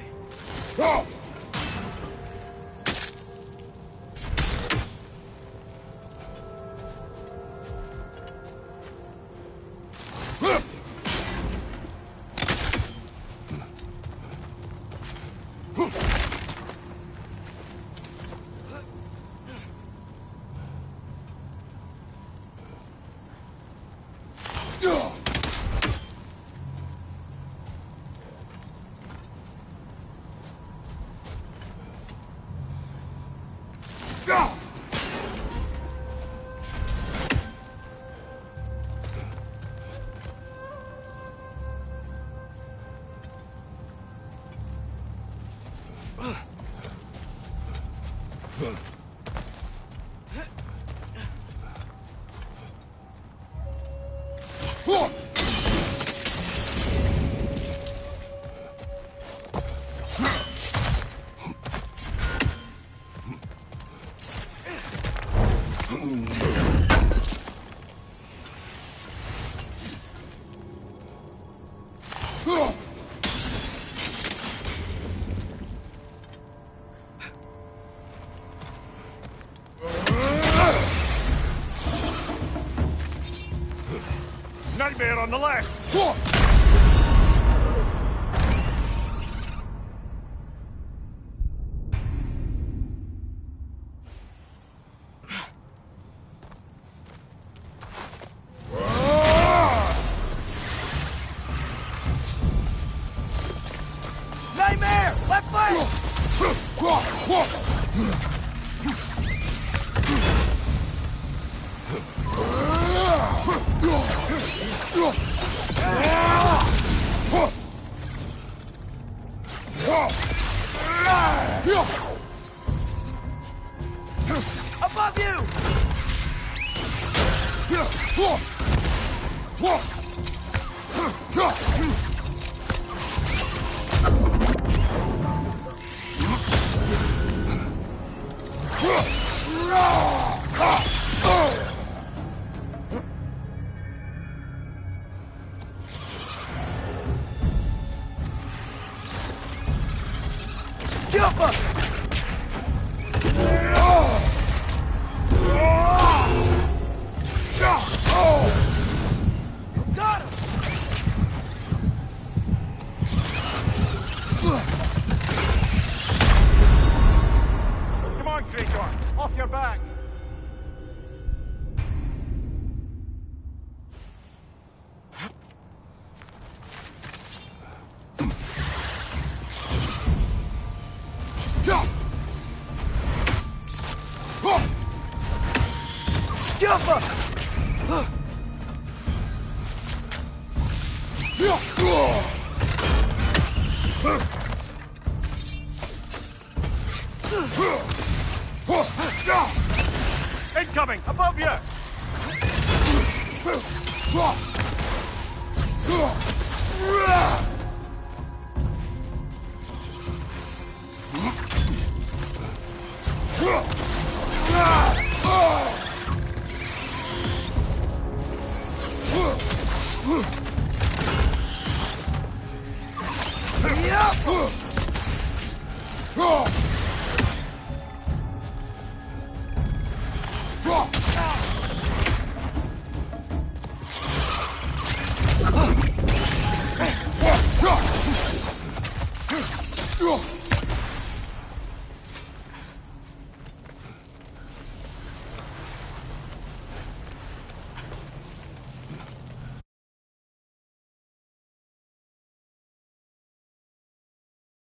Nightmare on the left! Nightmare! Left flank! Above you! Come on, Kratos! Off your back! Jumper! Incoming! Above you!